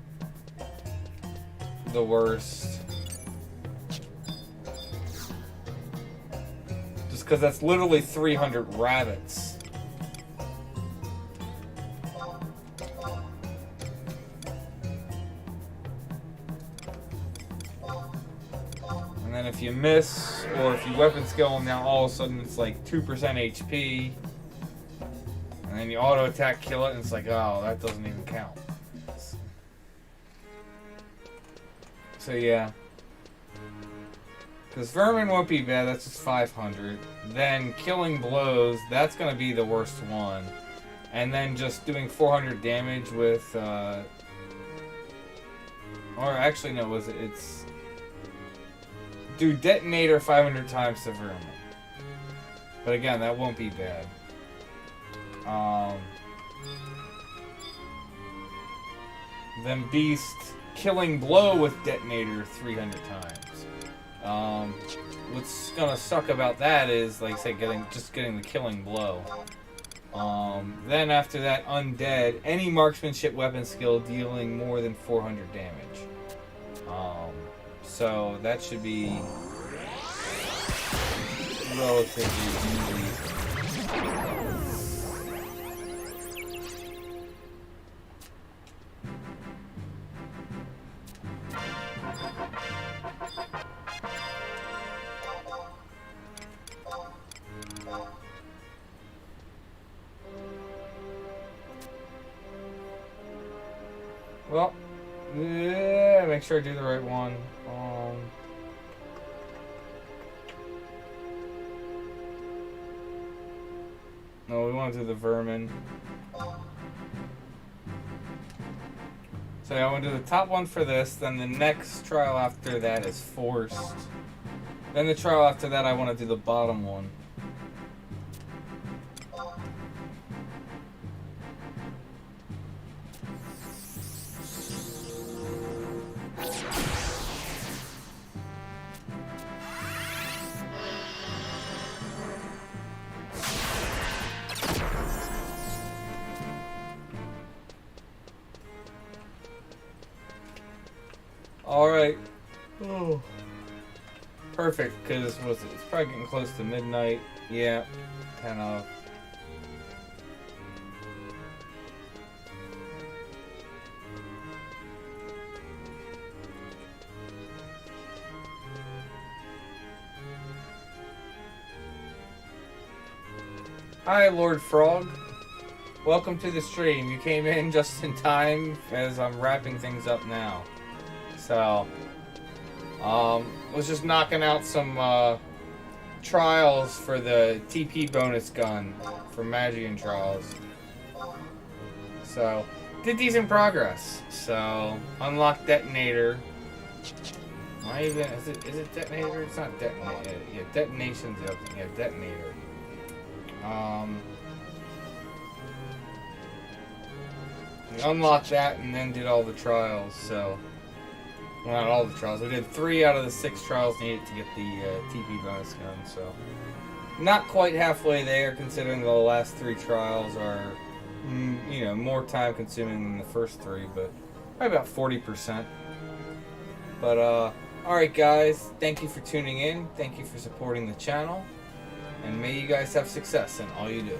the worst. Just because that's literally 300 rabbits. And then if you miss, or if you weapon skill, now all of a sudden it's like 2% HP. And then you auto attack, kill it, and it's like, oh, that doesn't even count. So yeah. Because vermin won't be bad, that's just 500. Then killing blows, that's going to be the worst one. And then just doing 400 damage with, or actually no, it's do detonator 500 times to vermin. But again, that won't be bad. Then beast killing blow with detonator 300 times. What's gonna suck about that is, like I say, getting the killing blow. Then after that, undead, any marksmanship weapon skill dealing more than 400 damage. So that should be relatively easy. Well, yeah, make sure I do the right one. No, we want to do the vermin. So yeah, I want to do the top one for this, then the next trial after that is forced. Then the trial after that, I want to do the bottom one. Alright. Oh. Perfect, because it's probably getting close to midnight. Yeah, 10 of. Hi, Lord Frog. Welcome to the stream. You came in just in time as I'm wrapping things up now. So, was just knocking out some trials for the TP bonus gun for Magian trials. So, did decent progress. So, unlock detonator. Why even is it detonator? It's not detonator. Yeah, detonation's the other thing. Yeah, detonator. We unlocked that and then did all the trials. So. Well, not all the trials. We did 3 out of the 6 trials needed to get the TP bonus gun, so not quite halfway there, considering the last 3 trials are, you know, more time consuming than the first 3, but probably about 40%. But alright guys, thank you for tuning in, thank you for supporting the channel, and may you guys have success in all you do.